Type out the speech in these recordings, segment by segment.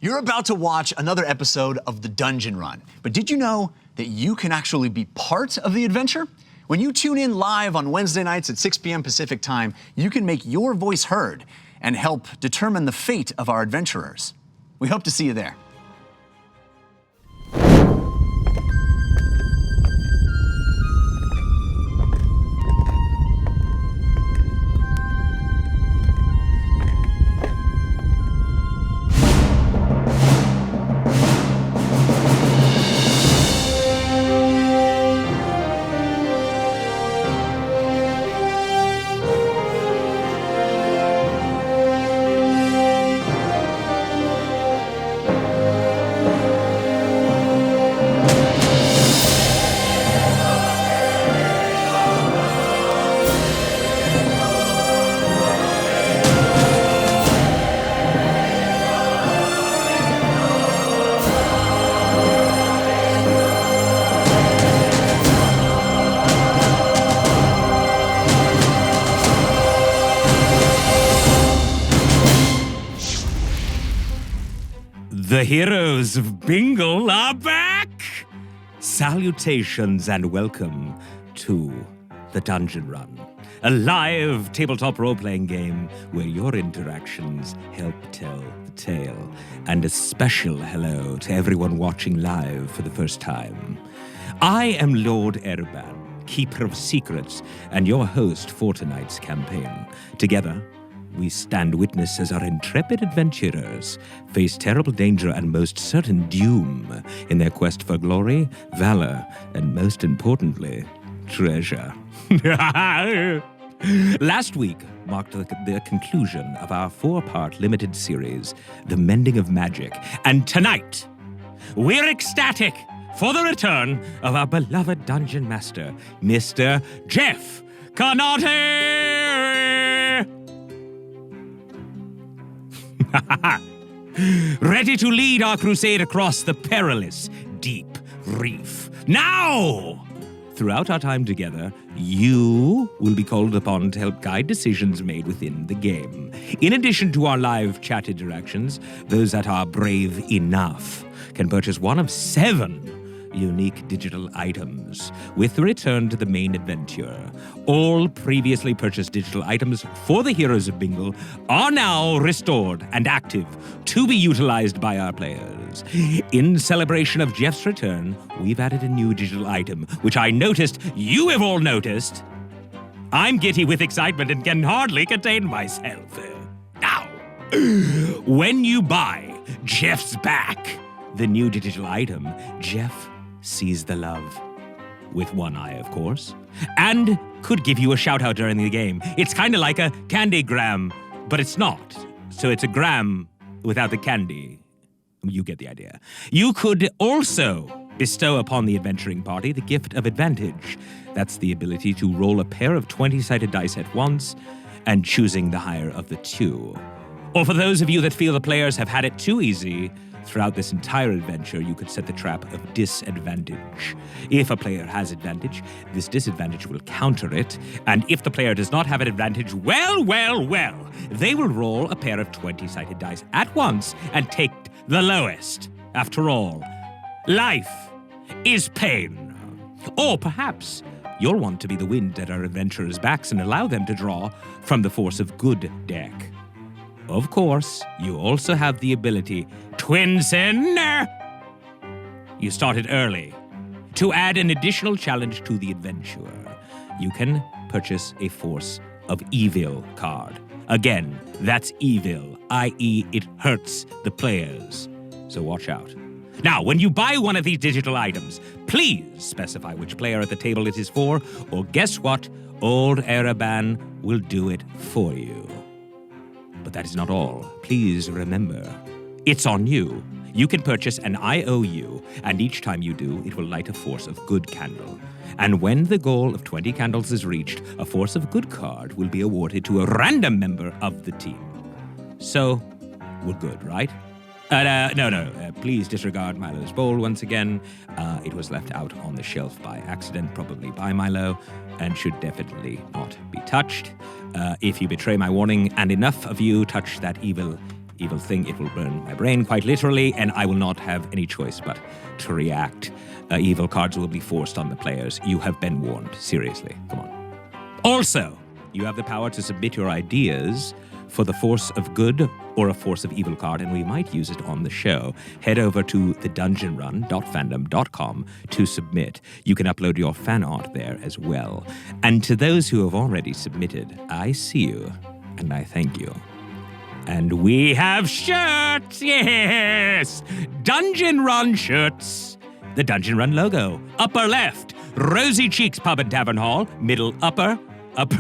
You're about to watch another episode of The Dungeon Run, but did you know that you can actually be part of the adventure? When you tune in live on Wednesday nights at 6 p.m. Pacific time, you can make your voice heard and help determine the fate of our adventurers. We hope to see you there. The Heroes of Bingle are back! Salutations and welcome to The Dungeon Run, a live tabletop role-playing game where your interactions help tell the tale. And a special hello to everyone watching live for the first time. I am Lord Erban, Keeper of Secrets, and your host for tonight's campaign. Together, we stand witness as our intrepid adventurers face terrible danger and most certain doom in their quest for glory, valor, and most importantly, treasure. Last week marked the conclusion of our 4-part limited series, The Mending of Magic, and tonight, we're ecstatic for the return of our beloved dungeon master, Mr. Jeff Canate! Ready to lead our crusade across the perilous Deep Reef. Now! Throughout our time together, you will be called upon to help guide decisions made within the game. In addition to our live chat interactions, those that are brave enough can purchase one of 7 unique digital items with the return to the main adventure. All previously purchased digital items for the Heroes of Bingle are now restored and active to be utilized by our players. In celebration of Jeff's return, we've added a new digital item, which I noticed you have all noticed. I'm giddy with excitement and can hardly contain myself. Now, when you buy Jeff's Back, the new digital item, Jeff sees the love. With one eye, of course. And could give you a shout-out during the game. It's kind of like a candygram, but it's not. So it's a gram without the candy. You get the idea. You could also bestow upon the adventuring party the gift of advantage. That's the ability to roll a pair of 20-sided dice at once and choosing the higher of the two. Or for those of you that feel the players have had it too easy, throughout this entire adventure, you could set the trap of disadvantage. If a player has advantage, this disadvantage will counter it, and if the player does not have an advantage, well, they will roll a pair of 20-sided dice at once and take the lowest. After all, life is pain. Or perhaps you'll want to be the wind at our adventurers' backs and allow them to draw from the force of good deck. Of course, you also have the ability, Twinsen, you started early, to add an additional challenge to the adventurer. You can purchase a Force of Evil card. Again, that's evil, i.e. it hurts the players. So watch out. Now, when you buy one of these digital items, please specify which player at the table it is for, or guess what? Old Ereban will do it for you. But that is not all. Please remember, it's on you. You can purchase an IOU, and each time you do, it will light a Force of Good candle. And when the goal of 20 candles is reached, a Force of Good card will be awarded to a random member of the team. So, we're good, right? No, please disregard Milo's bowl once again. It was left out on the shelf by accident, probably by Milo, and should definitely not be touched. If you betray my warning and enough of you touch that evil evil thing. It will burn my brain quite literally, and I will not have any choice but to react. Evil cards will be forced on the players. You have been warned. Seriously, come on. Also, you have the power to submit your ideas for the force of good or a force of evil card, and we might use it on the show. Head over to thedungeonrun.fandom.com to submit. You can upload your fan art there as well. And to those who have already submitted, I see you, and I thank you. And we have shirts, yes! Dungeon Run shirts. The Dungeon Run logo. Upper left, Rosy Cheeks Pub and Tavern Hall. Middle upper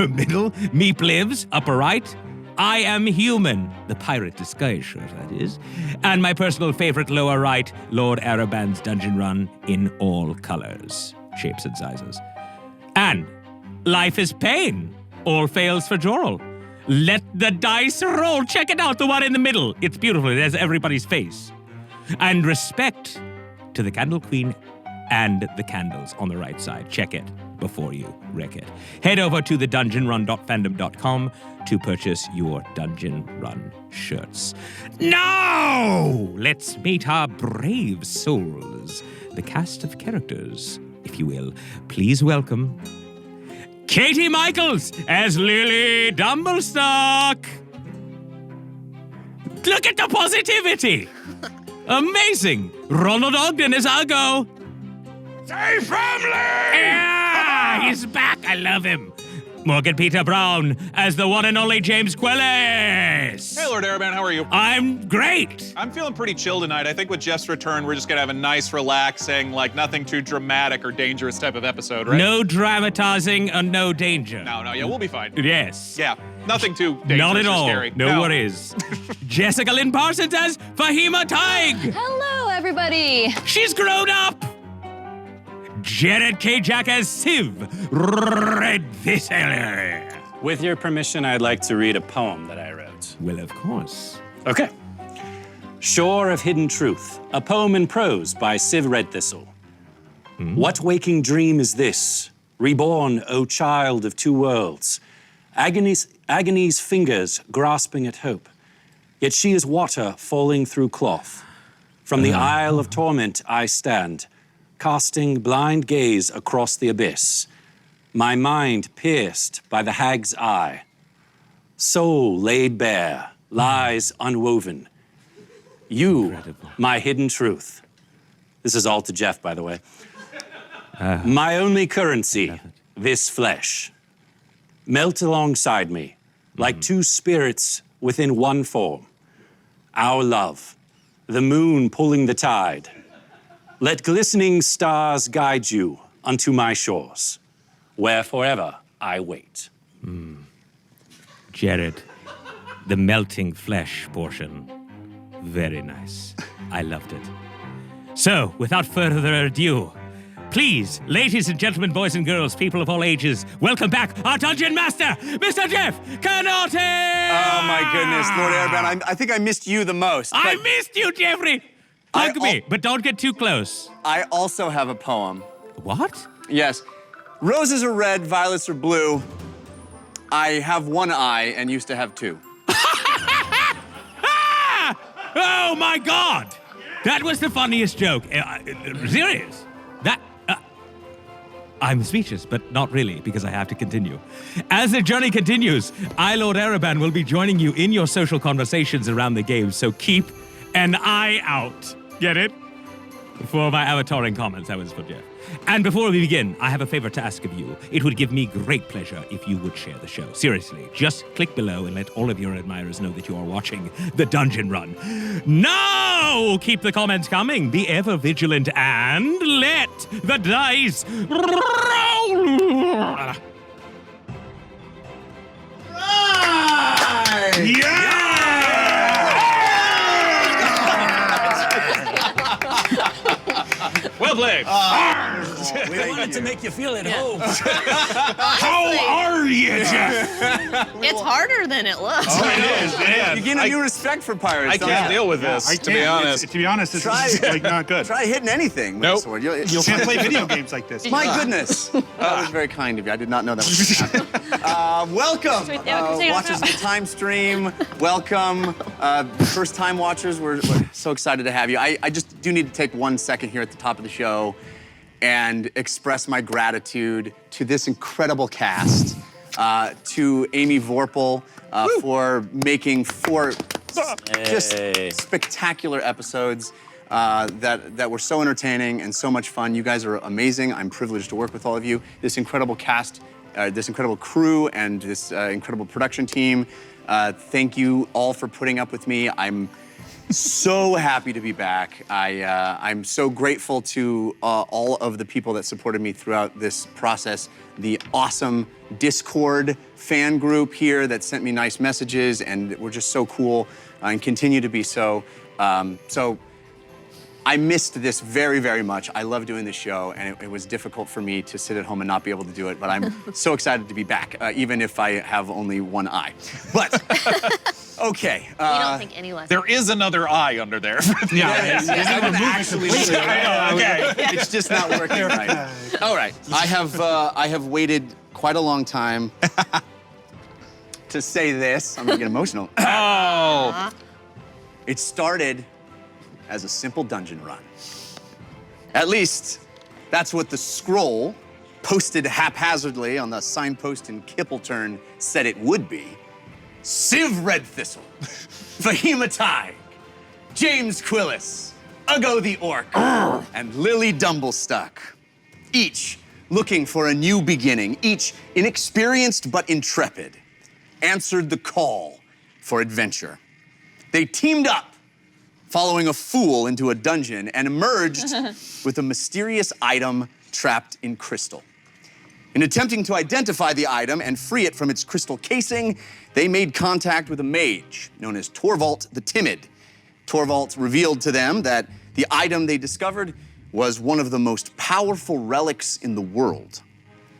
middle, Meep Lives. Upper right, I Am Human, the pirate disguise shirt, that is. And my personal favorite, lower right, Lord Araban's Dungeon Run in all colors, shapes and sizes. And Life is Pain, all fails for Jorl. Let the dice roll. Check it out, the one in the middle. It's beautiful. It has everybody's face. And Respect to the Candle Queen and the candles on the right side. Check it before you wreck it. Head over to thedungeonrun.fandom.com to purchase your Dungeon Run shirts. Now, let's meet our brave souls, the cast of characters, if you will. Please welcome Katie Michaels as Lily Dumblestock. Look at the positivity. Amazing. Ronald Ogden as Argo. Say family! Yeah, he's back. I love him. Morgan Peter Brown as the one and only James Quellis. Hey, Lord Araban, how are you? I'm great. I'm feeling pretty chill tonight. I think with Jeff's return, we're just gonna have a nice, relaxing, like nothing too dramatic or dangerous type of episode, right? No dramatizing and no danger. No, yeah, we'll be fine. Yes. Yeah, nothing too dangerous Not at or all. scary. No worries. Jessica Lynn Parsons as Fahima Taig. Hello, everybody. She's grown up. Jared K. Jack as Civ Red Thistle. With your permission, I'd like to read a poem that I wrote. Well, of course. Okay. Shore of Hidden Truth, a poem in prose by Civ Red Thistle. What waking dream is this? Reborn, O child of two worlds. Agony's fingers grasping at hope. Yet she is water falling through cloth. From the Isle of Torment I stand, casting blind gaze across the abyss, my mind pierced by the hag's eye, soul laid bare, lies unwoven. You, my hidden truth. This is all to Jeff, by the way. My only currency, this flesh. Melt alongside me, like two spirits within one form. Our love, the moon pulling the tide. Let glistening stars guide you unto my shores, where forever I wait. Jared, the melting flesh portion. Very nice. I loved it. So, without further ado, please, ladies and gentlemen, boys and girls, people of all ages, welcome back our Dungeon Master, Mr. Jeff Canotti! Oh my goodness, Lord Araban, I think I missed you the most. I missed you, Jeffrey! Hug me, but don't get too close. I also have a poem. What? Yes. Roses are red, violets are blue. I have one eye and used to have two. Oh my God! That was the funniest joke. Serious? I'm speechless, but not really, because I have to continue. As the journey continues, I, Lord Araban, will be joining you in your social conversations around the game, so keep an eye out. Get it? For my avataring comments, that was for Jeff. And before we begin, I have a favor to ask of you. It would give me great pleasure if you would share the show. Seriously, just click below and let all of your admirers know that you are watching The Dungeon Run. Now, keep the comments coming, be ever vigilant, and let the dice roll! Yeah! Well played. We wanted to make you feel at home. How are you, Jeff? It's harder than it looks. Oh, it is, man. You gain a new respect for pirates. I don't can't you? deal with this, to be honest. To be honest, this is like not good. Try hitting anything with Nope. a sword. You can't play video games like this. My goodness. That was very kind of you. I did not know that was going to happen. Welcome, Right there, Crusader, watchers of the time stream. Welcome, first-time watchers. We're so excited to have you. I just do need to take 1 second here at the top of the show and express my gratitude to this incredible cast, to Amy Vorpal for making 4 just spectacular episodes that were so entertaining and so much fun. You guys are amazing. I'm privileged to work with all of you. This incredible cast, this incredible crew, and this incredible production team. Thank you all for putting up with me. I'm so happy to be back. I'm so grateful to all of the people that supported me throughout this process. The awesome Discord fan group here that sent me nice messages and were just so cool and continue to be so. So I missed this very, very much. I love doing this show, and it was difficult for me to sit at home and not be able to do it, but I'm so excited to be back, even if I have only one eye. But, okay. We don't think any less. There is another eye under there. Actually, Okay. it's just not working right. All right, I have waited quite a long time to say this. I'm gonna get emotional. Oh. It started as a simple dungeon run. At least, that's what the scroll, posted haphazardly on the signpost in Kippleturn, said it would be. Civ Red Thistle, Fahima Tig, James Quillis, Uggo the Orc, and Lily Dumblestuck. Each looking for a new beginning, each inexperienced but intrepid, answered the call for adventure. They teamed up, following a fool into a dungeon, and emerged with a mysterious item trapped in crystal. In attempting to identify the item and free it from its crystal casing, they made contact with a mage known as Torvald the Timid. Torvald revealed to them that the item they discovered was one of the most powerful relics in the world,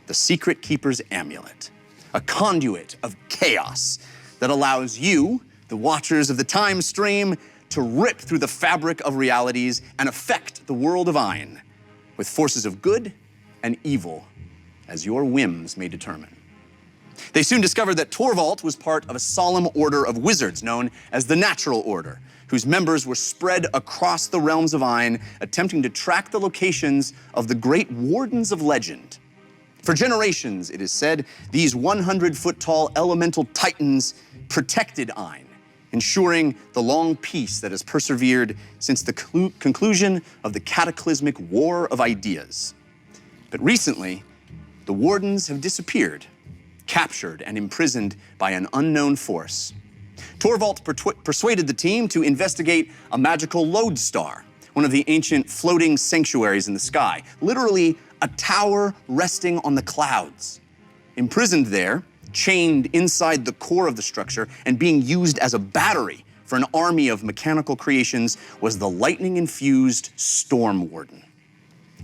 the Secret Keeper's Amulet, a conduit of chaos that allows you, the watchers of the time stream, to rip through the fabric of realities and affect the world of Ayn, with forces of good and evil as your whims may determine. They soon discovered that Torvald was part of a solemn order of wizards known as the Natural Order, whose members were spread across the realms of Ayn, attempting to track the locations of the great wardens of legend. For generations, it is said, these 100-foot-tall elemental titans protected Ayn, ensuring the long peace that has persevered since the conclusion of the cataclysmic War of Ideas. But recently, the wardens have disappeared, captured and imprisoned by an unknown force. Torvald persuaded the team to investigate a magical lodestar, one of the ancient floating sanctuaries in the sky, literally a tower resting on the clouds. Imprisoned there, chained inside the core of the structure and being used as a battery for an army of mechanical creations was the lightning-infused Storm Warden.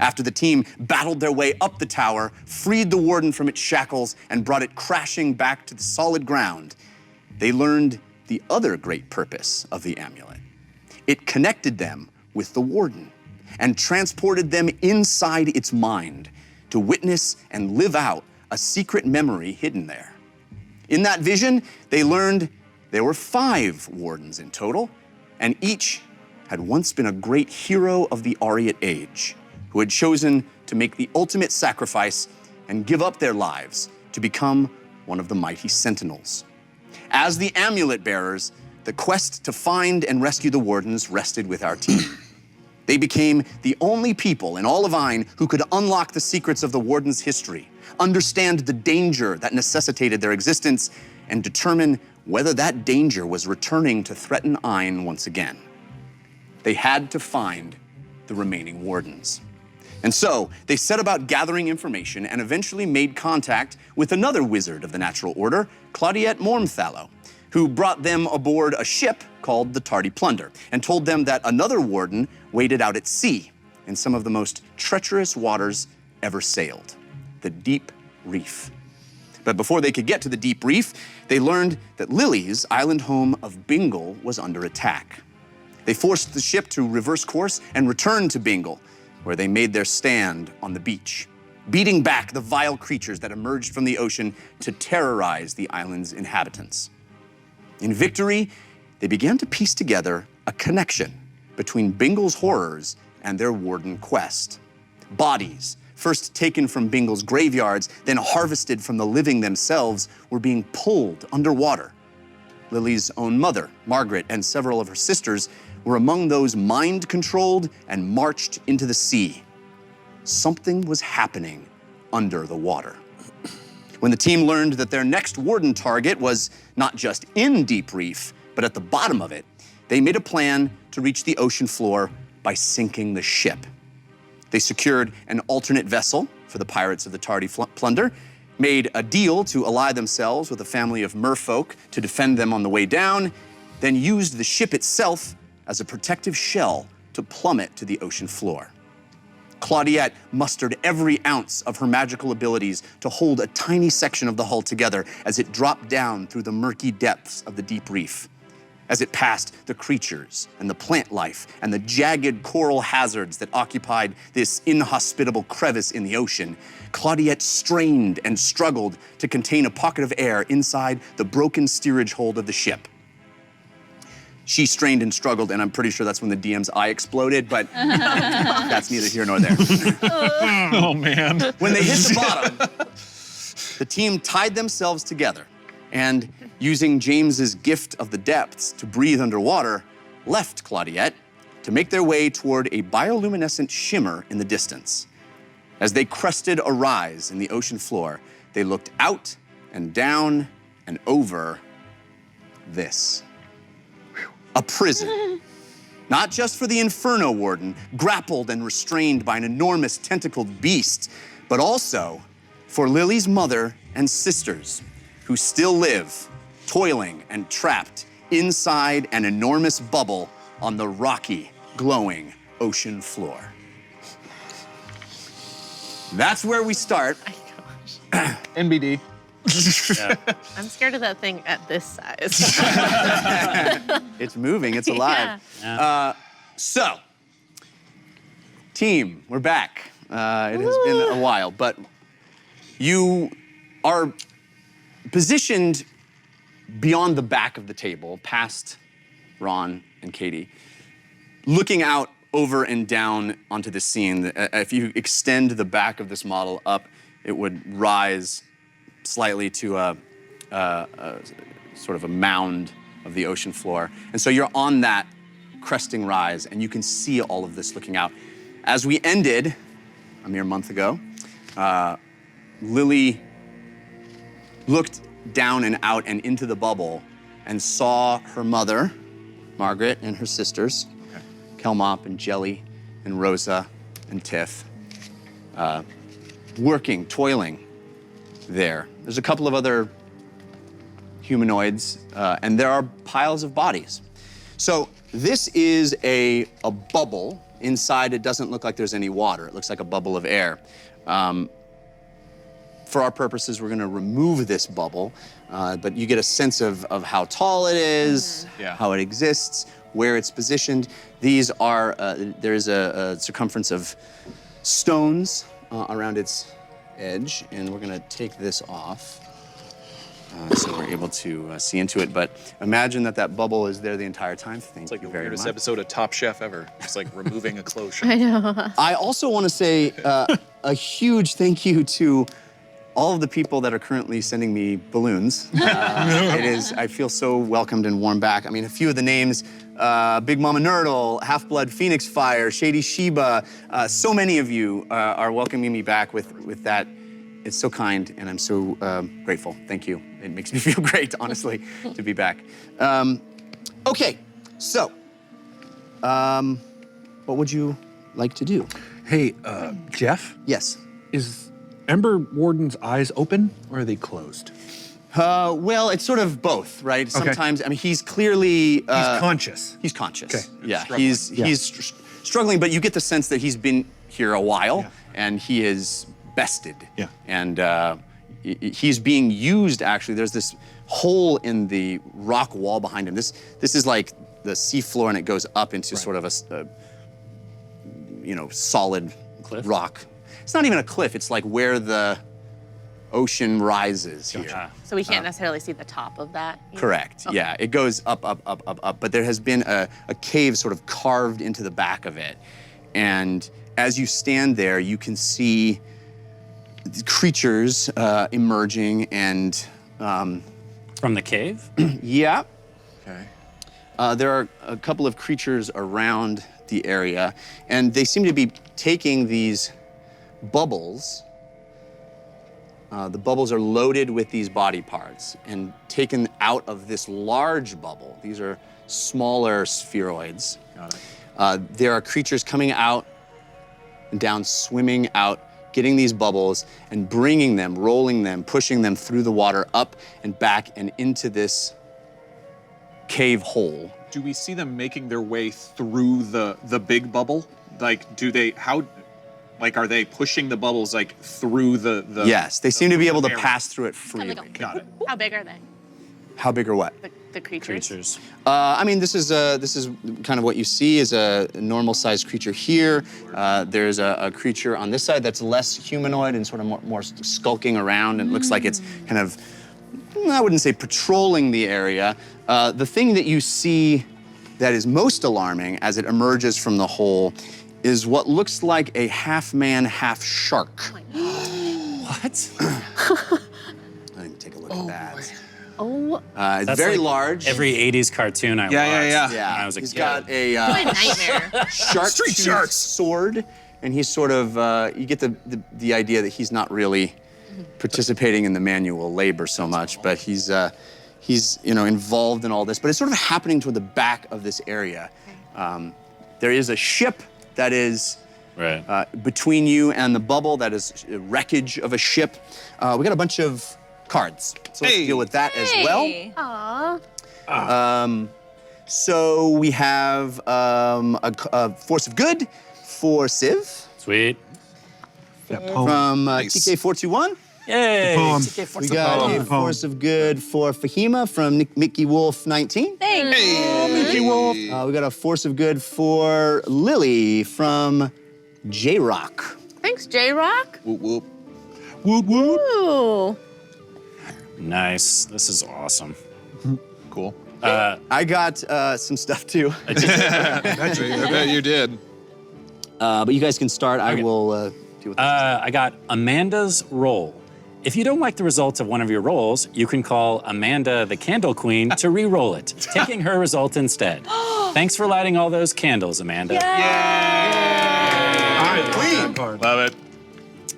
After the team battled their way up the tower, freed the Warden from its shackles, and brought it crashing back to the solid ground, they learned the other great purpose of the amulet. It connected them with the Warden and transported them inside its mind to witness and live out a secret memory hidden there. In that vision, they learned there were 5 wardens in total, and each had once been a great hero of the Ariat Age, who had chosen to make the ultimate sacrifice and give up their lives to become one of the mighty Sentinels. As the amulet bearers, the quest to find and rescue the wardens rested with our team. They became the only people in all of Ayn who could unlock the secrets of the Warden's history, understand the danger that necessitated their existence, and determine whether that danger was returning to threaten Ayn once again. They had to find the remaining wardens. And so they set about gathering information and eventually made contact with another wizard of the Natural Order, Claudiette Mormthallow, who brought them aboard a ship called the Tardy Plunder and told them that another warden waited out at sea in some of the most treacherous waters ever sailed, the Deep Reef. But before they could get to the Deep Reef, they learned that Lily's island home of Bingle was under attack. They forced the ship to reverse course and return to Bingle, where they made their stand on the beach. beating back the vile creatures that emerged from the ocean to terrorize the island's inhabitants. In victory, they began to piece together a connection between Bingle's horrors and their warden quest. Bodies, first taken from Bingle's graveyards, then harvested from the living themselves, were being pulled underwater. Lily's own mother, Margaret, and several of her sisters were among those mind-controlled and marched into the sea. Something was happening under the water. When the team learned that their next warden target was not just in Deep Reef, but at the bottom of it, they made a plan to reach the ocean floor by sinking the ship. They secured an alternate vessel for the pirates of the tardy plunder, made a deal to ally themselves with a family of merfolk to defend them on the way down, then used the ship itself as a protective shell to plummet to the ocean floor. Claudette mustered every ounce of her magical abilities to hold a tiny section of the hull together as it dropped down through the murky depths of the Deep Reef. As it passed the creatures and the plant life and the jagged coral hazards that occupied this inhospitable crevice in the ocean, Claudette strained and struggled to contain a pocket of air inside the broken steerage hold of the ship. She strained and struggled, and I'm pretty sure that's when the DM's eye exploded, but that's neither here nor there. Oh, man. When they hit the bottom, the team tied themselves together and, using James's gift of the depths to breathe underwater, left Claudette to make their way toward a bioluminescent shimmer in the distance. As they crested a rise in the ocean floor, they looked out and down and over this. A prison. Not just for the Inferno Warden, grappled and restrained by an enormous tentacled beast, but also for Lily's mother and sisters, who still live, toiling and trapped inside an enormous bubble on the rocky, glowing ocean floor. That's where we start. NBD. I'm scared of that thing at this size. It's moving, it's alive. Yeah. So, team, we're back. It has been a while, but you are positioned beyond the back of the table, past Ron and Katie, looking out over and down onto the scene. If you extend the back of this model up, it would rise slightly to a sort of a mound of the ocean floor. And so you're on that cresting rise, and you can see all of this looking out. As we ended a mere month ago, Lily looked down and out and into the bubble and saw her mother, Margaret, and her sisters, Kelmop and Jelly and Rosa and Tiff, working, toiling there. There's a couple of other humanoids, and there are piles of bodies. So this is a bubble. Inside, it doesn't look like there's any water. It looks like a bubble of air. For our purposes, we're gonna remove this bubble, but you get a sense of how tall it is, how it exists, where it's positioned. These are, there's a circumference of stones around its edge, and we're gonna take this off so we're able to see into it. But imagine that bubble is there the entire time. Thank It's like you the very weirdest much. episode of Top Chef ever. It's like removing a clothes shirt. I know. I also want to say a huge thank you to all of the people that are currently sending me balloons. I feel so welcomed and warm back. I mean, a few of the names, Big Mama Nerdle, Half-Blood Phoenix Fire, Shady Sheba, so many of you are welcoming me back with that. It's so kind, and I'm so grateful. Thank you. It makes me feel great, honestly, to be back. Okay, so, what would you like to do? Hey, Jeff, Yes. is Ember Warden's eyes open or are they closed? Well, it's sort of both, right? Sometimes, I mean, he's clearly... He's conscious. He's conscious. Okay. Yeah, Struggling. he's struggling, but you get the sense that he's been here a while, and he is bested. Yeah. And he's being used, actually. There's this hole in the rock wall behind him. This is like the seafloor, and it goes up into sort of a solid Cliff? rock. it's not even a cliff, it's like where the ocean rises here. So we can't necessarily see the top of that. Correct, yeah. It goes up, but there has been a cave sort of carved into the back of it. And as you stand there, you can see creatures emerging and... From the cave? Yeah. Okay. There are a couple of creatures around the area, and they seem to be taking these bubbles. The bubbles are loaded with these body parts and taken out of this large bubble. These are smaller spheroids. Got it. There are creatures coming out and down, swimming out, getting these bubbles and bringing them, rolling them, pushing them through the water up and back and into this cave hole. Do we see them making their way through the big bubble? Like, are they pushing the bubbles like through the Yes, they seem to be able to area? pass through it freely. Got it. How big are they? How big or what? The creatures. I mean, this is kind of what you see is a normal-sized creature here. There's a creature on this side that's less humanoid and sort of more skulking around, and it looks like it's kind of, I wouldn't say patrolling the area. The thing that you see that is most alarming as it emerges from the hole is what looks like a half-man, half-shark. What? Let me take a look at that. Oh, It's That's very like large. Every 80s cartoon I watched. Yeah. When I was a He's kid. got a what a nightmare. shark Street tooth sharks. sword, and he's sort of, you get the idea that he's not really participating in the manual labor so much, but he's involved in all this. But it's sort of happening toward the back of this area. There is a ship that is Right. between you and the bubble. That is wreckage of a ship. We got a bunch of cards, so let's Hey. deal with that as well. Aw. So we have a force of good for Civ Sweet. from Nice. TK421. Yay! poem. We got a force of good for Fahima from Mickey Wolf 19. Thanks. Mickey Wolf. We got a force of good for Lily from J-Rock. Thanks, J-Rock. Whoop whoop. Woot woot. Ooh. Nice. This is awesome. Cool. I got some stuff too, I bet you did. but you guys can start. I will deal with this. I got Amanda's roll. If you don't like the results of one of your rolls, you can call Amanda the Candle Queen to re-roll it, taking her result instead. Thanks for lighting all those candles, Amanda. Queen. Love it.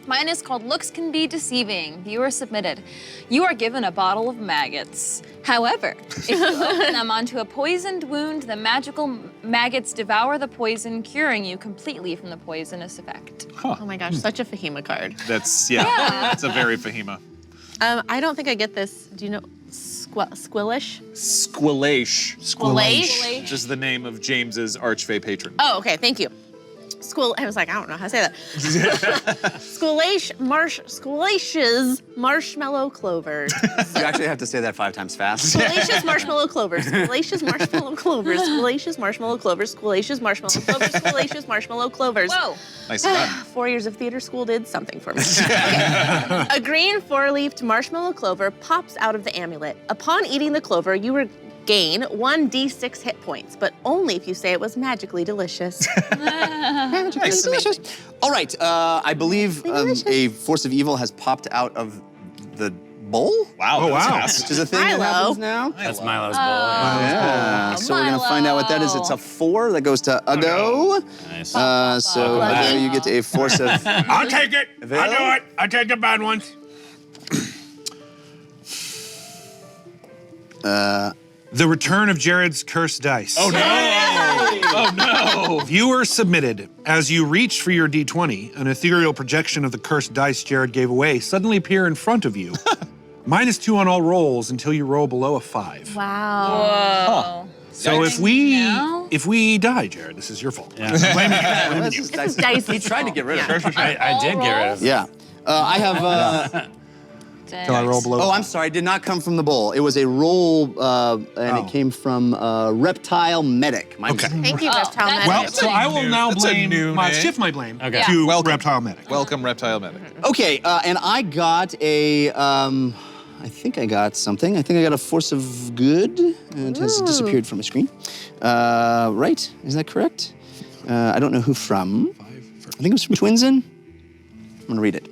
Mine is called Looks Can Be Deceiving. Viewer submitted. You are given a bottle of maggots. However, if you open them onto a poisoned wound, the magical maggots devour the poison, curing you completely from the poisonous effect. Oh my gosh, such a Fahima card. That's that's a very Fahima. I don't think I get this. Do you know Squillish? Squillage. Squillage? Which is the name of James's archfey patron. Oh, okay, thank you. I was like, I don't know how to say that. Squillacious marshmallow clovers. You actually have to say that 5 times fast. Squillacious marshmallow clovers. Squillacious marshmallow clovers. Squillacious marshmallow clovers. Squillacious marshmallow clovers. Squillacious marshmallow clovers. Whoa. Nice done. 4 years of theater school did something for me. Okay. A green 4-leafed marshmallow clover pops out of the amulet. Upon eating the clover, you gain 1d6 hit points, but only if you say it was magically delicious. Magically delicious. All right, I believe a force of evil has popped out of the bowl, Wow. Oh, that's wow. fast. which is a thing that Milo. happens now. That's Milo's bowl. Yeah. Yeah, so we're gonna find out what that is. It's a 4 that goes to Ugo. Nice. So Ugo, you get a force of. I'll take it. Avail? I'll do it. I'll take the bad ones. The return of Jared's cursed dice. Oh no! Oh no! Viewer submitted. As you reach for your D20, an ethereal projection of the cursed dice Jared gave away suddenly appear in front of you. -2 on all rolls until you roll below a 5. Wow. So if we die, Jared, this is your fault. Yeah. Blaming you. This is dice. Dice. He tried to get rid of it. I did get rid of it. Yeah, I have Fantastic. Till I roll below. Oh, I'm sorry. It did not come from the bowl. It was a roll, and it came from Reptile Medic. My mistake. Thank you, Reptile that's Medic. Well, so I will now that's a blame new name. shift my blame Okay. to Welcome. Reptile Medic. Welcome, Reptile Medic. Okay, and I got a. I think I got something. I think I got a Force of Good. It has disappeared from my screen. Right? Is that correct? I don't know who from. I think it was from Twinsen. I'm gonna read it.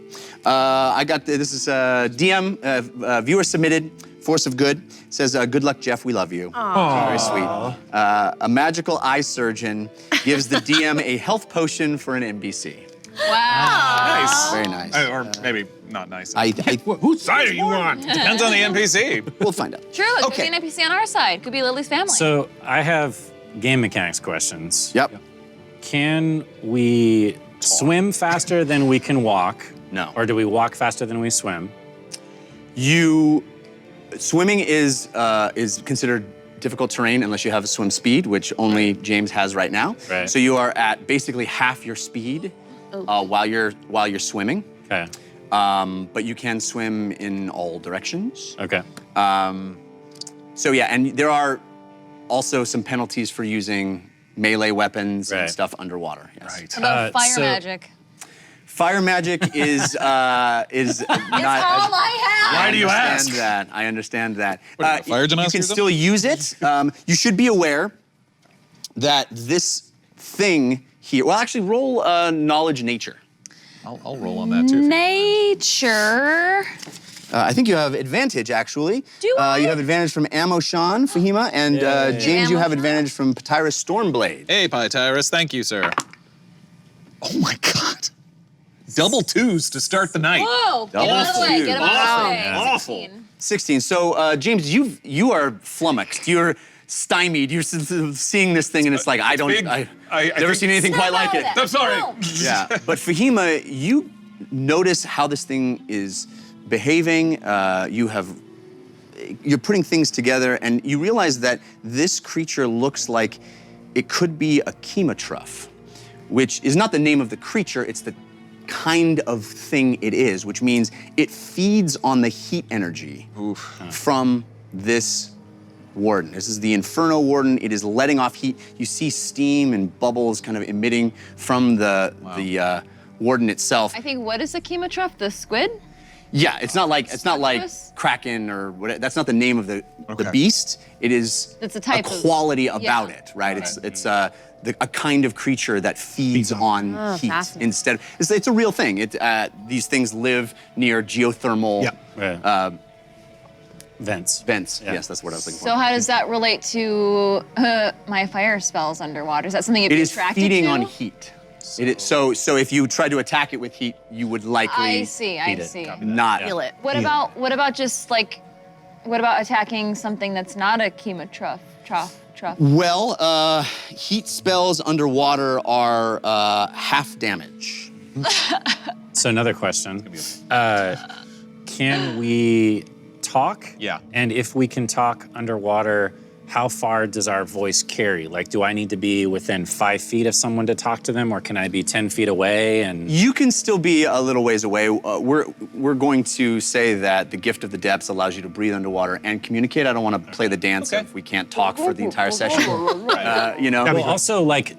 I got this is DM viewer submitted Force of Good. It says good luck, Jeff. We love you. Very sweet. A magical eye surgeon gives the DM a health potion for an NBC. Wow. Nice. Very nice. Or maybe not nice. Whose side are you on? Depends on the NPC. We'll find out. True, it Okay. could be an NPC on our side. Could be Lily's family. So I have game mechanics questions. Yep. Can we swim faster than we can walk? No. Or do we walk faster than we swim? Swimming is considered difficult terrain unless you have swim speed, which only James has right now. Right. So you are at basically half your speed while you're swimming. Okay. But you can swim in all directions. Okay. So yeah, and there are also some penalties for using melee weapons and Right. stuff underwater. Yes. Right. What about fire so- magic? Fire magic is not. That's all I have. Why do you ask? I understand that. What, fire you genasi can or still use it. You should be aware that this thing here. Well, actually, roll knowledge nature. I'll roll on that too. Nature. I think you have advantage, actually. Do I? You have advantage from Ammo Sean, Fahima, and James, you Ammo have Sean? advantage from Patyrus Stormblade. Hey, Pytyrus, thank you, sir. Oh my God. Double twos to start the night. Whoa! Get him out of the way. Get him out of the way. Awful. 16. 16. So, James, you are flummoxed. You're stymied. You're seeing this thing, and it's like, I've big. never think- seen anything quite like it. I'm sorry. No. Yeah, but Fahima, you notice how this thing is behaving. You're putting things together, and you realize that this creature looks like it could be a chematruff, which is not the name of the creature, it's the kind of thing it is, which means it feeds on the heat energy from this warden. This is the Inferno Warden. It is letting off heat. You see steam and bubbles kind of emitting from the warden itself. I think what is a chematruff? The squid? Yeah, it's not like Octopus? Kraken or whatever. That's not the name of the Okay. beast. It is It's a type of- quality about yeah. it, right? It's a kind of creature that feeds on heat fascinating. instead. It's a real thing. These things live near geothermal Right. Vents. vents. Yes, that's what I was looking for. So how does that relate to my fire spells underwater? Is that something you'd It be is attracted feeding to? on heat. So if you try to attack it with heat, you would likely I see. I heat it. see. Not Feel it. What about just like, what about attacking something that's not a chematruff? Truff. Well, heat spells underwater are half damage. So another question. Can we talk? Yeah. And if we can talk underwater, how far does our voice carry? Like, do I need to be within 5 feet of someone to talk to them, or can I be 10 feet away? And You can still be a little ways away. We're going to say that the gift of the depths allows you to breathe underwater and communicate. I don't want to play the dance of we can't talk for the entire session. You know. well, also, like,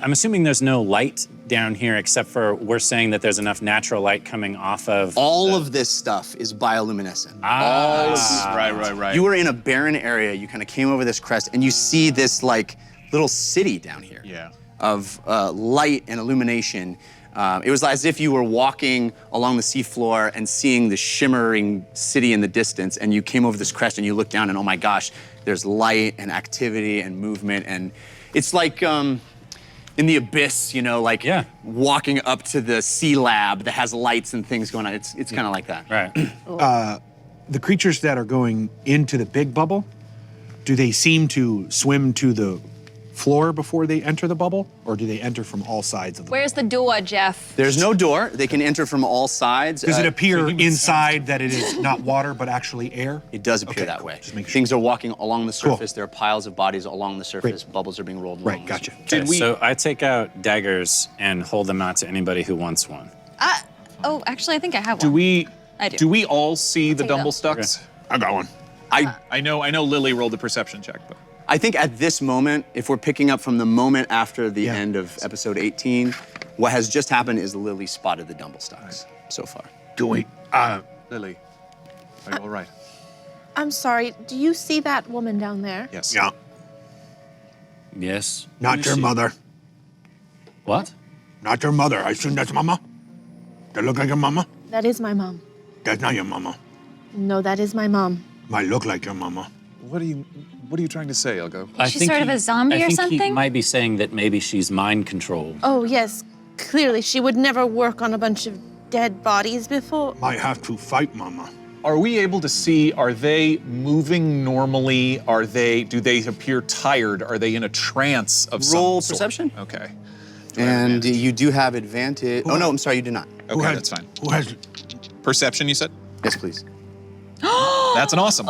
I'm assuming there's no light down here except for we're saying that there's enough natural light coming off of All of this stuff is bioluminescent. Right. You were in a barren area. You kind of came over this crest, and you see this like little city down here. Yeah. Of light and illumination. It was as if you were walking along the seafloor and seeing the shimmering city in the distance, and you came over this crest and you look down and oh my gosh, there's light and activity and movement, and it's like in the abyss, you know, like walking up to the sea lab that has lights and things going on. It's kind of like that. Right. The creatures that are going into the big bubble, do they seem to swim to the floor before they enter the bubble, or do they enter from all sides of the Where's the door, Jeff? There's no door. They can enter from all sides. Does it appear inside that it is not water, but actually air? It does appear Okay, that cool. way. Just make sure. Things are walking along the Cool. surface. There are piles of bodies along the surface. Bubbles are being rolled along. Right, the gotcha. surface. Okay, so I take out daggers and hold them out to anybody who wants one. Oh, actually, I think I have Do one. we I do. Do we all see the take it out. dumble stucks? I got one. I know Lily rolled the perception check, but I think at this moment, if we're picking up from the moment after the end of episode 18, what has just happened is Lily spotted the dumble stocks so far. Do we? Lily, are you all right? I'm sorry, do you see that woman down there? Yes. Yeah. Yes. Not your mother. What? Not your mother. I assume that's mama. That look like your mama? That is my mom. That's not your mama. No, that is my mom. Might look like your mama. What are you trying to say, Elgo? She's sort of a zombie or I think he something? might be saying that maybe she's mind controlled. Oh, yes. Clearly, she would never work on a bunch of dead bodies before. Might have to fight mama. Are we able to see, are they moving normally? Do they appear tired? Are they in a trance of Roll some sort? perception. Okay. And you do have advantage. Oh, no, I'm sorry, you do not. Okay, has- that's fine. Who has? Perception, you said? Yes, please. That's an awesome.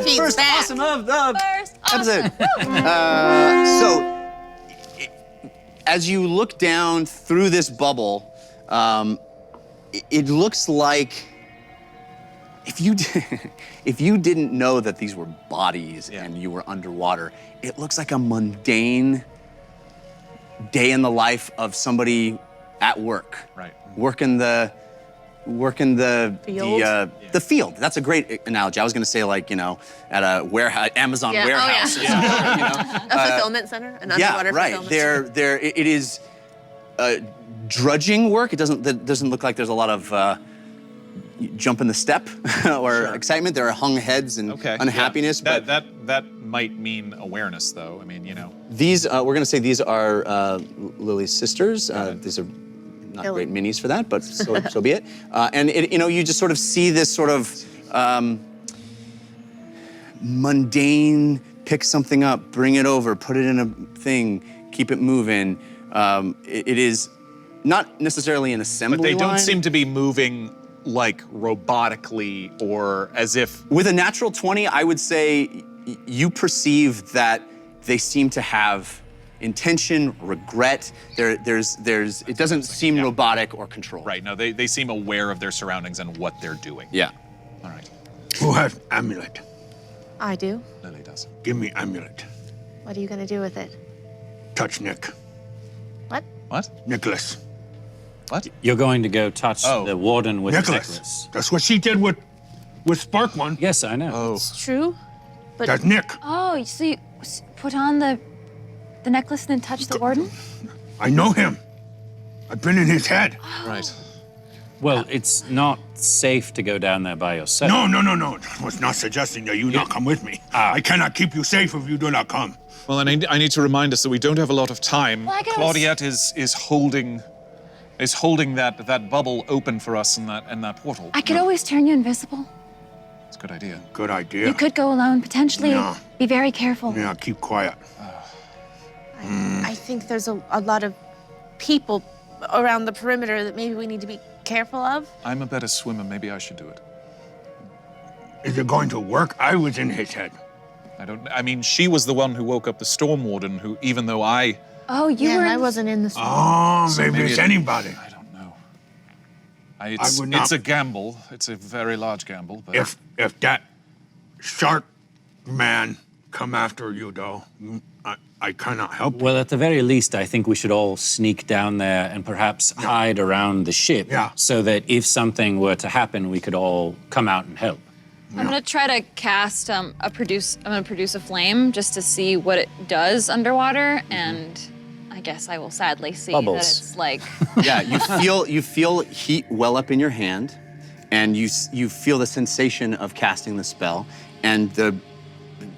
She's First back. awesome of the First awesome. episode. So, as you look down through this bubble, it looks like if you didn't know that these were bodies and you were underwater, it looks like a mundane day in the life of somebody at work. Right. Working the Field? the field. That's a great analogy. I was going to say like, at a warehouse, Amazon Yeah. Oh, warehouse. yeah. A fulfillment center? An underwater right. fulfillment center? It is drudging work. It doesn't look like there's a lot of jump in the step or excitement. There are hung heads and unhappiness. Yeah. But That might mean awareness, though. I mean, these, we're going to say these are Lily's sisters. These are not Lily. great minis for that, but so be it. And you just sort of see this sort of mundane, pick something up, bring it over, put it in a thing, keep it moving. It is not necessarily an assembly But they don't line. seem to be moving like robotically or as if. With a natural 20, I would say you perceive that they seem to have intention, regret. It doesn't seem robotic or controlled. Right. No, they seem aware of their surroundings and what they're doing. Yeah. All right. Who has amulet? I do. Lily does. Give me amulet. What are you going to do with it? Touch Nick. What? What? Nicholas. What? You're going to go touch Oh. the warden with the Nicholas. necklace. That's what she did with Spark One. Yes, I know. Oh. It's true. But That's Nick. Oh, so you put on the necklace and then touch the warden? I know him. I've been in his head. Right. Well, it's not safe to go down there by yourself. No. I was not suggesting that you not come with me. I cannot keep you safe if you do not come. Well, and I need to remind us that we don't have a lot of time. Well, I can always- Claudette is holding that bubble open for us in that portal. I could always turn you invisible. It's a good idea. Good idea. You could go alone, potentially. Yeah. Be very careful. Yeah, keep quiet. I think there's a lot of people around the perimeter that maybe we need to be careful of. I'm a better swimmer. Maybe I should do it. Is it going to work? I was in his head. I mean, she was the one who woke up the Storm Warden, who, even though I Oh, you were. I wasn't in the storm. Oh, So maybe maybe it's it- anybody. I don't know. would not- It's a gamble. It's a very large gamble. But If that shark man come after you, though, I cannot help you. Well, at the very least, I think we should all sneak down there and perhaps hide around the ship Yeah. so that if something were to happen, we could all come out and help. I'm gonna try to cast I'm gonna produce a flame just to see what it does underwater, and I guess I will sadly see that Bubbles. it's like Yeah, you feel heat well up in your hand, and you feel the sensation of casting the spell, and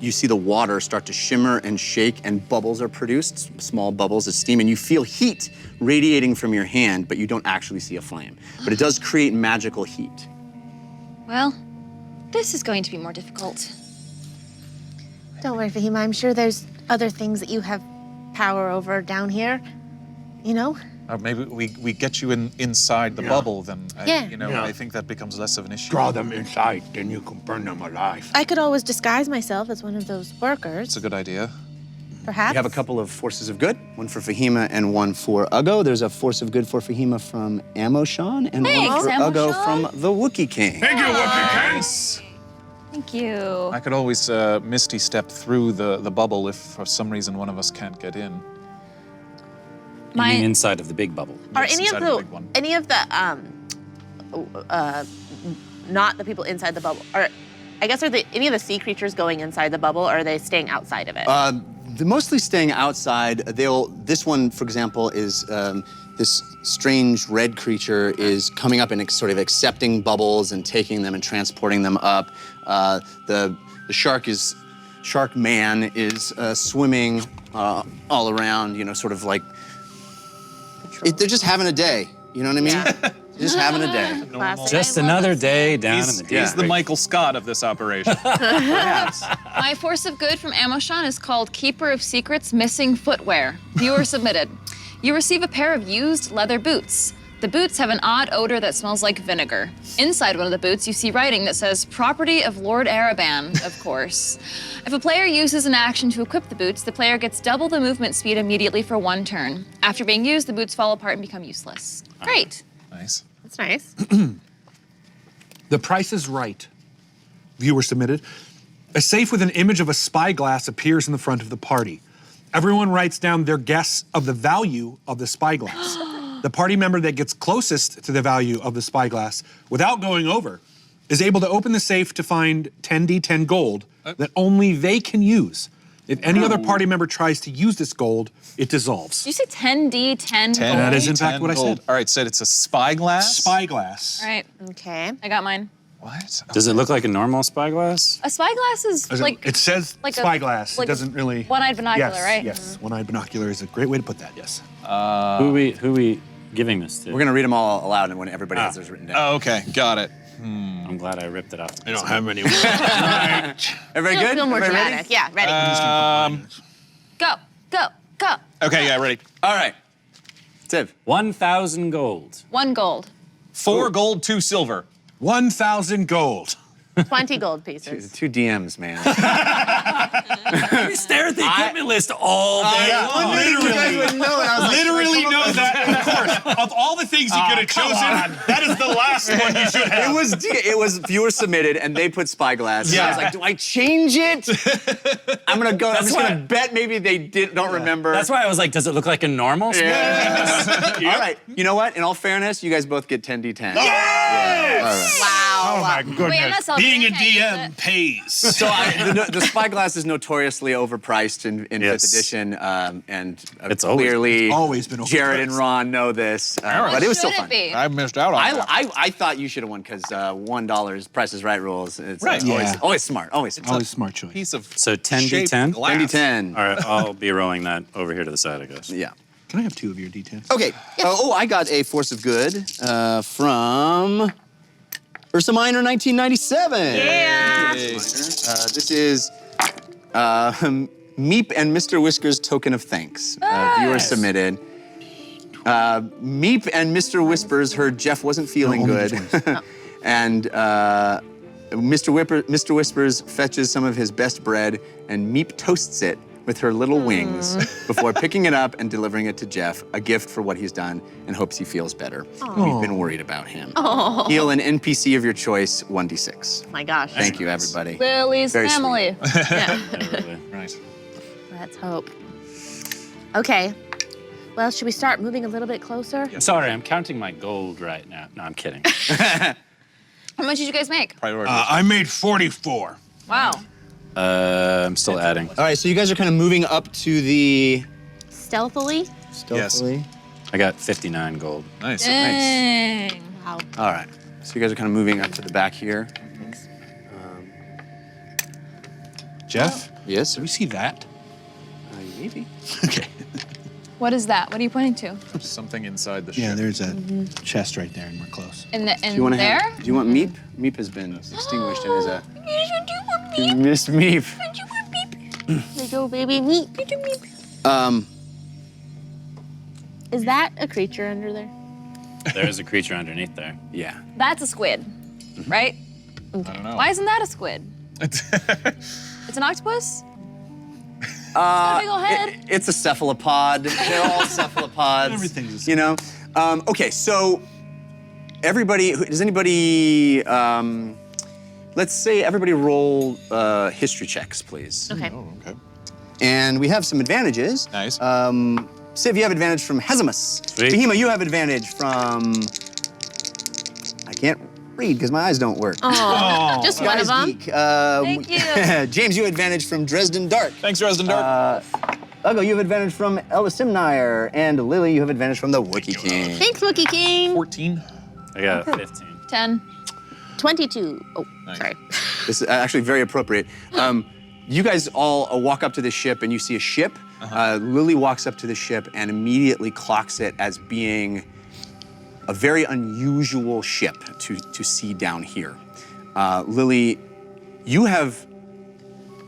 you see the water start to shimmer and shake, and bubbles are produced, small bubbles of steam, and you feel heat radiating from your hand, but you don't actually see a flame. But it does create magical heat. well, this is going to be more difficult. Don't worry, Fahima. I'm sure there's other things that you have power over down here. You know? maybe we get you inside the bubble, then Yeah. I think that becomes less of an issue. Draw them inside, then you can burn them alive. I could always disguise myself as one of those workers. It's a good idea. Perhaps? We have a couple of forces of good, one for Fahima and one for Ugo. There's a force of good for Fahima from Amoshan and one Thanks, for Ugo Amoshan. from the Wookiee King. Thank you, Wookiee King. Thank you. I could always Misty step through the bubble if for some reason one of us can't get in. You mean inside of the big bubble? Are Yes, any of inside of the big one. not the people inside the bubble? Are any of the sea creatures going inside the bubble, or are they staying outside of it? They're mostly staying outside. This one, for example, is this strange red creature is coming up and sort of accepting bubbles and taking them and transporting them up. The shark man is swimming all around, sort of like, they're just having a day, you know what I mean? Yeah. Just having a day. Classic. Just another day down in the deep. He's the Michael Scott of this operation. Perhaps. My force of good from Amoshan is called Keeper of Secrets Missing Footwear. Viewer submitted. You receive a pair of used leather boots. The boots have an odd odor that smells like vinegar. Inside one of the boots, you see writing that says, property of Lord Araban, of course. If a player uses an action to equip the boots, the player gets double the movement speed immediately for 1 turn. After being used, the boots fall apart and become useless. Great. Nice. That's nice. The Price is Right. Viewer submitted. A safe with an image of a spyglass appears in the front of the party. Everyone writes down their guess of the value of the spyglass. The party member that gets closest to the value of the spyglass without going over is able to open the safe to find 10d10 gold that only they can use. If any other party member tries to use this gold, it dissolves. Did you say 10d10 gold? That is in fact what I said. All right, said it's a spyglass. Spyglass. All right, Okay. I got mine. What? Does it look like a normal spyglass? A spyglass is like It says like a- spyglass. like it doesn't really. one-eyed binocular, yes, right? Yes, one-eyed binocular is a great way to put that. Yes. Who we giving this to? We're gonna read them all aloud and when everybody has theirs written down. Oh, okay, got it. I'm glad I ripped it off. I don't have any. Everybody good? Feel more Everybody dramatic. ready? Yeah, ready. Go, go, go. Okay, yeah, ready. All right. Tiv. 1,000 gold. 1 gold. 4 gold, 2 silver. 1,000 gold. 20 gold pieces. 2 DMs, man. We stare at the equipment list all day long. Literally know that, of course. Of all the things you could have chosen, that is the last one you should have. It was viewer submitted and they put spyglass. Yeah. I was like, do I change it? I'm just gonna bet maybe they don't remember. That's why I was like, does it look like a normal spyglass? All right. You know what? In all fairness, you guys both get 10d10. Wow. Oh my goodness. Wait, I'm not Being a celebrating, DM pays. So the spyglass is notoriously overpriced in 5th Yes. edition, and It's always- clearly it's always been Jared and overpriced. Ron know this, but it was still Should it fun. be? I missed out on that. I thought you should have won because $1 Price is Right rules. It's Right. always smart. Always smart. Always smart choice. Piece of So 10d10? shaped glass. 10d10. All right, I'll be rolling that over here to the side, I guess. Yeah. Can I have 2 of your D10s? Okay. I got a Force of Good from Ursa Minor 1997. Yeah. This is Meep and Mr. Whisker's Token of Thanks. Viewer submitted. Meep and Mr. Whispers heard Jeff wasn't feeling good. And Mr. Whispers fetches some of his best bread and Meep toasts it with her little wings before picking it up and delivering it to Jeff, a gift for what he's done, and hopes he feels better. We've been worried about him. Heal an NPC of your choice, 1d6. My gosh. Thank you, everybody. Lily's Very family. Right. Let's hope. Okay. Well, should we start moving a little bit closer? Sorry, I'm counting my gold right now. No, I'm kidding. How much did you guys make? Priority. I made 44. Wow. I'm still adding. All right, so you guys are kind of moving up to the Stealthily? stealthily. I got 59 gold. Nice. Dang. Wow. All right, so you guys are kind of moving up to the back here. Jeff, Yes, do we see that? maybe. Okay. What is that? What are you pointing to? Something inside the ship. Yeah, there's a chest right there, and we're close. In the Do you want to there? Do you want Meep? Meep has been extinguished and is a. You missed Meep. There you go, baby. Meep. Is that a creature under there? There's a creature underneath there. Yeah. That's a squid, right? I don't know. Why isn't that a squid? It's an octopus? got a big ol' head. It's a cephalopod. They're all cephalopods. Everything's you know. Okay, so everybody, does anybody? Let's say everybody roll history checks, please. Okay. Oh, okay. And we have some advantages. Nice. Civ, you have advantage from Hezimus. Sweet. Tahima, you have advantage from. I can't read because my eyes don't work. Oh, just one of them. Geek. Thank you. James, you have advantage from Dresden Dark. Thanks, Dresden Dark. Ugo, you have advantage from Elisimnire. And Lily, you have advantage from the Wookiee King. Thanks, Wookie King. 14. I got 15. 10. 22. Oh, Nice. sorry. This is actually very appropriate. You guys all walk up to the ship and you see a ship. Lily walks up to the ship and immediately clocks it as being a very unusual ship to see down here. Lily, you have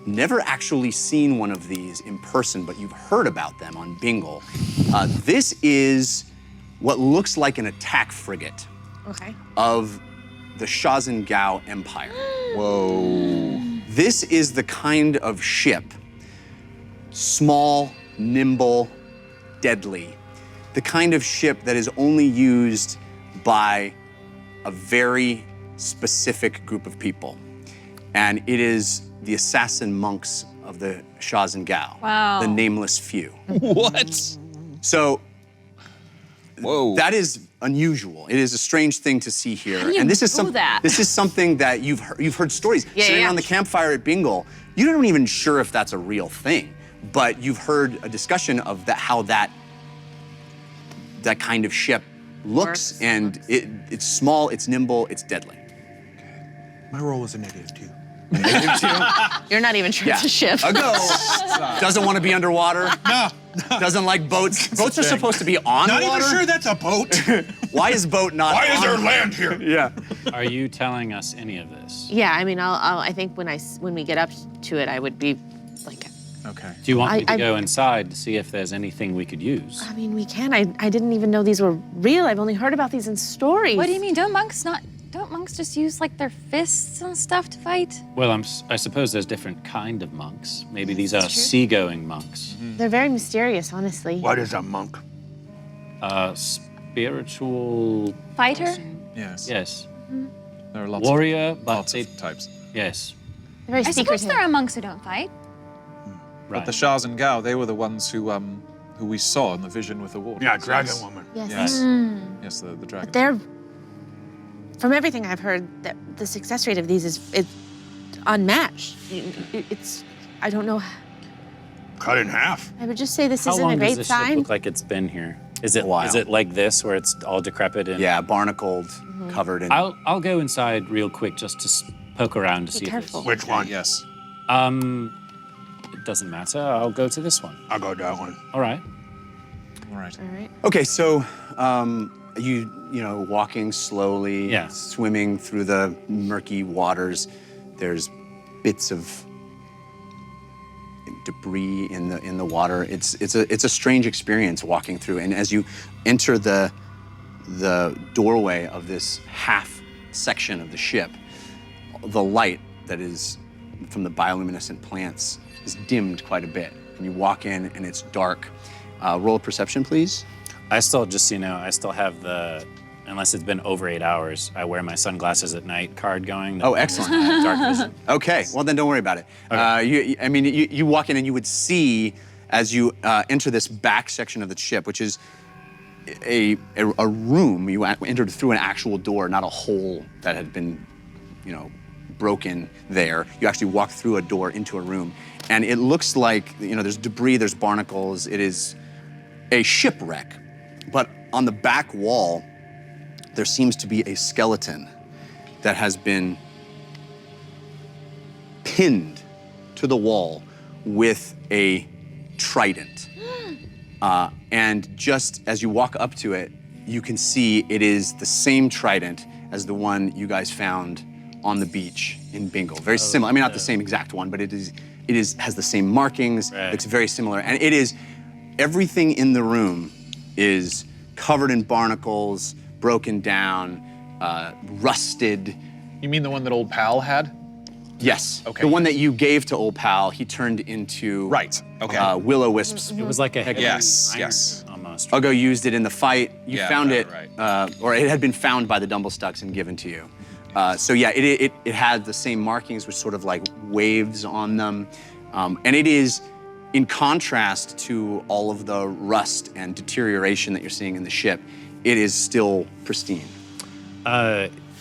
never actually seen one of these in person, but you've heard about them on Bingle. This is what looks like an attack frigate Okay. of the Shazengao Empire. Whoa. This is the kind of ship, small, nimble, deadly, the kind of ship that is only used by a very specific group of people. And it is the assassin monks of the Shazengao, Wow. the nameless few. What? So Whoa. that is unusual. It is a strange thing to see here. How do you and this is know that? This is something that you've heard stories. Yeah, Sitting yeah. around the campfire at Bingle, you're not even sure if that's a real thing, but you've heard a discussion of how that kind of ship looks, Works. and it's small, it's nimble, it's deadly. My roll was a -2. You're not even sure it's a ship. Ugo doesn't want to be underwater. No, Doesn't like boats. Boats are supposed to be on not water. even sure that's a boat. Why is boat not Why is on? there land here? Yeah. Are you telling us any of this? Yeah, I mean, I think when we get up to it, I would be like, Okay. Do you want me to I- go inside to see if there's anything we could use? I mean, we can. I didn't even know these were real. I've only heard about these in stories. What do you mean? Don't monks just use like their fists and stuff to fight? Well, I suppose there's different kind of monks. Maybe these are That's true. seagoing monks. They're very mysterious, honestly. What is a monk? Spiritual. Fighter? Yes. Yes. There are lots Warrior, but lots they. of types. Yes. They're very I suppose secretive. there are monks who don't fight. Right. But the Shazengao, they were the ones who we saw in the vision with the water. Yeah, dragon woman. Yes. Yes. Hmm. Yes, the dragon. But they're, from everything I've heard, that the success rate of these is unmatched. It's, I don't know. Cut in half. I would just say this How isn't long a does great this ship sign. look like it's been here? Is it while. is it like this where it's all decrepit and? Yeah, barnacled, covered in. I'll go inside real quick just to poke around to Be see careful. if Which one? Yes. it's. It doesn't matter. I'll go to this one. I'll go that one. All right. All right. All right. Okay, so you know, walking slowly, Yeah. swimming through the murky waters. There's bits of debris in the water. It's a strange experience walking through. And as you enter the doorway of this half section of the ship, the light that is from the bioluminescent plants is dimmed quite a bit. And you walk in and it's dark. Roll a perception, please. I still I still have the, unless it's been over 8 hours, I wear my sunglasses at night card going. Oh, excellent. Dark vision. Okay, well then don't worry about it. You walk in and you would see as you enter this back section of the ship, which is a room. You entered through an actual door, not a hole that had been, broken there. You actually walk through a door into a room, and it looks like there's debris, there's barnacles. It is a shipwreck, but on the back wall there seems to be a skeleton that has been pinned to the wall with a trident. And just as you walk up to it, you can see it is the same trident as the one you guys found on the beach in Bingle. Very similar. I mean, not the same exact one, but it has the same markings. Right. Looks very similar. And it is, everything in the room is covered in barnacles, broken down, rusted. You mean the one that old pal had? Yes. Okay. The one that you gave to old pal, he turned into Right. Okay. will-o-wisps. It was like a heavy Yes, iron yes. almost. Ugo used it in the fight. You Yeah, found right, it, or it had been found by the Dumblestucks and given to you. So yeah, it had the same markings with sort of like waves on them. And it is, in contrast to all of the rust and deterioration that you're seeing in the ship, it is still pristine.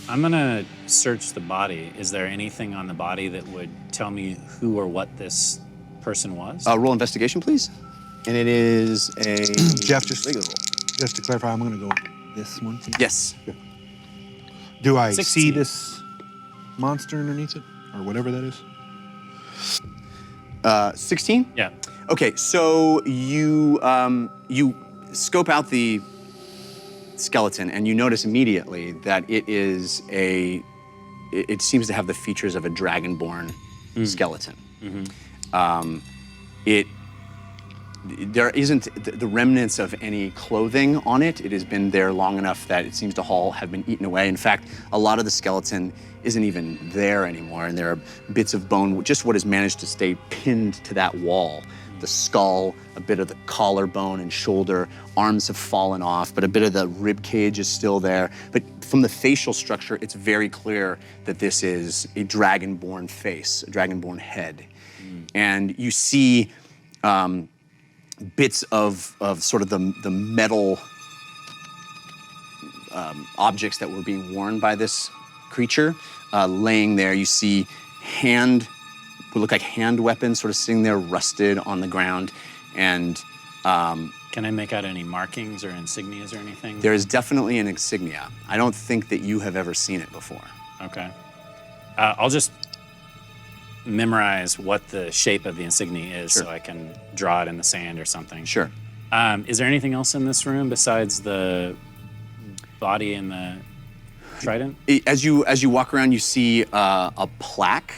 I'm gonna search the body. Is there anything on the body that would tell me who or what this person was? Roll investigation, please. And it is a Jeff, just regular roll. just to clarify, I'm going to go with this one. Yes. Do I 16. see this monster underneath it, or whatever that is? 16? Yeah. Okay, so you scope out the skeleton and you notice immediately that it seems to have the features of a dragonborn skeleton. There isn't the remnants of any clothing on it. It has been there long enough that it seems to all have been eaten away. In fact, a lot of the skeleton isn't even there anymore, and there are bits of bone, just what has managed to stay pinned to that wall. The skull, a bit of the collarbone and shoulder, arms have fallen off, but a bit of the rib cage is still there. But from the facial structure, it's very clear that this is a dragonborn face, a dragonborn head. And you see bits of sort of the metal objects that were being worn by this creature laying there. You see what look like hand weapons sort of sitting there rusted on the ground. And Can I make out any markings or insignias or anything? there is definitely an insignia. I don't think that you have ever seen it before. Okay. I'll just memorize what the shape of the insignia is so I can draw it in the sand or something. Sure. Is there anything else in this room besides the body and the trident? As you walk around, you see a plaque,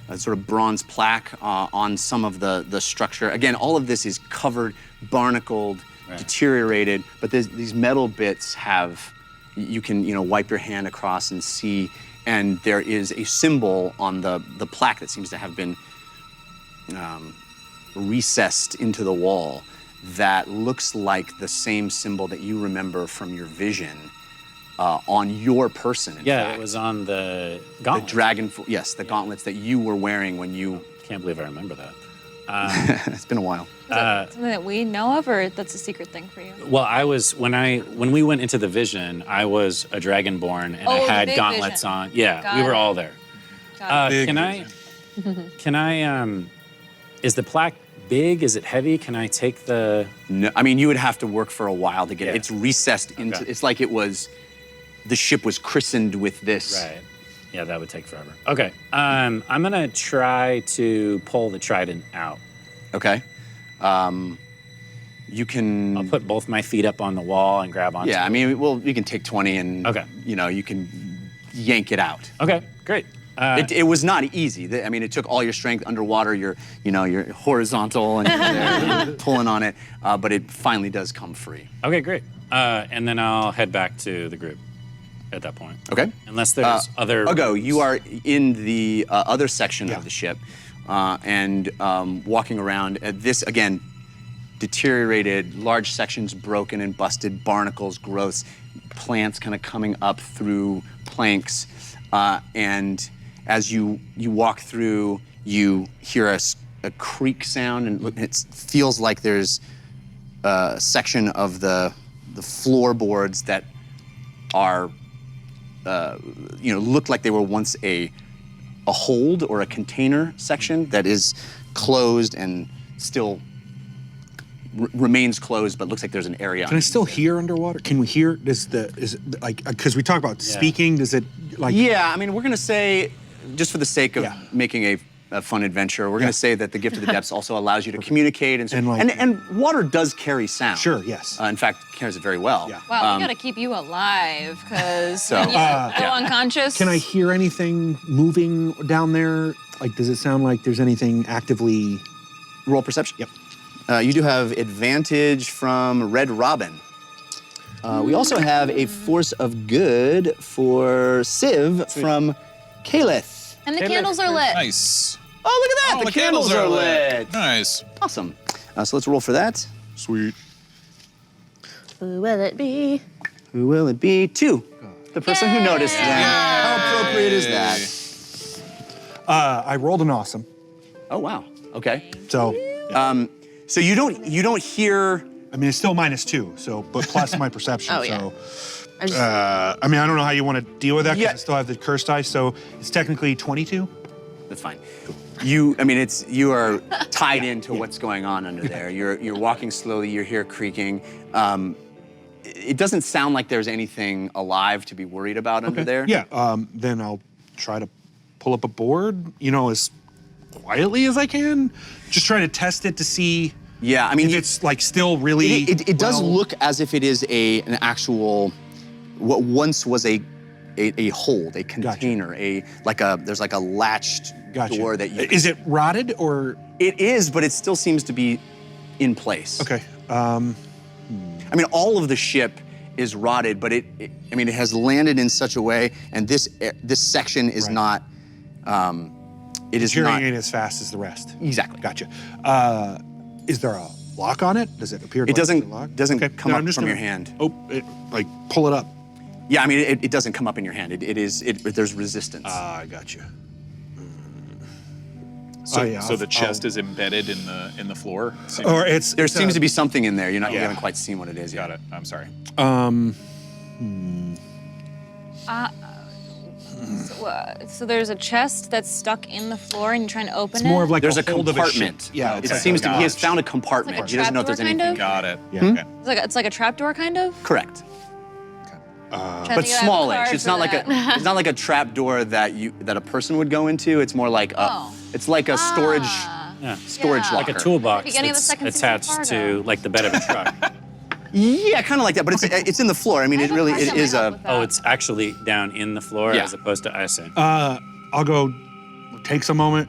a sort of bronze plaque on some of the structure. Again, all of this is covered, barnacled, deteriorated, but these metal bits you can wipe your hand across and see, and there is a symbol on the plaque that seems to have been recessed into the wall that looks like the same symbol that you remember from your vision on your person, in fact. It was on the The gauntlet. dragon, yes, the gauntlets that you were wearing when you... Can't believe I remember that. It's been a while. Something that we know of, or that's a secret thing for you? Well, I was when we went into the vision, I was a dragonborn and I Oh, the had big gauntlets vision. on. Yeah, Got we were it. all there. Got it. Can I is the plaque big? Is it heavy? Can I take the No, I mean, you would have to work for a while to get it. Yeah. It's recessed into... Okay. It's like the ship was christened with this. Right. Yeah, that would take forever. Okay. I'm gonna try to pull the trident out. Okay. You can... I'll put both my feet up on the wall and grab onto Yeah, it. I mean, well, you can take 20 and, Okay. you can yank it out. Okay, great. It was not easy. I mean, it took all your strength underwater. You're horizontal and you're pulling on it, but it finally does come free. Okay, great. And then I'll head back to the group at that point. Okay. Unless there's other... Ugo, you are in the other section of the ship and walking around. This, again, deteriorated, large sections broken and busted, barnacles, growths, plants kind of coming up through planks. And as you walk through, you hear a creak sound, and it feels like there's a section of the floorboards that are looked like they were once a hold or a container section that is closed and still remains closed, but looks like there's an area. Can I still hear underwater? Can we hear? Because we talk about speaking. Does it like? Yeah, I mean, we're gonna say, just for the sake of making a fun adventure, we're gonna say that the Gift of the Depths also allows you to communicate and water does carry sound. Sure. Yes. In fact, carries it very well. Yeah. Well, we gotta keep you alive, because So, when you go unconscious. Can I hear anything moving down there? Like, does it sound like there's anything actively? Roll perception. Yep. You do have advantage from Red Robin. We also have a force of good for Civ from Caleth. And the candles are lit. Nice. Oh, look at that! Oh, the candles are lit. Nice. Awesome. So let's roll for that. Sweet. Who will it be? Who will it be? 2. The person who noticed that. How appropriate is that? I rolled an awesome. Oh wow. Okay. So, So you don't hear. I mean, it's still -2, so, but plus my perception, Oh, yeah. so. I just, I mean, I don't know how you want to deal with that because Yeah. I still have the curse dice, so it's technically 22. That's fine. You are tied into what's going on under there. You're walking slowly. You hear creaking. It doesn't sound like there's anything alive to be worried about under there. Yeah, then I'll try to pull up a board, as quietly as I can. Just try to test it to see Yeah, I mean, if it's like still really. It does well- look as if it is an actual, what once was a hold, a container, there's like a latched Gotcha. door that you. Is it rotted or? It is, but it still seems to be in place. Okay. I mean, all of the ship is rotted, but it has landed in such a way, and this section is Right. not. It is not Deteriorating as fast as the rest. exactly. Gotcha. Is there a lock on it? Does it appear? It doesn't Okay, come then up I'm just from your gonna- hand. Oh, pull it up. Yeah, I mean, it doesn't come up in your hand. There's resistance. I got you. So, yeah, so the I'll- chest is embedded in the floor. Or it's there seems to be something in there. You Yeah. haven't quite seen what it is yet. Got it. I'm sorry. So there's a chest that's stuck in the floor and you're trying to open It's more it? of like There's a hold of a compartment. ship. Yeah. It okay. seems to be he has Gotcha. found a compartment. It's like a He doesn't know if there's trapdoor, anything. kind Got it. Yeah. Okay. It's like a trapdoor, kind of? Correct. Trying to But think I have a smallish. card It's for not like that. it's not like a trap door that a person would go into. It's more like it's like a storage Yeah. storage Yeah. locker. Like a toolbox Beginning of the that's second season of attached Fargo. to like the bed of a truck. Yeah, kind of like that, but it's in the floor. I mean, it really it is a. Oh, it's actually down in the floor Yeah. as opposed to icing. I'll go. Takes a moment.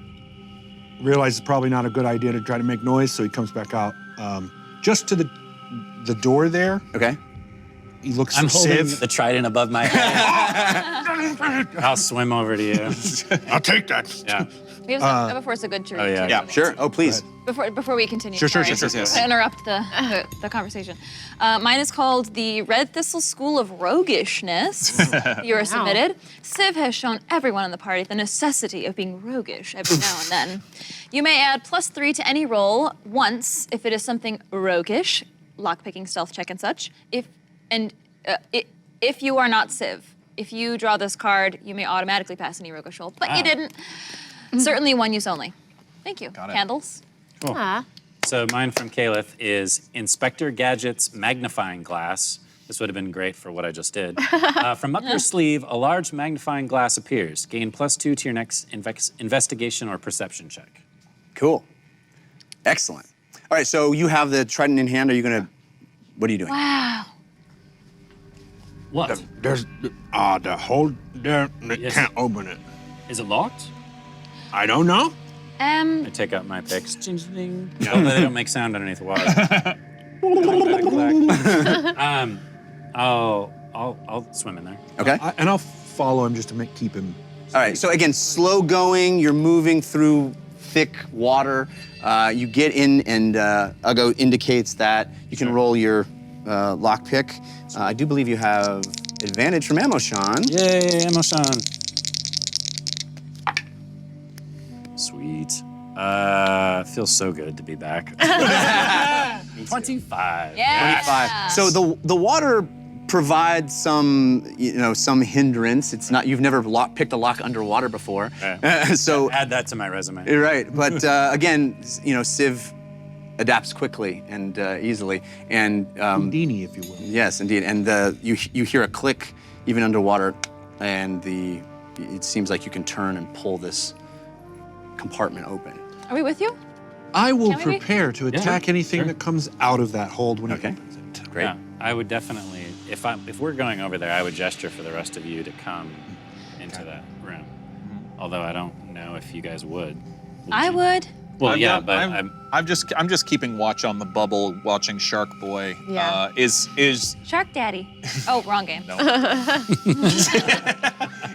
Realize it's probably not a good idea to try to make noise, so he comes back out. Just to the door there. Okay. He looks I'm for holding Civ. the trident above my head. I'll swim over to you. I'll take that. Yeah. We have before it's a good to read. yeah. too. Yeah. Sure. Oh, please. Before we continue. Sure, sorry. yes. I interrupt the conversation. Mine is called the Red Thistle School of Roguishness. You are submitted. Civ has shown everyone in the party the necessity of being roguish every now and then. You may add +3 to any roll once if it is something roguish, lockpicking, stealth check, and such. If you are not Civ. If you draw this card, you may automatically pass any roguish roll, but you didn't. Certainly one use only. Thank you. Got it. Candles. Ah. So mine from Caliph is Inspector Gadget's magnifying glass. This would have been great for what I just did. From up your sleeve, a large magnifying glass appears. Gain +2 to your next investigation or perception check. Cool. Excellent. All right. So you have the trident in hand. Are you gonna? What are you doing? Wow. What? There's the hold there. Yes. Can't open it. Is it locked? I don't know. I take out my picks. Ching, ching. Hopefully they don't make sound underneath the water. Click, click. I'll swim in there. Okay. And I'll follow him just to keep him. All right. So again, slow going. You're moving through thick water. You get in, and Ugo indicates that you can roll your lockpick. I do believe you have advantage from Ammo Sean. Yay, Emoshan. Sweet. Feels so good to be back. 25. Yeah. 25. So the water provides some hindrance. It's not, you've never picked a lock underwater before. So Add that to my resume. you're right. But again, Civ adapts quickly and easily. And Houdini, if you will. yes, indeed. And you hear a click even underwater, and it seems like you can turn and pull this compartment open. Are we with you? I will Can we be? prepare to attack anything sure. that comes out of that hold when Okay. it opens it. Great. Yeah, I would definitely, if we're going over there, I would gesture for the rest of you to come into that room. Although I don't know if you guys would. I you? would. Well, yeah, I'm- but I'm just keeping watch on the bubble, watching Shark Boy. Yeah. Is Shark Daddy. Oh, wrong game. no.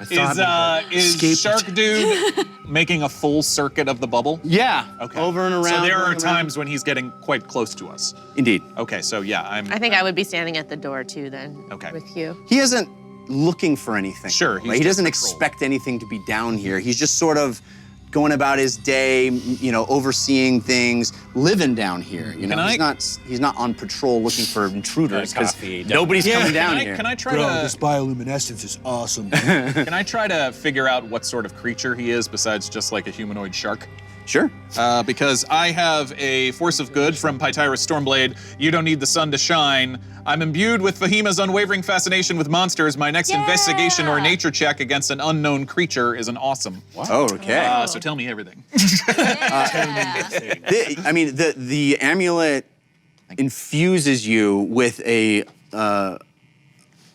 Is Shark Dude making a full circuit of the bubble? Yeah. Okay. Over and around. So there are going around. times when he's getting quite close to us. Indeed. Okay, so yeah, I think I would be standing at the door too then. Okay. With you. He isn't looking for anything. Sure, he's right? He just doesn't patrol. expect anything to be down here. He's just sort of going about his day, you know, overseeing things, living down here. You know, he's not on patrol looking for intruders because nobody's coming down here. Can I try Bro, to this bioluminescence is awesome. can I try to figure out what sort of creature he is besides just like a humanoid shark? Sure. Because I have a force of good from Pytyrus Stormblade. You don't need the sun to shine. I'm imbued with Fahima's unwavering fascination with monsters. My next investigation or nature check against an unknown creature is an awesome. Oh, okay. So tell me everything. The amulet infuses you with a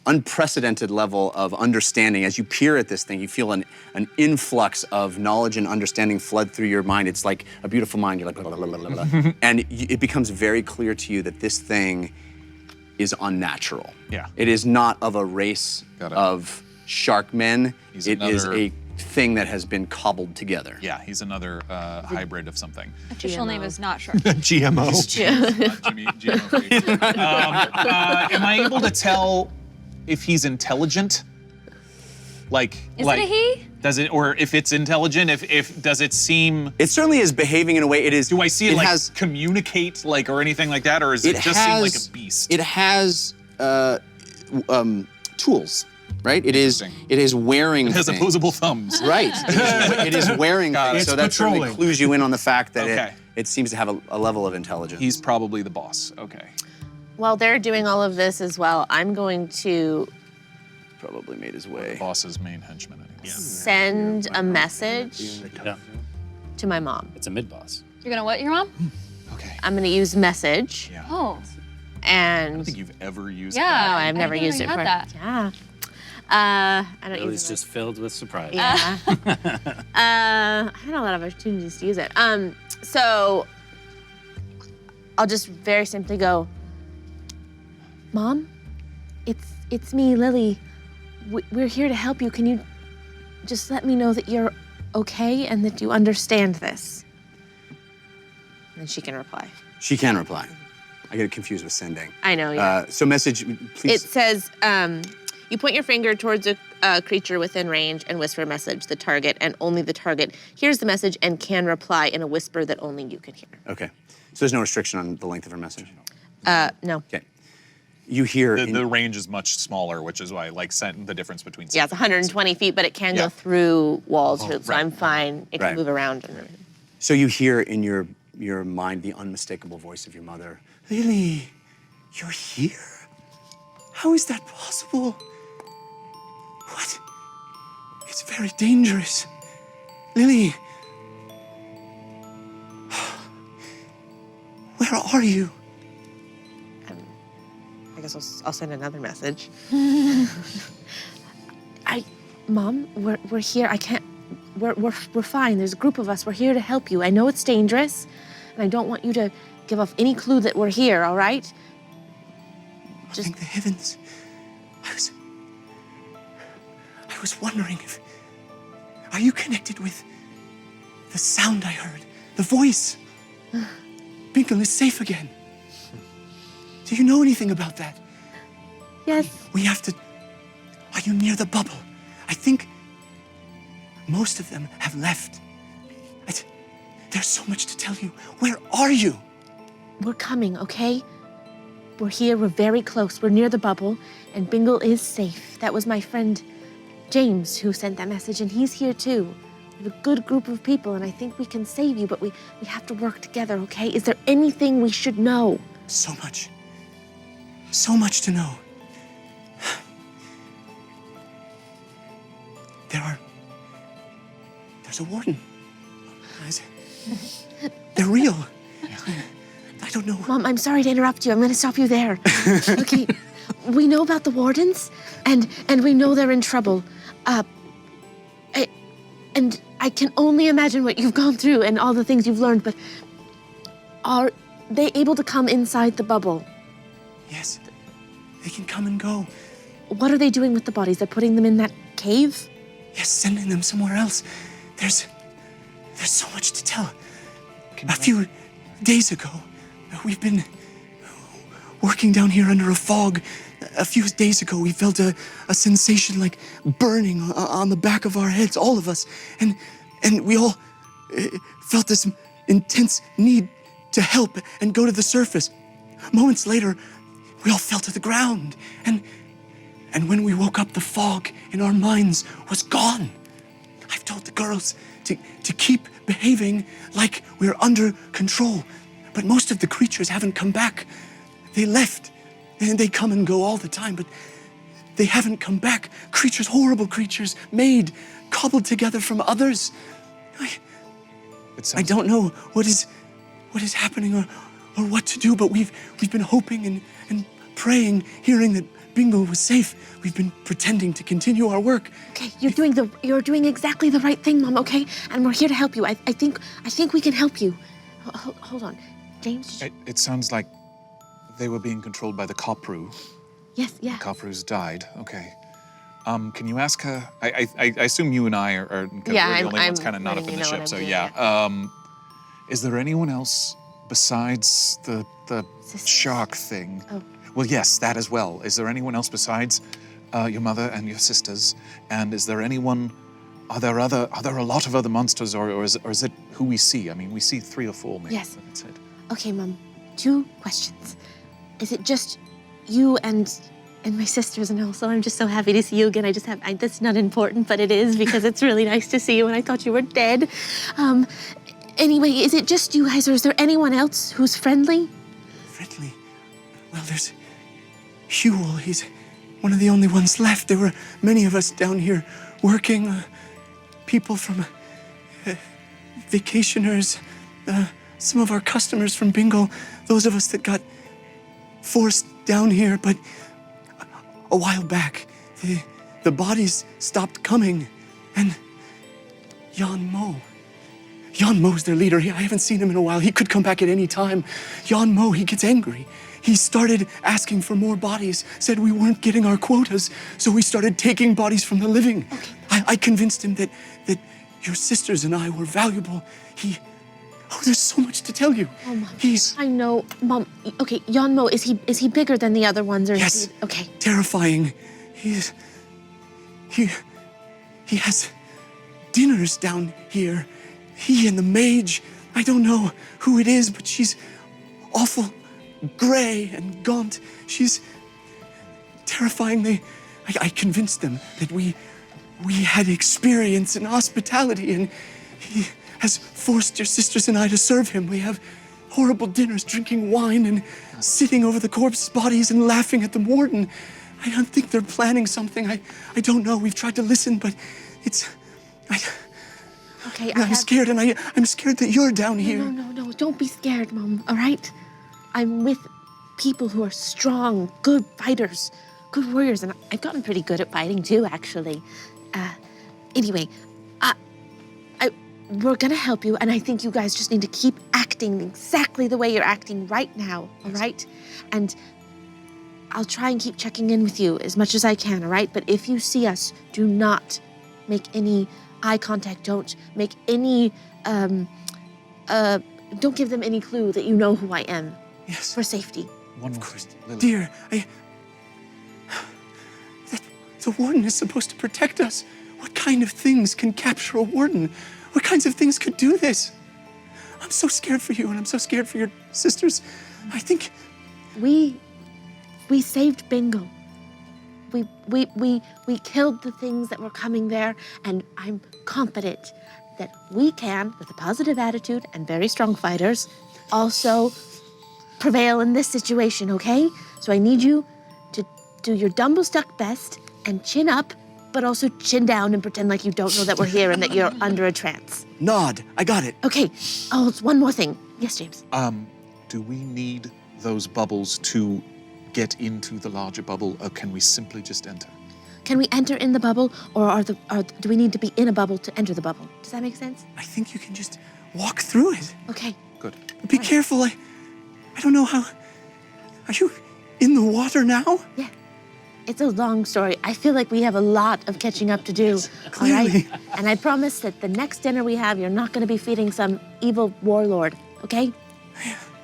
unprecedented level of understanding. As you peer at this thing, you feel an influx of knowledge and understanding flood through your mind. It's like a beautiful mind. You're like, blah, blah, blah, blah, blah. And it becomes very clear to you that this thing is unnatural. Yeah. It is not of a race Got it. of shark men. He's It is another- a thing that has been cobbled together. Yeah, he's another hybrid of something. Official name is not Shark. GMO. Jimmy, GMO. Am I able to tell if he's intelligent? Like, Is it a he? Does it, or if it's intelligent? If does it seem? It certainly is behaving in a way. It is. Do I see it, like has, communicate like or anything like that, or is it just seem like a beast? It has tools, right? It is. Interesting. It is wearing. It has things. opposable thumbs. Right. It is wearing Got things. it. So that certainly patrolling. clues you in on the fact that Okay. it seems to have a level of intelligence. He's probably the boss. Okay. While they're doing all of this as well, I'm going to probably made his way. Boss's main henchman. Anyway. send a message to my mom. It's a mid-boss. You're gonna what, your mom? Okay. I'm gonna use message Yeah. Oh, I don't and think you've ever used. yeah. that. no, I've never I used it had for. that. Yeah. I don't It was use it. just filled with surprises. Yeah. I had a lot of opportunities to use it. So I'll just very simply go, Mom, it's me, Lily. We're here to help you. Can you just let me know that you're okay and that you understand this? And she can reply. She can reply. I get it confused with sending. I know, yeah. So message, It please. says, you point your finger towards a creature within range and whisper a message, the target, and only the target hears the message and can reply in a whisper that only you can hear. Okay. So there's no restriction on the length of her message. No. Okay. You hear. The range is much smaller, which is why I like the difference between. Yeah, it's 120 feet, but it can Yeah. go through walls, so right. I'm fine. It can Right. move around. And everything. So you hear in your mind the unmistakable voice of your mother. Lily, you're here? How is that possible? What? It's very dangerous. Lily. Where are you? I guess I'll send another message. Mom, we're here. I can't. We're fine. There's a group of us. We're here to help you. I know it's dangerous, and I don't want you to give off any clue that we're here. All right? Thank the heavens. I was wondering if. Are you connected with the sound I heard? The voice? Bingle is safe again. Do you know anything about that? Yes. We have to. Are you near the bubble? I think most of them have left. There's so much to tell you. Where are you? We're coming. Okay? We're here. We're very close. We're near the bubble, and Bingle is safe. That was my friend James who sent that message, and he's here too. We have a good group of people, and I think we can save you, but we have to work together, okay? Is there anything we should know? So much. So much to know. There's a warden. They're real. I don't know. Mom, I'm sorry to interrupt you. I'm going to stop you there. Okay, we know about the wardens, and we know they're in trouble. And I can only imagine what you've gone through and all the things you've learned, but are they able to come inside the bubble? Yes, they can come and go. What are they doing with the bodies? They're putting them in that cave? Yes, sending them somewhere else. There's so much to tell. A few days ago, we've been working down here under a fog. A few days ago, we felt a sensation like burning on the back of our heads, all of us. And we all felt this intense need to help and go to the surface. Moments later, we all fell to the ground. And when we woke up, the fog in our minds was gone. I've told the girls to keep behaving like we're under control. But most of the creatures haven't come back. They left. And they come and go all the time, but they haven't come back. Creatures, horrible creatures, made, cobbled together from others. I don't know what is happening or what to do, but we've been hoping and praying, hearing that Bingle was safe. We've been pretending to continue our work. Okay, you're doing exactly the right thing, Mom, okay? And we're here to help you. I think we can help you. Hold on. James? It sounds like they were being controlled by the Kopru. Yes, yeah. The Kopru's died. Okay. Can you ask her? I assume you and I are we're the only ones kind of not up in the ship. So yeah. Is there anyone else besides the shark thing? Oh. Well, yes, that as well. Is there anyone else besides your mother and your sisters? And is there anyone? Are there a lot of other monsters, or is it who we see? I mean, we see 3 or 4 maybe. Yes. That's it. Okay, Mom. 2 questions. Is it just you and my sisters? And also, I'm just so happy to see you again. That's not important, but it is because it's really nice to see you, and I thought you were dead. Anyway, is it just you guys, or is there anyone else who's friendly? Friendly? Well, there's Huel. He's one of the only ones left. There were many of us down here working. People from vacationers, some of our customers from Bingle, those of us that got forced down here, but a while back, the bodies stopped coming, and Jan Mo's their leader. I haven't seen him in a while. He could come back at any time. Jan Mo, he gets angry. He started asking for more bodies, said we weren't getting our quotas, so we started taking bodies from the living. Okay. I convinced him that your sisters and I were valuable. There's so much to tell you. Oh, Mom. I know, Mom. Okay, Jan Mo, is he bigger than the other ones, or Yes. is he? Okay. Terrifying. He has dinners down here. He and the mage. I don't know who it is, but she's awful gray and gaunt. She's terrifying. I convinced them that we had experience in hospitality, and he has forced your sisters and I to serve him. We have horrible dinners, drinking wine and sitting over the corpse bodies and laughing at the warden. I don't think they're planning something. I don't know. We've tried to listen, but Okay, I'm scared, and I'm scared that you're down here. No. Don't be scared, Mom, all right? I'm with people who are strong, good fighters, good warriors, and I've gotten pretty good at fighting too, actually. Anyway, we're gonna help you, and I think you guys just need to keep acting exactly the way you're acting right now, all right? And I'll try and keep checking in with you as much as I can, all right? But if you see us, do not make any eye contact. Don't make any, don't give them any clue that you know who I am. Yes. For safety. One more thing, Lily. Dear, the warden is supposed to protect us. What kind of things can capture a warden? What kinds of things could do this? I'm so scared for you, and I'm so scared for your sisters. I think we saved Bingle. We killed the things that were coming there, and I'm confident that we can, with a positive attitude and very strong fighters, also prevail in this situation, okay? So I need you to do your Dumblestuck best and chin up, but also chin down and pretend like you don't know that we're here and that you're under a trance. nod. I got it. Okay. Oh, it's one more thing. Yes, James. Do we need those bubbles to get into the larger bubble, or can we simply just enter? Can we enter in the bubble, or do we need to be in a bubble to enter the bubble? Does that make sense? I think you can just walk through it. Okay. Good. Be careful. I don't know how. Are you in the water now? Yeah. It's a long story. I feel like we have a lot of catching up to do. All right? And I promise that the next dinner we have, you're not going to be feeding some evil warlord, okay?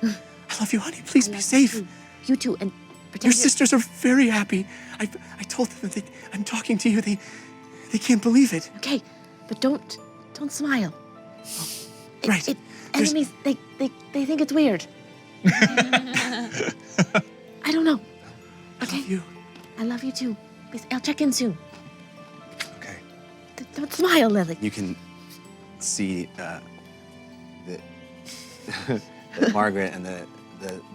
I love you, honey. Please be safe. You too, and pretend Your sisters are very happy. I told them that I'm talking to you. They can't believe it. Okay, but don't smile. Right. Enemies, they think it's weird. I don't know. Okay. I love you. I love you too. Please, I'll check in soon. Okay. Don't smile, Lily. You can see that Margaret and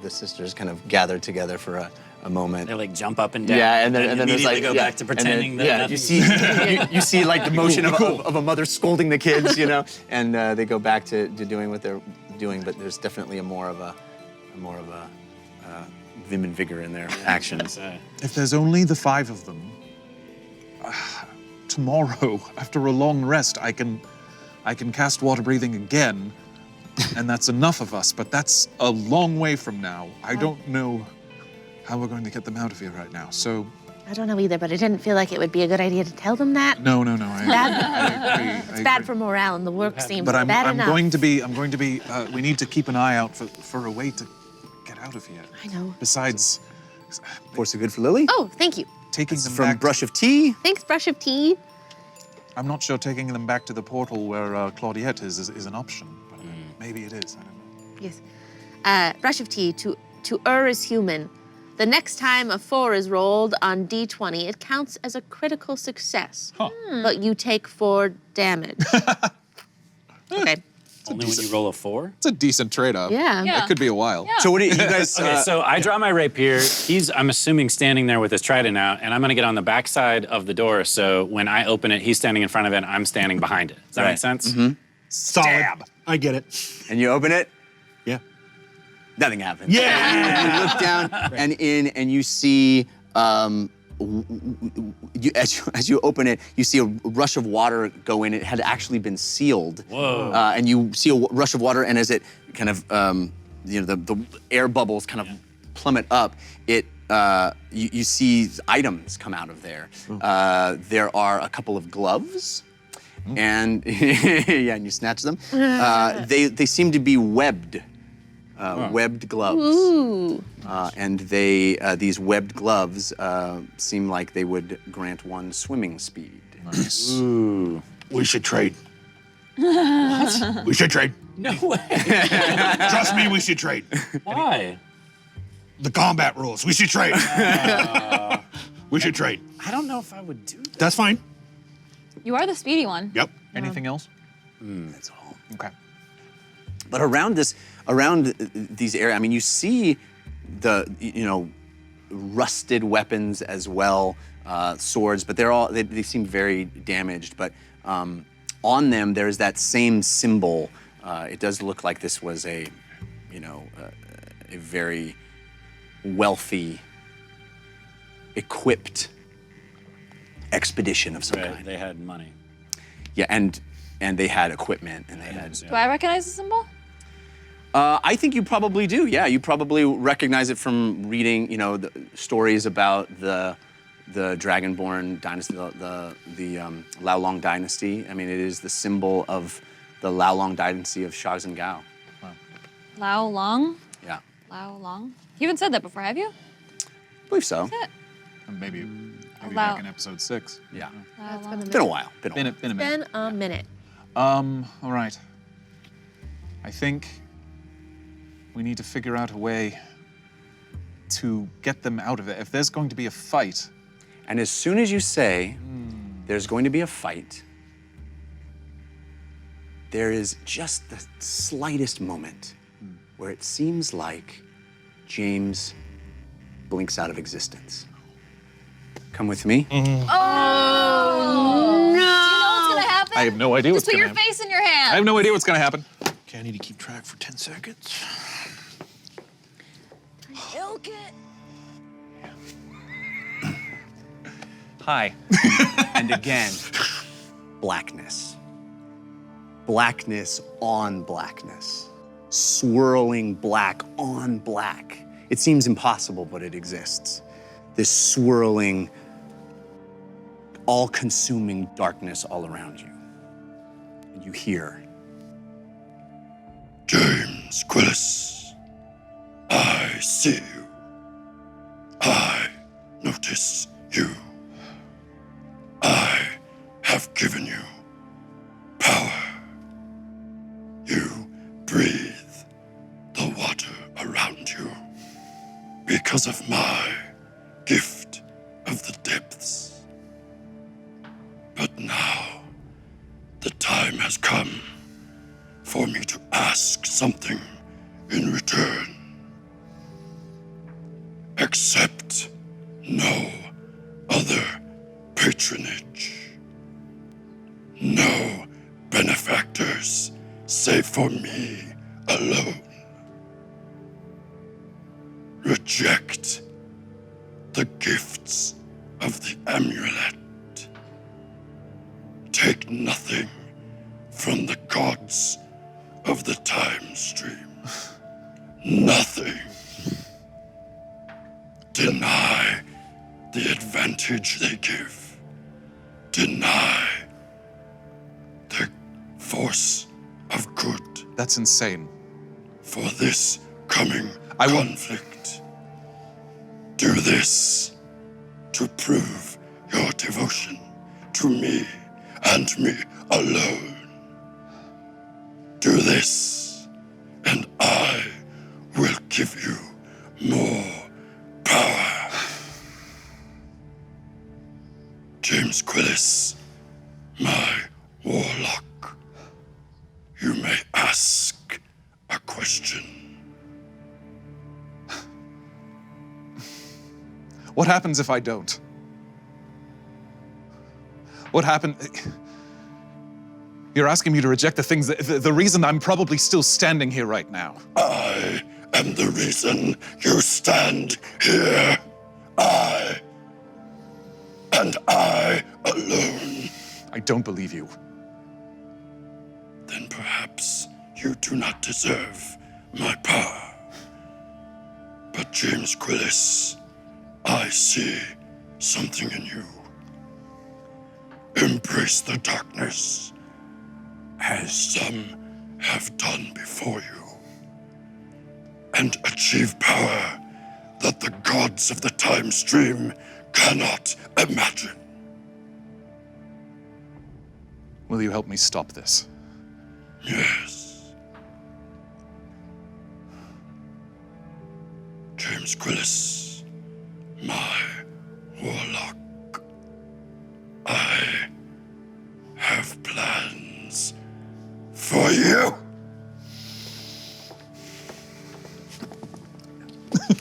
the sisters kind of gathered together for a moment. They like jump up and down. Yeah, and then there's like go back to pretending that. yeah, nothing- you see like the motion of a mother scolding the kids, you know, and they go back to doing what they're doing, but there's definitely a more of a vim and vigor in their actions. If there's only the 5 of them, tomorrow, after a long rest, I can cast water breathing again, and that's enough of us, but that's a long way from now. I don't know how we're going to get them out of here right now, so... I don't know either, but it didn't feel like it would be a good idea to tell them that. No, I agree. It's bad for morale, and the work seems But bad I'm enough. going to be, we need to keep an eye out for a way to get out of here. I know. Besides, Force of good for Lily. Oh, thank you. taking them From back... Brush of Tea. Thanks, Brush of Tea. I'm not sure taking them back to the portal where Claudiette is an option, but maybe it is, I don't know. Yes. Brush of Tea, to err is human. The next time a 4 is rolled on D20, it counts as a critical success. But you take 4 damage. Okay. Only when you roll a 4? It's a decent trade-off. Yeah. That could be a while. So what do you guys? Okay, so I draw my rapier. He's, I'm assuming, standing there with his trident out, and I'm gonna get on the back side of the door, so when I open it, he's standing in front of it, and I'm standing behind it. Does that make sense? Solid. I get it. And you open it. Yeah. Nothing happens. Yeah. You look down and you see, as you open it, you see a rush of water go in. It had actually been sealed. Whoa. And you see a rush of water, and as it kind of, the air bubbles kind of plummet up, you see items come out of there. There are a couple of gloves. And yeah, and you snatch them. They seem to be webbed. Webbed gloves. Ooh. And these webbed gloves seem like they would grant one swimming speed. Nice. Ooh. We should trade. What? We should trade. No way. Trust me, we should trade. Why? The combat rules. We should trade. We should trade. I don't know if I would do that. That's fine. You are the speedy one. Yep. Anything else? That's all. Okay. But around these areas, I mean, you see the rusted weapons as well, swords, but they seem very damaged. But on them, there's that same symbol. It does look like this was a very wealthy, equipped expedition of some kind. They had money. Yeah, and they had equipment, and they had. Do I recognize the symbol? I think you probably do. Yeah, you probably recognize it from reading, the stories about the Dragonborn dynasty, the Lao Long dynasty. I mean, it is the symbol of the Lao Long dynasty of Shazhen Gao. Lao Long? Yeah, Lao Long? You haven't said that before, have you? I believe so. That's it. And maybe Allow- back in episode 6. Yeah, Lao It's Long. been a while. Been a minute. Been a minute. All right. I think we need to figure out a way to get them out of it. If there's going to be a fight, and as soon as you say there's going to be a fight, there is just the slightest moment where it seems like James blinks out of existence. Come with me. Oh, no! Do you know what's gonna happen? I have no idea what's Just put going your to happen. face in your hand. I have no idea what's going to happen. Okay, I need to keep track for 10 seconds. Milk it. Hi. And again, blackness. Blackness on blackness. Swirling black on black. It seems impossible, but it exists. this swirling, all-consuming darkness all around you. And you hear, James Quillis, I see you. I notice you. I have given you power. You breathe the water around you because of my gift of the depths. But now, the time has come for me to ask something in return. Accept no other patronage. No benefactors save for me alone. Reject the gifts of the amulet. Take nothing from the gods of the time stream. Nothing. Deny the advantage they give. Deny the force of good. That's insane. For this coming conflict. Do this to prove your devotion to me and me alone. Do this, and I will give you more power. James Quillis, my warlock, you may ask a question. What happens if I don't? What happened? You're asking me to reject the things, the reason I'm probably still standing here right now. I am the reason you stand here. I, and I alone. I don't believe you. Then perhaps you do not deserve my power. But James Quillis, I see something in you. Embrace the darkness, as some have done before you, and achieve power that the gods of the time stream cannot imagine. Will you help me stop this? Yes. James Quillis, my warlock, I have plans for you.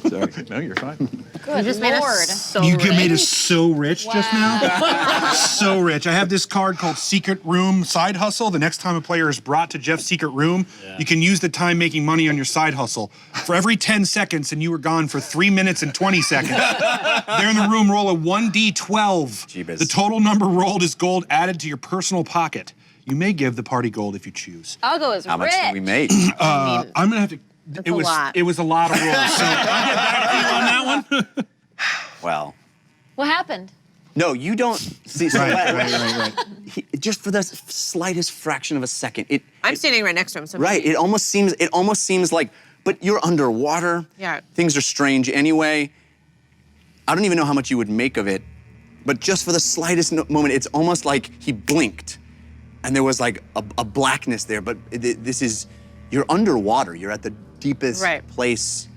Sorry. No, you're fine. Good You just made Lord. us so You rich. made us so rich just now. So rich. I have this card called Secret Room Side Hustle. The next time a player is brought to Jeff's secret room, you can use the time making money on your side hustle. For every 10 seconds, and you were gone for 3 minutes and 20 seconds, they're in the room, roll a 1d12. Jeebus. The total number rolled is gold added to your personal pocket. You may give the party gold if you choose. I'll go as How rich. much did we make? I'm gonna have to. a lot. It was a lot of rolls. So I'll get back to you on that one. Well, What happened? no, you don't see. So Right. just for the slightest fraction of a second, I'm standing right next to him. So right. maybe- It almost seems like, but you're underwater. Yeah. Things are strange anyway. I don't even know how much you would make of it, but just for the slightest moment, it's almost like he blinked, and there was like a blackness there. But you're underwater. You're at the deepest Right. place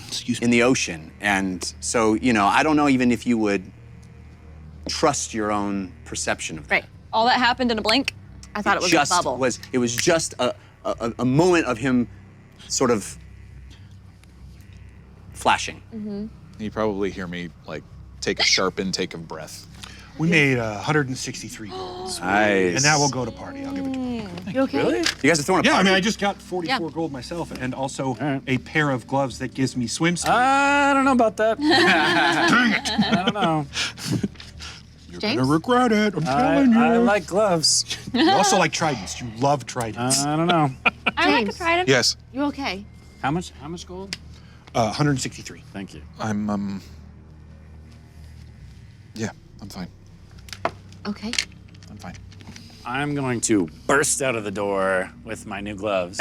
Excuse me. in the ocean, and so I don't know even if you would trust your own perception of that. Right. All that happened in a blink? I thought it was just a bubble. it was just a moment of him sort of flashing. You probably hear me like take a sharp intake of breath. We made 163 gold. Nice. And now we'll go to party. I'll give it to you. You okay? Really? You guys are throwing a Yeah, I party? mean, I just got 44 gold myself, and also a pair of gloves that gives me swim speed. I don't know about that. Dang it! I don't know. You're James? gonna regret it. I'm telling you. I like gloves. You also like tridents. You love tridents. I don't know. I like a James. trident. Yes, You okay? How much gold? 163. Thank you. I'm Yeah, I'm fine. Okay. I'm fine. I'm going to burst out of the door with my new gloves.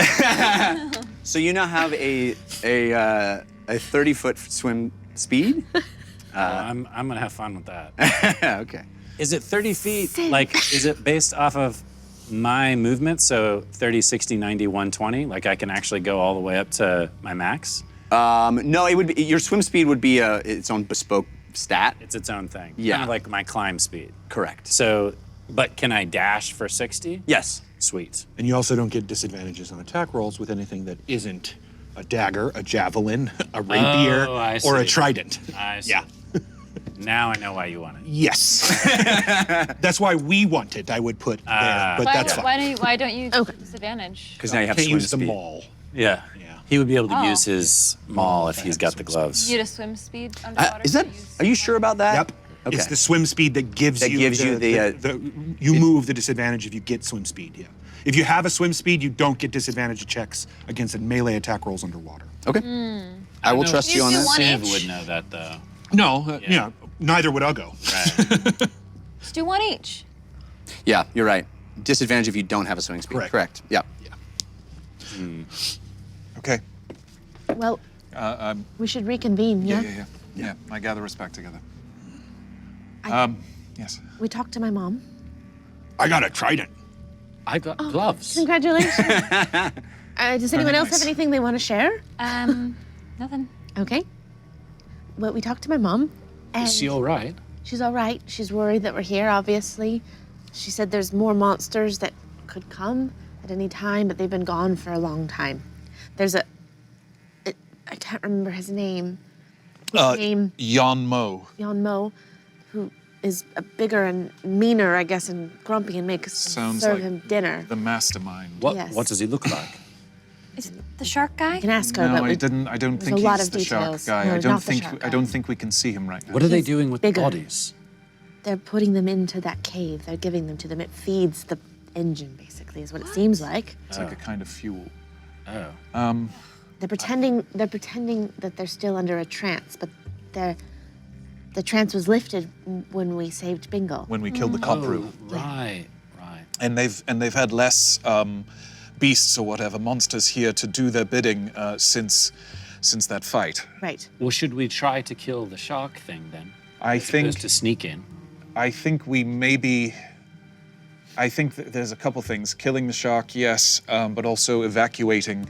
So you now have a 30-foot swim speed? I'm gonna have fun with that. Okay. Is it 30 feet? Like, is it based off of my movement? So 30, 60, 90, 120? Like I can actually go all the way up to my max? No, it would be, your swim speed would be its own bespoke stat. It's its own thing. Yeah. Kind of like my climb speed. Correct. So, but can I dash for 60? Yes. Sweet. And you also don't get disadvantages on attack rolls with anything that isn't a dagger, a javelin, a rapier, Oh, I or a see. trident. I see. Yeah. Now I know why you want it. Yes. That's why we want it, I would put there, but that's fine. Why don't you Okay. disadvantage? Because now you have Can't swim use the speed. maul. Yeah. Yeah. He would be able to Oh. use his maul if he's got the gloves. You get a swim speed underwater. Is that? Are you sure about that? Yep. Okay. It's the swim speed that gives That you gives you you move the disadvantage if you get swim speed. Yeah. If you have a swim speed, you don't get disadvantage checks against melee attack rolls underwater. Okay. I will know trust if you on you this. do one Civ each. would know that though. No, Yeah. yeah, neither would Uggo. Right. Just do one each. Yeah, you're right. Disadvantage if you don't have a swing speed. Correct. Yeah. Okay. Well, we should reconvene, yeah? Yeah, I gather us back together. I- Yes. We talked to my mom. I got a trident. I got gloves. Congratulations. Does anyone else have nice. anything they want to share? Nothing. Okay. Well, we talked to my mom, and Is she all right? she's all right. She's worried that we're here, obviously. She said there's more monsters that could come at any time, but they've been gone for a long time. There's I can't remember his name. His name, Yon Mo. Yon Mo, who is bigger and meaner, I guess, and grumpy and makes us Sounds serve like him dinner. the mastermind. What Yes. What does he look like? Is it the shark guy? You can ask her, No, but I we, don't there's think a lot he's of the shark details. guy. No, I don't not the think shark I don't guy. think we can see him right now. What are they He's doing with bigger. the bodies? They're putting them into that cave. They're giving them to them. It feeds the engine, basically, is what it seems like. It's like a kind of fuel. Oh. They're pretending that they're still under a trance, but the trance was lifted when we saved Bingle. When we killed the Copru. Right. And they've had less beasts or whatever monsters here to do their bidding since that fight. Right. Well, should we try to kill the shark thing then? I As opposed think to sneak in. I think we maybe. I think that there's a couple things: killing the shark, yes, but also evacuating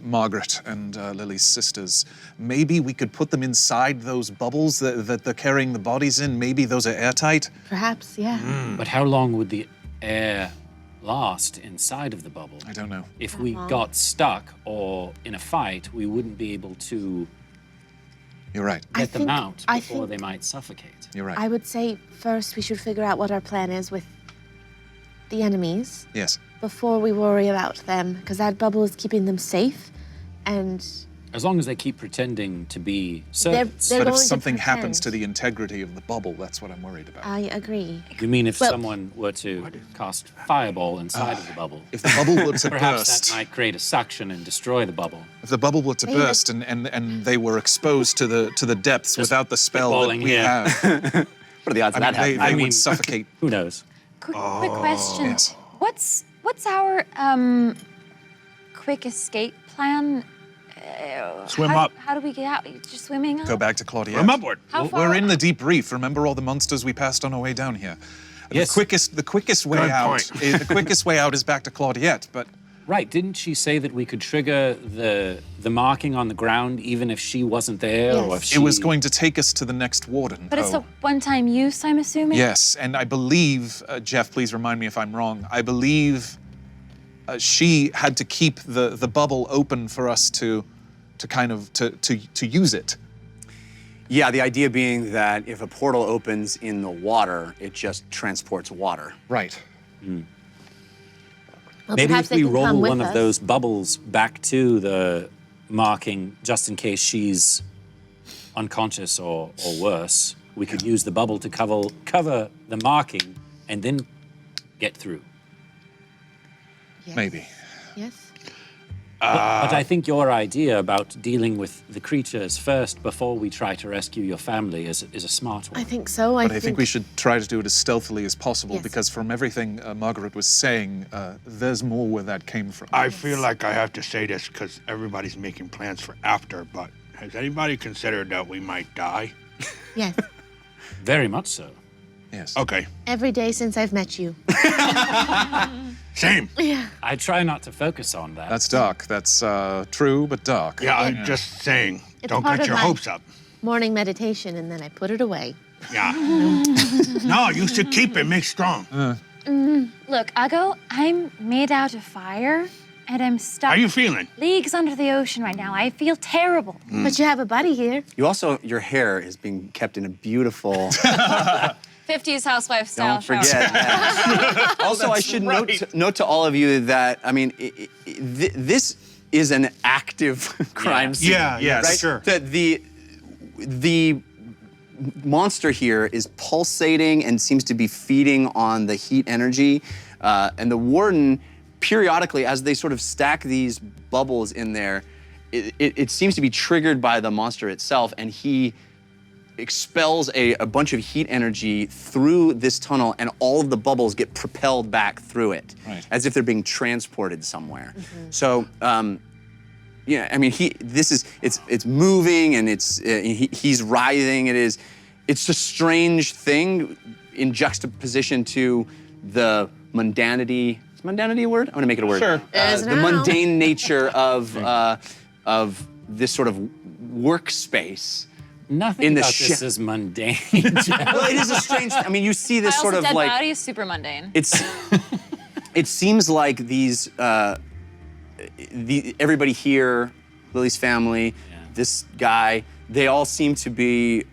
Margaret and Lily's sisters. Maybe we could put them inside those bubbles that they're carrying the bodies in. Maybe those are airtight. Perhaps, yeah. But how long would the air last inside of the bubble? I don't know. If we got stuck or in a fight, we wouldn't be able to You're right. get them out I before think- they might suffocate. You're right. I would say first we should figure out what our plan is with the enemies Yes. before we worry about them, because that bubble is keeping them safe, and As long as they keep pretending to be they're servants. they're But if going to something happens to pretend. the integrity of the bubble, that's what I'm worried about. I agree. You mean if Well- someone were to cast fireball inside of the bubble? If the bubble were to Perhaps burst, that might create a suction and destroy the bubble. if the bubble were to Maybe. burst and they were exposed to the depths without the spell that spitballing we here. have, What are the odds I of mean, that happening? they mean- would suffocate. Who knows? Quick question. yes. What's our quick escape plan? Swim how, up. How do we get out? Just swimming up? Go back to Claudiette. Swim upward. How We're far? in the Deep Reef. Remember all the monsters we passed on our way down here. Yes. The quickest way Good out. point. The quickest way out is back to Claudiette. But Right, didn't she say that we could trigger the marking on the ground even if she wasn't there? Yes. Or if she... it was going to take us to the next warden. But it's though. a one-time use, I'm assuming? Yes, and I believe, Jeff, please remind me if I'm wrong. I believe she had to keep the bubble open for us to kind of to use it. Yeah, the idea being that if a portal opens in the water, it just transports water. Right. Well, Maybe perhaps if they we can roll come with one of us. those bubbles back to the marking, just in case she's unconscious or worse, we could use the bubble to cover the marking and then get through. Yes. Maybe. Yes. But I think your idea about dealing with the creatures first before we try to rescue your family is a smart one. I think so. But I think we should try to do it as stealthily as possible Yes. because from everything Margaret was saying, there's more where that came from. I feel like I have to say this because everybody's making plans for after, but has anybody considered that we might die? Yes. Very much so. Yes. Okay. Every day since I've met you. Same. I try not to focus on that. That's dark. That's true, but dark. Yeah, I'm just saying, It's don't part get of your my- hopes up. Morning meditation, and then I put it away. Yeah. No, you should keep it. Make strong. Look, Uggo, I'm made out of fire, and I'm stuck How you feeling? leagues under the ocean right now. I feel terrible. But you have a buddy here. You also, your hair is being kept in a beautiful. 50s housewife style Don't shower. forget that. Also, I should note to all of you that, I mean, this is an active crime scene. Yeah, yes, right? sure. The monster here is pulsating and seems to be feeding on the heat energy. And the warden, periodically, as they sort of stack these bubbles in there, it seems to be triggered by the monster itself, and he expels a bunch of heat energy through this tunnel, and all of the bubbles get propelled back through it, as if they're being transported somewhere. So, yeah, I mean, it's moving and he's writhing. It's a strange thing in juxtaposition to the mundanity. Is mundanity a word? I'm gonna make it a word. Sure. The mundane nature of this sort of workspace. Nothing in the about this is mundane. Well, it is a strange. I mean, you see this Kyle's sort of dead like body is super mundane. it seems like these everybody here, Lily's family, this guy, they all seem to be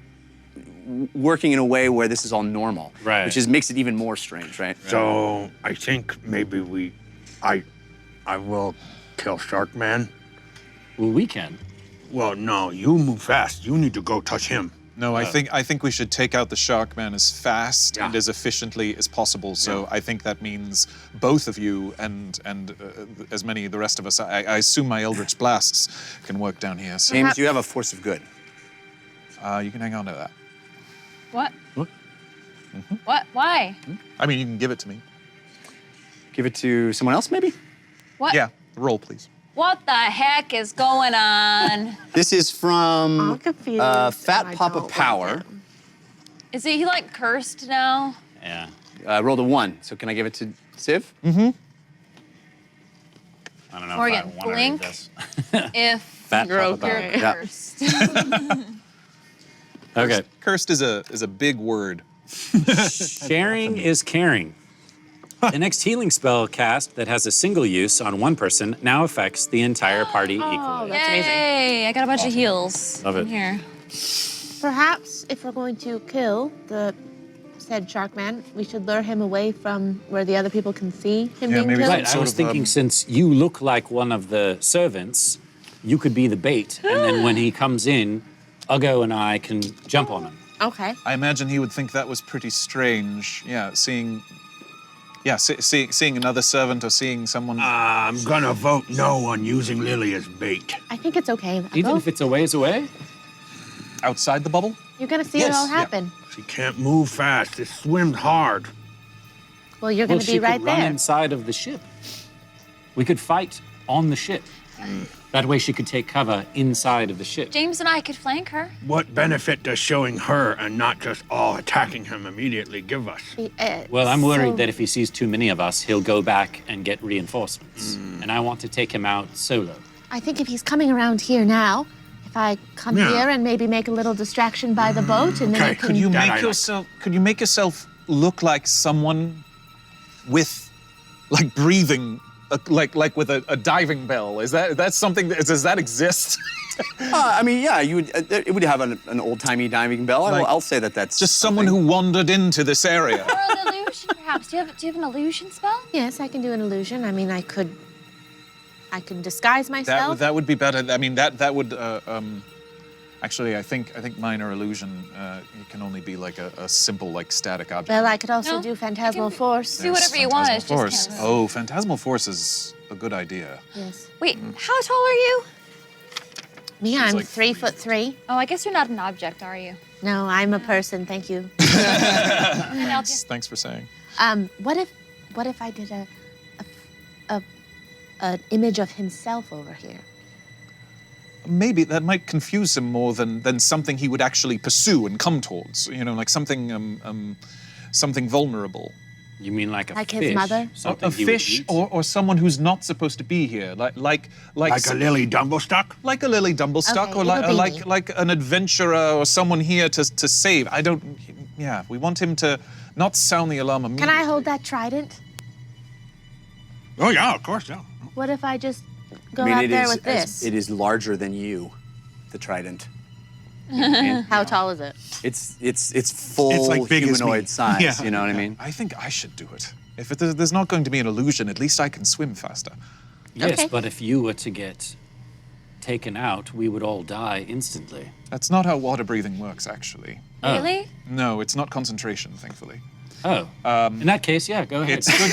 working in a way where this is all normal, Right. which makes it even more strange, right? So I think maybe I will kill Shark Man. Well, we can. Well, no, you move fast. You need to go touch him. No, I think we should take out the shark man as fast and as efficiently as possible. So I think that means both of you and as many of the rest of us. I assume my Eldritch Blasts can work down here. So James, you have a force of good. you can hang on to that. What? What? Why? I mean, you can give it to me. Give it to someone else, maybe? What? Yeah, roll, please. What the heck is going on? This is from I'm confused. Fat I Papa don't Power. like it. Is he like cursed now? Yeah. Rolled a 1, so can I give it to Civ? I don't know Morgan, if I want to read blink. this. If Fat You're Papa okay. you're Yeah. cursed. Okay. Cursed is a big word. Sharing is caring. The next healing spell cast that has a single use on one person now affects the entire party equally. That's amazing. Yay! I got a bunch of heals. Love it. in here. Perhaps if we're going to kill the said shark man, we should lure him away from where the other people can see him being maybe killed. Right, I sort was of, thinking since you look like one of the servants, you could be the bait, and then when he comes in, Uggo and I can jump on him. Okay. I imagine he would think that was pretty strange. Yeah, seeing another servant or seeing someone. I'm gonna vote no on using Lily as bait. I think it's okay. Even Uggo. if it's a ways away? Outside the bubble? You're gonna see it all happen. She can't move fast. It swims hard. Well, you're Well, gonna she be could right run there. inside of the ship. We could fight on the ship. That way she could take cover inside of the ship. James and I could flank her. What benefit does showing her and not just all attacking him immediately give us? Well, I'm worried So- that if he sees too many of us, he'll go back and get reinforcements. And I want to take him out solo. I think if he's coming around here now, if I come Yeah. here and maybe make a little distraction by the boat, and then Okay, you can. Could you That I make like. yourself? Could you make yourself look like someone with, like, breathing, like with a diving bell? Is that something? Does that exist? I mean, yeah, you would. It would have an old-timey diving bell. Like, I'll say that's Just someone who wandered into this area. Or an illusion, perhaps. Do you have an illusion spell? Yes, I can do an illusion. I mean, I could disguise myself. That would be better. I mean, that would. Actually, I think minor illusion it can only be like a simple like static object. Well, I could also No, do Phantasmal Force. Do whatever you want. It's Phantasmal just Force. can't. Oh, Phantasmal Force is a good idea. Yes. Wait, how tall are you? Me, I'm like 3'3". Oh, I guess you're not an object, are you? No, I'm a person. Thank you. Can I help you? Thanks for saying. What if I did an image of himself over here? Maybe that might confuse him more than something he would actually pursue and come towards. You know, like something something vulnerable. You mean like a Like fish? his mother? Something A he would fish eat? or someone who's not supposed to be here, like Like a Lily Dumblestock? like a Lily Dumblestock, Okay, or little like baby. like an adventurer or someone here to save. I don't. Yeah, we want him to not sound the alarm Can immediately. I hold that trident? Oh, yeah, of course, yeah. What if I just go I mean, out it there is- with this? It is larger than you, the trident. How tall is it? It's full It's like big as me. humanoid size. Yeah. You know what I mean? I think I should do it. If there's not going to be an illusion, at least I can swim faster. Yes, Okay. but if you were to get taken out, we would all die instantly. That's not how water breathing works, actually. Really? No, it's not concentration, thankfully. Oh. In that case, yeah, go ahead. It's good.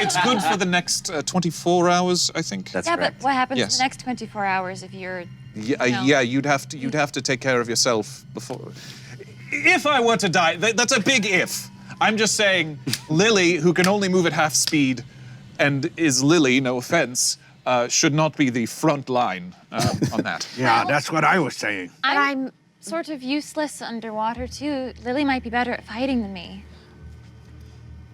It's good for the next 24 hours, I think. That's Yeah, correct. but what happens in Yes. the next 24 hours if you're... Yeah, No. yeah. You'd have to take care of yourself before. If I were to die, that's a big if. I'm just saying, Lily, who can only move at half speed, and is Lily, no offense, should not be the front line on that. Yeah, that's what I was saying. But I'm sort of useless underwater, too. Lily might be better at fighting than me.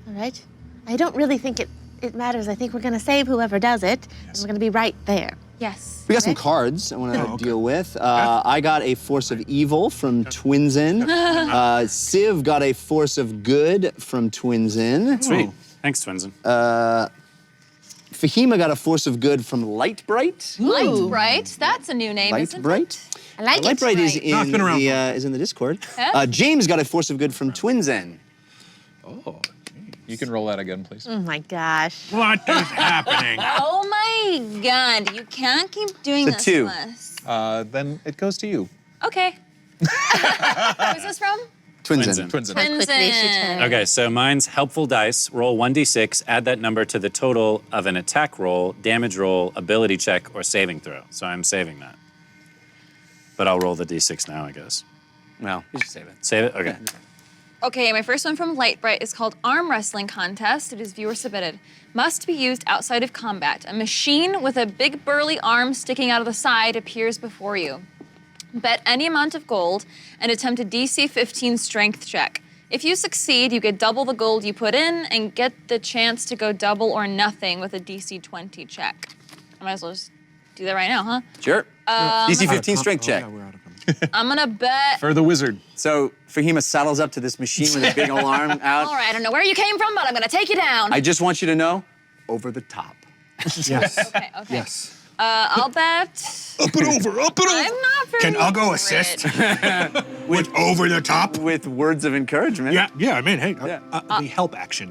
all right. I don't really think it matters. I think we're gonna save whoever does it, and we're gonna be right there. Yes. We got some cards I want to deal with. I got a Force of Evil from Twinsen. Civ got a Force of Good from Twinsen. Sweet. Thanks, Twinsen. Fahima got a Force of Good from Lightbright. Light Bright. That's a new name, isn't it? Lightbright. I like it. Lightbright is Right. in No, it's been around the for- is in the Discord. Huh? James got a Force of Good from Twinsen. Oh, you can roll that again, please. Oh my gosh. What is happening? Oh my god, you can't keep doing It's a this two. to us. Then it goes to you. Okay. Who's this from? Twinsen. Twins. How quickly she Twinsen. turns. Okay, so mine's helpful dice. Roll 1d6, add that number to the total of an attack roll, damage roll, ability check, or saving throw. So I'm saving that. But I'll roll the d6 now, I guess. Well, you should save it. Save it? Okay. Okay, my first one from Lightbright is called Arm Wrestling Contest. It is viewer submitted. Must be used outside of combat. A machine with a big burly arm sticking out of the side appears before you. Bet any amount of gold and attempt a DC 15 strength check. If you succeed, you get double the gold you put in and get the chance to go double or nothing with a DC 20 check. I might as well just do that right now, huh? Sure. DC 15 strength check. I'm gonna bet. For the wizard. So Fahima saddles up to this machine with a big alarm out. All right, I don't know where you came from, but I'm gonna take you down. I just want you to know, over the top. Yes. Okay. Yes. I'll bet. Up and over, up and over. I'm not very Can Uggo rich. assist? With over the top? With words of encouragement. Yeah, I mean, hey, Yeah. the help action.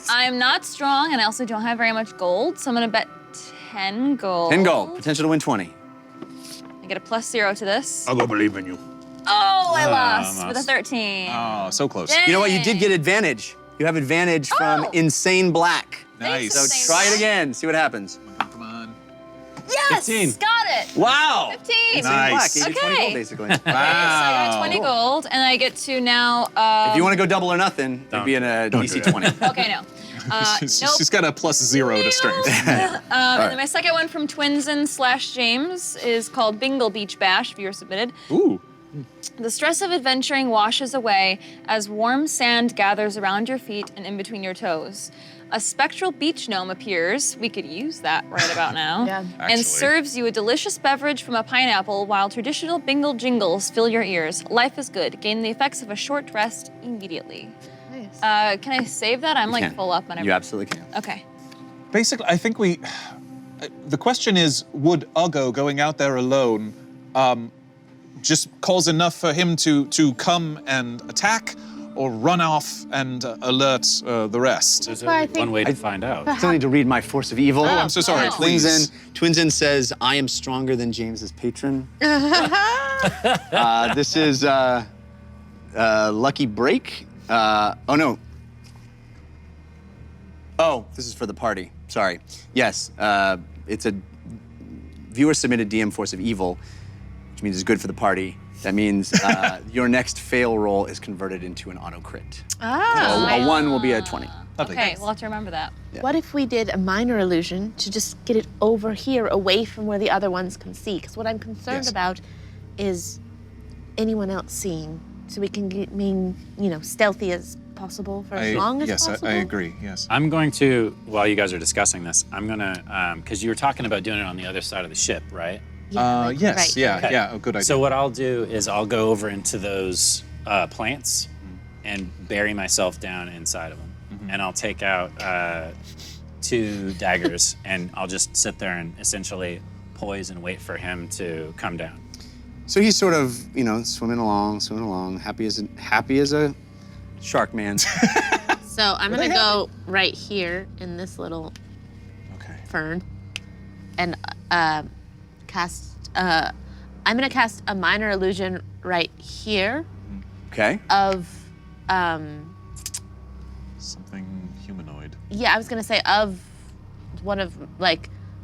I'm not strong, and I also don't have very much gold, so I'm gonna bet 10 gold. 10 gold. Potential to win 20. I get a +0 to this. Uggo believe in you. Oh, I lost with a almost. 13. Oh, so close. Dang. You know what? You did get advantage. You have advantage from Oh. Insane Black. Nice. So Insane try it Black. again. See what happens. Come on. Yes, 15. got it. Wow. 15. Insane Nice. Black. Gave you 20 Okay. gold, basically. Okay, so I got 20 gold, and I get to now. If you want to go double or nothing, it'd be in a DC 20. Okay, no. Nope. She's got a +0 to strength. And then my second one from Twinsen/James is called Bingle Beach Bash, viewer submitted. Ooh. The stress of adventuring washes away as warm sand gathers around your feet and in between your toes. A spectral beach gnome appears, we could use that right about now, Yeah. Actually. and serves you a delicious beverage from a pineapple while traditional bingle jingles fill your ears. Life is good. Gain the effects of a short rest immediately. Nice. Can I save that? I'm like Can. full up on You everything. absolutely can. Okay. Basically, I think the question is, would Uggo going out there alone just cause enough for him to come and attack? or run off and alert the rest? There's why I only think- one way to find out. Still need to read my force of evil. Oh, I'm so sorry. Please. Twinsen says, I am stronger than James's patron. This is Lucky Break. Oh, no. Oh, this is for the party. Sorry. Yes, it's a viewer-submitted DM force of evil, which means it's good for the party. That means your next fail roll is converted into an auto crit. Oh. So a 1 will be a 20. Okay, we'll have to remember that. What if we did a minor illusion to just get it over here, away from where the other ones can see? Because what I'm concerned Yes. about is anyone else seeing, so we can get stealthy as possible for as long as possible. I agree. Yes. I'm going to, while you guys are discussing this, I'm gonna, because you were talking about doing it on the other side of the ship, right? Yes. right. Yeah. Okay. Yeah. A good idea. So what I'll do is I'll go over into those plants and bury myself down inside of them. And I'll take out 2 daggers and I'll just sit there and essentially poise and wait for him to come down. So he's sort of, swimming along, happy as a shark man. So I'm gonna go right here in this little fern and cast. I'm gonna cast a minor illusion right here Okay. of. Something humanoid. Yeah, I was gonna say of one of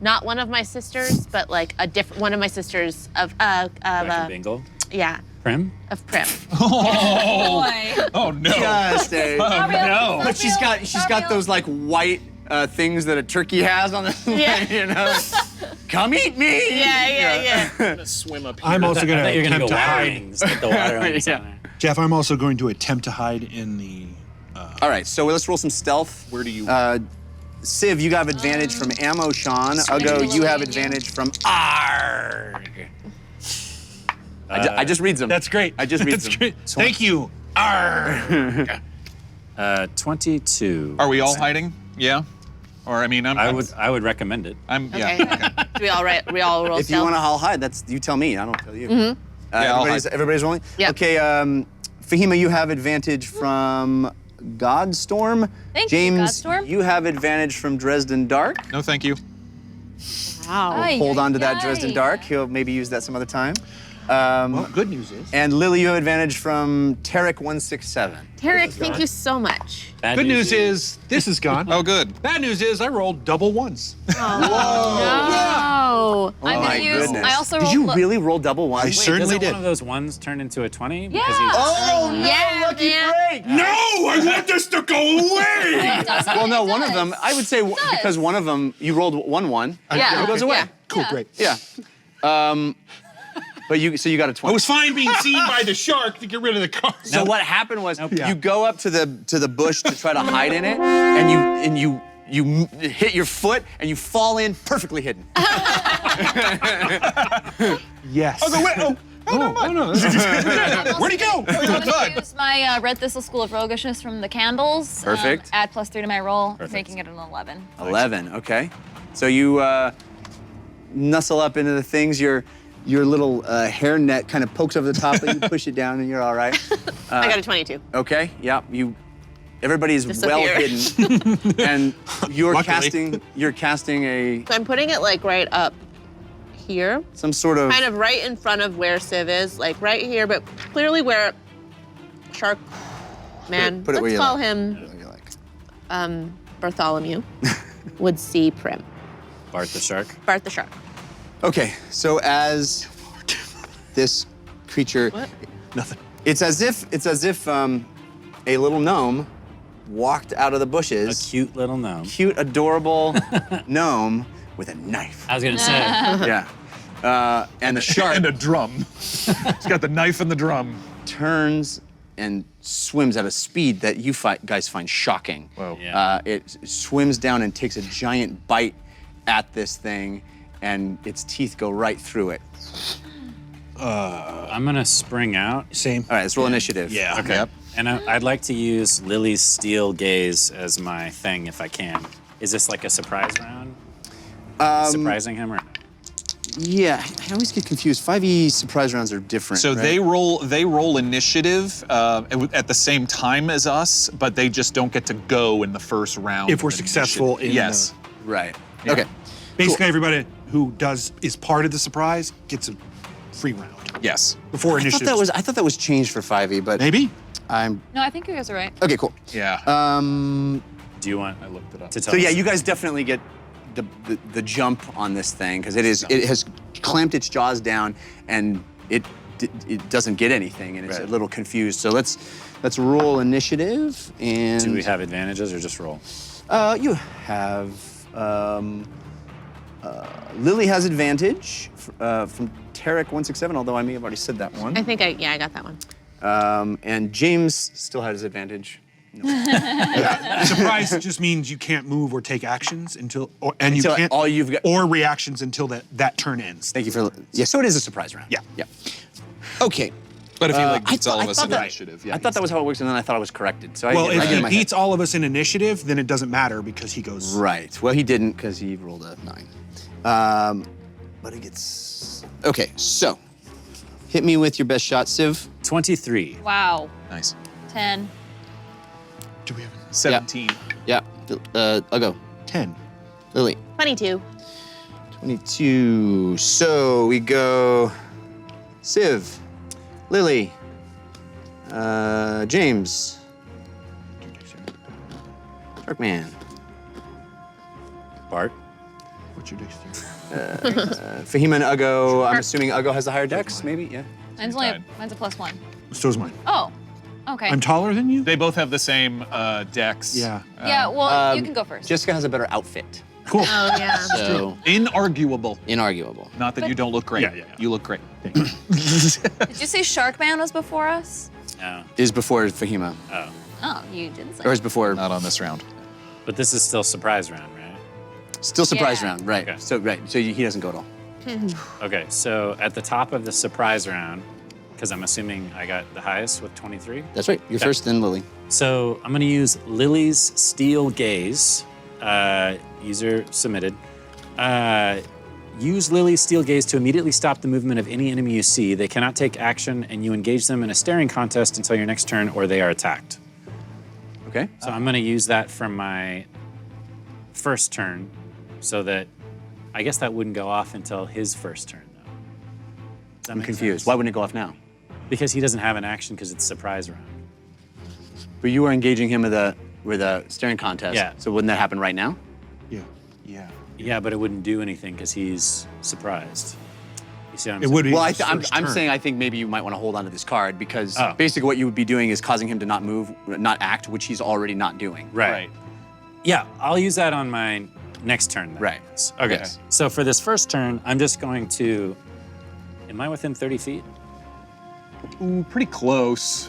not one of my sisters, but like a different one of my sisters of Dr. Bingle? yeah, Prim? of Prim. Boy. Oh no. Just a, No. But she's got those like white things that a turkey has on the Yeah. Come eat me. Yeah. Swim up here. I'm also going I to thought you were gonna attempt go to hide. wings, get the water wings on there. Jeff, I'm also going to attempt to hide in the. All right, so let's roll some stealth. Where do you? Civ, you have advantage from Ammo, Sean. Ugo, you have advantage from Arg. I just read them. That's great. I just read That's them. great. Thank you. Arr. 22. Are we all hiding? Yeah. Or I mean, I would recommend it. Okay. Yeah. Okay. Do we all roll If you stealth? want to all hide, that's you tell me. I don't tell you. Yeah, I'll everybody's rolling. Yep. Okay. Fahima, you have advantage from Godstorm. Thank you, James, Godstorm. you have advantage from Dresden Dark. No, thank you. Wow. Ay, Hold on to ay, that Dresden ay. Dark. He'll maybe use that some other time. Well, good news is. And Lily, you have advantage from Tarek167. Tarek, thank you so much. Bad Good news is this is gone. Oh, good. Bad news is I rolled double ones. No. I'm my gonna use. goodness. I also Did rolled. you really roll double ones? I Wait, certainly doesn't did. one of those ones turn into a 20? Yeah. Oh, no, Yeah, lucky man. break. No, I want this to go away. Well, no, one of them, I would say does. because one of them, you rolled 1-1. Yeah. It goes away. Yeah. Cool, great. Yeah. But you got a 20. I was fine being seen by the shark to get rid of the car. So what happened was Yeah. you go up to the bush to try to hide in it, and you hit your foot and you fall in perfectly hidden. Yes. Oh, wait, oh. no. Where'd he go? I'm gonna use my Red Thistle School of Roguishness from the candles. Perfect. Add +3 to my roll, making it an 11. 11. Okay. So you nuzzle up into the things. Your little hair net kind of pokes over the top, but you push it down and you're all right. I got a 22. Okay. Yeah. Everybody's Disappear. well hidden, and you're Luckily. casting a So I'm putting it like right up here, some sort of. kind of right in front of where Civ is, like right here, but clearly where Shark Man, Put it where let's you call like. him Put it where you like. Bartholomew, would see Prim. Bart the shark. Bart the Shark. Okay, so as this creature, Nothing. it's as if a little gnome walked out of the A bushes. cute little gnome. Cute, adorable gnome with a knife. I was gonna say. Yeah, and the shark And a drum. He's got the knife and the drum. turns and swims at a speed that you guys find shocking. Whoa. Yeah. It swims down and takes a giant bite at this thing, and its teeth go right through it. I'm gonna spring out. Same. All right, let's roll initiative. Yeah. Okay. Yep. And I'd like to use Lily's steel gaze as my thing if I can. Is this like a surprise round? Surprising him or? Yeah, I always get confused. 5e surprise rounds are different. So right? they roll initiative at the same time as us, but they just don't get to go in the first round. If we're of successful initiative. in yes. Right. Yeah. Okay. Basically, everybody who is part of the surprise gets a free round Yes. before I initiative. thought that was changed for 5e, but Maybe. I'm No, I think you guys are right. okay. Cool. Yeah. Do you want I looked it up. to tell So us? yeah, you guys definitely get the jump on this thing because it has clamped its jaws down and it doesn't get anything and it's a little confused. So let's roll initiative and. Do we have advantages or just roll? You have Lily has advantage from Tarek 167, although I may have already said that one. I think I got that one. And James still has advantage. Surprise just means you can't move or take actions until you Until can't all you've got- or reactions until that turn ends. Thank you for. Yeah, so it is a surprise round. Yeah. Yeah. Okay. But if he I beats all of us thought in that- initiative, yeah. I thought that was how it works, and then I thought I was corrected. So Well, I if get in he my beats all of us in initiative, then it doesn't matter because he goes. head. Right. Well, he didn't because he rolled a 9. But it gets. Okay. So, hit me with your best shot, Civ. 23. Wow. Nice. 10. Do we have 17. Yeah. I'll go. 10? Lily. 22. 22. So we go Civ, Lily, James, Darkman, Bart? What's your dexterity? Fahima and Uggo. I'm assuming Uggo has the higher dex, maybe? Yeah. Mine's a +1. So is mine. Oh, okay. I'm taller than you? They both have the same dex. Yeah. Yeah, well, you can go first. Jessica has a better outfit. Cool. Oh yeah. So, Inarguable. inarguable. Not that you don't look great. Yeah. You look great. Did you say Sharkman was before us? No. Is before Fahima. Oh, you didn't say. Or is before. Not on this round. But this is still surprise round, right? Still surprise Yeah. round, right. Okay. So, right. So he doesn't go at all. Okay, so at the top of the surprise round, because I'm assuming I got the highest with 23. That's right. You're Okay. first, then Lily. So I'm gonna use Lily's Steel Gaze. User submitted. Use Lily's Steel Gaze to immediately stop the movement of any enemy you see. They cannot take action, and you engage them in a staring contest until your next turn, or they are attacked. Okay. So I'm gonna use that from my first turn, so that I guess that wouldn't go off until his first turn, though. Does that I'm make confused. sense? Why wouldn't it go off now? Because he doesn't have an action because it's surprise round. But you were engaging him with a staring contest. Yeah. So wouldn't that happen right now? Yeah. Yeah. Yeah, but it wouldn't do anything because he's surprised. You see what I'm It saying? would be. Well, his I'm first I'm turn. saying I think maybe you might want to hold on to this card because Oh. basically what you would be doing is causing him to not move, not act, which he's already not doing. Right. Yeah, I'll use that on my next turn. Then. Right. Okay. Yes. So for this first turn, I'm just going to. Am I within 30 feet? Ooh, pretty close.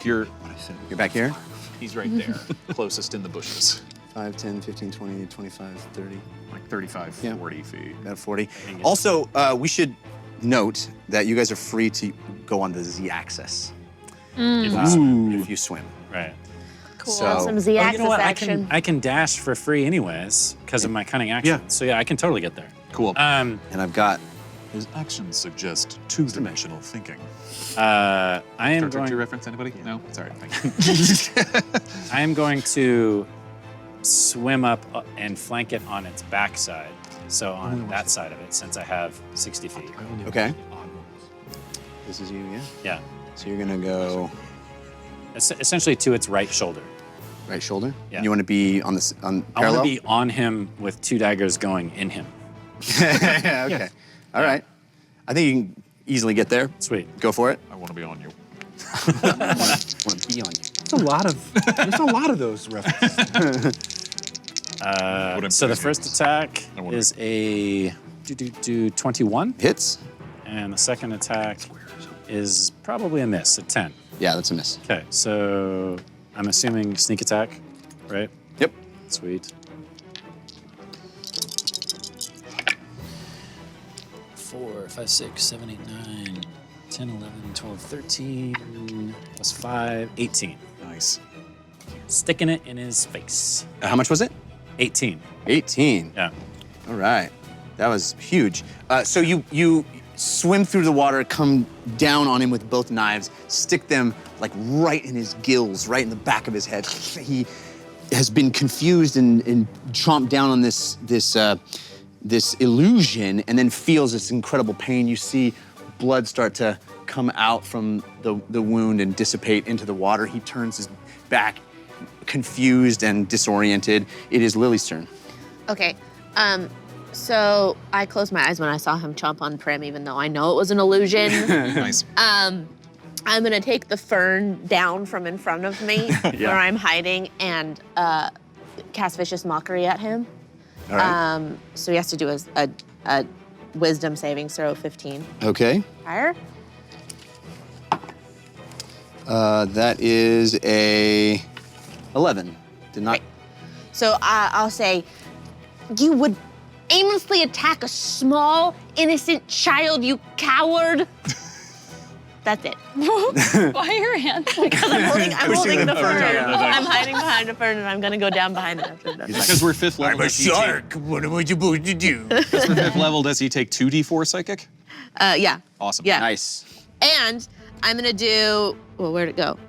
You're back here? He's right there, closest in the bushes. 5, 10, 15, 20, 25, 30. Like 35, Yeah. 40 feet. About 40. Also, we should note that you guys are free to go on the Z-axis if you swim. Right. Cool. So- Some Oh, Z-axis you know what? action. I can dash for free anyways because of my cunning action. Yeah. So yeah, I can totally get there. Cool. And I've got His actions suggest two-dimensional thinking. I am Star Trek going. 2 reference, anybody? No? Sorry, thank you. I am going to swim up and flank it on its backside. So on that side of it, since I have 60 feet. okay. This is you, yeah. Yeah. So you're gonna go Essentially to its right shoulder. right shoulder. Yeah. And you want to be on this on I want parallel. to be on him with 2 daggers going in him. Okay. All right. I think you can easily get there. Sweet. Go for it. I want to be on you. I want to be on you. There's a lot of those references. So the first attack I wanna- is a 21, Hits. and the second attack is probably a miss, a 10. Yeah, that's a miss. Okay, so I'm assuming sneak attack, right? Yep. Sweet. 4, 5, 6, 7, 8, 9, 10, 11, 12, 13, plus 5, 18. Nice. Sticking it in his face. How much was it? 18. 18. Yeah. All right. That was huge. So you swim through the water, come down on him with both knives, stick them like right in his gills, right in the back of his head. He has been confused and chomped down on this illusion, and then feels this incredible pain. You see blood start to come out from the wound and dissipate into the water. He turns his back, confused and disoriented. It is Lily's turn. Okay. So I closed my eyes when I saw him chomp on Prim, even though I know it was an illusion. Nice. I'm gonna take the fern down from in front of me where I'm hiding and cast Vicious Mockery at him. All right. So he has to do a Wisdom saving throw, 15. Okay. Higher? That is a 11. Did not. Right. So I'll say, you would aimlessly attack a small, innocent child, you coward. That's it. Why are your hands? Because I'm holding the fern. Yeah. I'm hiding behind a fern, and I'm gonna go down behind it after that. Because we're 5th level. I'm a shark. What am I supposed to do? Because we're 5th level, does he take 2d4 psychic? Yeah. Awesome. Yeah. Nice. And I'm gonna do, well, where'd it go?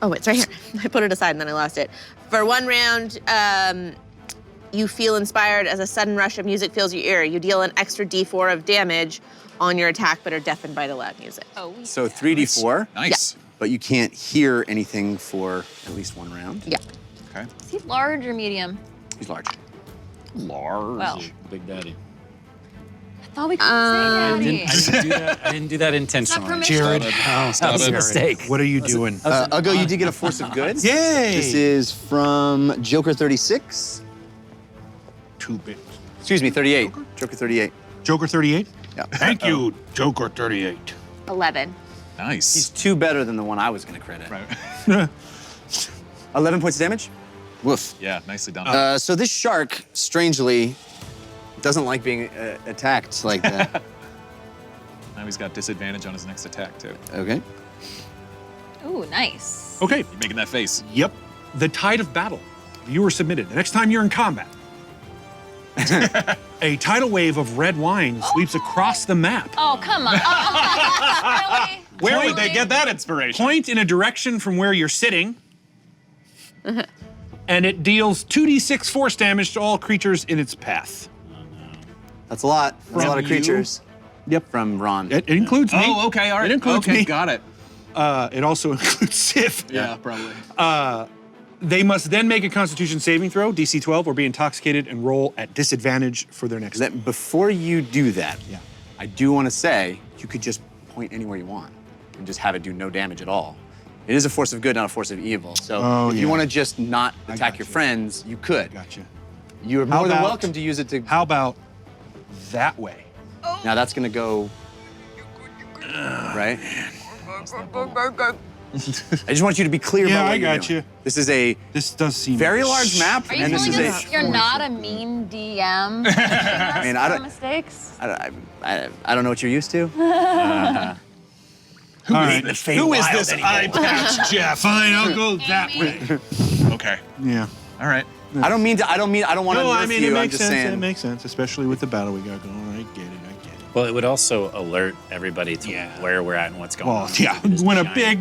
Oh, it's right here. I put it aside and then I lost it. For 1 round, you feel inspired as a sudden rush of music fills your ear. You deal an extra d4 of damage on your attack, but are deafened by the loud music. Oh, So 3d4. Nice. But you can't hear anything for at least 1 round. Yeah. Okay. Is he large or medium? He's large. Large. Well, Big Daddy. I thought we couldn't say daddy. I didn't do that intentionally. permission. Jared, That was a mistake. what are you doing? Uggo, you did get a Force of Good. Yay! This is from Joker 36. 2-bit. Excuse me, 38. Joker 38. Joker 38? Yeah. Thank you, Joker 38. 11. Nice. He's 2 better than the one I was gonna credit. Right. 11 points of damage. Woof. Yeah, nicely done. So this shark, strangely, doesn't like being attacked like that. Now he's got disadvantage on his next attack, too. Okay. Ooh, nice. Okay. You're making that face. Yep. The Tide of Battle. Viewer submitted. The next time you're in combat, a tidal wave of red wine sweeps across the map. Oh, come on. Really? Where would they get that inspiration? Point in a direction from where you're sitting, and it deals 2d6 force damage to all creatures in its path. That's a lot. That's a lot of From you? creatures. Yep. From Ron. It includes me. Oh, okay, all right. It includes okay, me. got it. It also includes Sif. Yeah, probably. They must then make a Constitution saving throw, DC 12, or be intoxicated and roll at disadvantage for their next. That before you do that, I do want to say you could just point anywhere you want and just have it do no damage at all. It is a force of good, not a force of evil. So if you want to just not attack your friends, you could. Gotcha. You're How more than about- welcome to use it to. How about that way? Now that's gonna go. Right? I just want you to be clear Yeah, about what I you're got doing. you. This is a This does seem very large map, Are you and this telling is us a. you're not a mean DM? I mean, I don't. Mistakes? I don't know what you're used to. All right. Who is this eye patch, Jeff? Fine, I'll go that way. Okay. Yeah. All right. I don't want to No, nerf I mean, you. it I'm makes just sense. saying. It makes sense, especially with the battle we got going. I get it. Well, it would also alert everybody to where we're at and what's going Well, on. yeah, It is when a giant. big,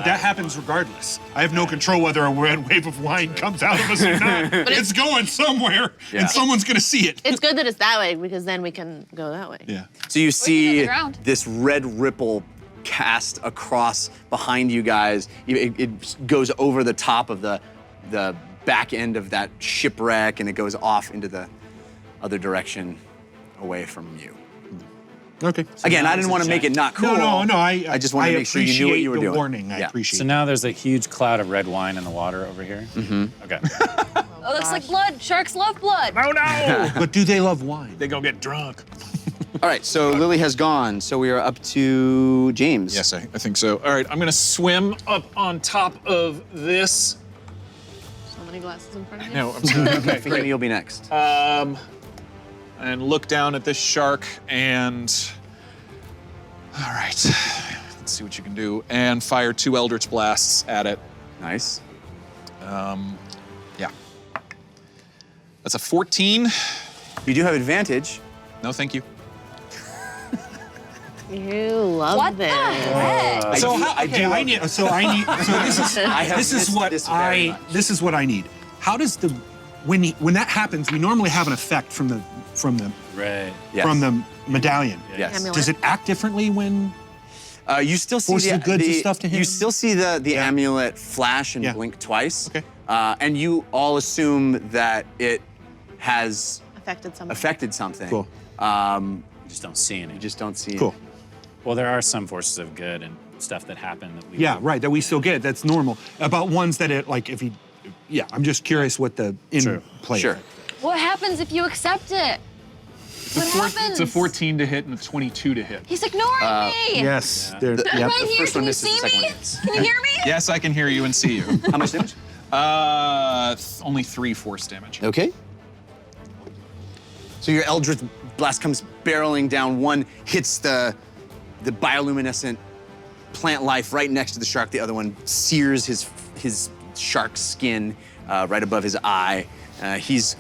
that happens regardless. I have no control whether a red wave of wine comes out of us or not. It's going somewhere, and someone's gonna see it. It's good that it's that way because then we can go that way. Yeah. So you see ground. this red ripple cast across behind you guys. It goes over the top of the back end of that shipwreck, and it goes off into the other direction away from you. Okay. Again, I didn't want to make it not cool. No. I just wanted to make sure you knew what you were appreciate the doing. warning. I Yeah. appreciate So now there's a huge cloud of red wine in the water over here. Mm-hmm. Okay. Oh, looks like blood. Sharks love blood. Oh, no! But do they love wine? They go get drunk. All right, so Lily has gone, so we are up to James. Yes, I think so. All right, I'm going to swim up on top of this. So many glasses in front of you. No, I'm sorry. Okay, I think great. you'll be next. And look down at this shark and. All right, let's see what you can do. And fire 2 Eldritch Blasts at it. Nice. Yeah. That's a 14. You do have advantage. No, thank you. You love What the this. heck? So do- how, I okay, do- I need. So I need. So this is. have This is missed what this very much. This is what I need. How does the when that happens? We normally have an effect from the Right. Yes. from the medallion. Yes. Amulet. Does it act differently when? You still see Force the goods and stuff to him? You still see the amulet flash and Yeah. blink twice. Okay. And you all assume that it has Affected something. affected something. Cool. You just don't see any. You just don't see Cool. Well, there are some forces of good and stuff that happen that we. Yeah, right. That we still get. That's normal. About ones that it like if he. Yeah, I'm just curious what the in True. play. Sure. What happens if you accept it? What happens? It's a 14 to hit and a 22 to hit. He's ignoring me. Yes. There. The- Yep. Right the here. first Can one you misses, the see second me? one hits. Can you hear me? Yes, I can hear you and see you. How much damage? Only 3 force damage. Okay. So your Eldritch Blast comes barreling down. One hits the bioluminescent plant life right next to the shark. The other one sears his shark's skin right above his eye. He's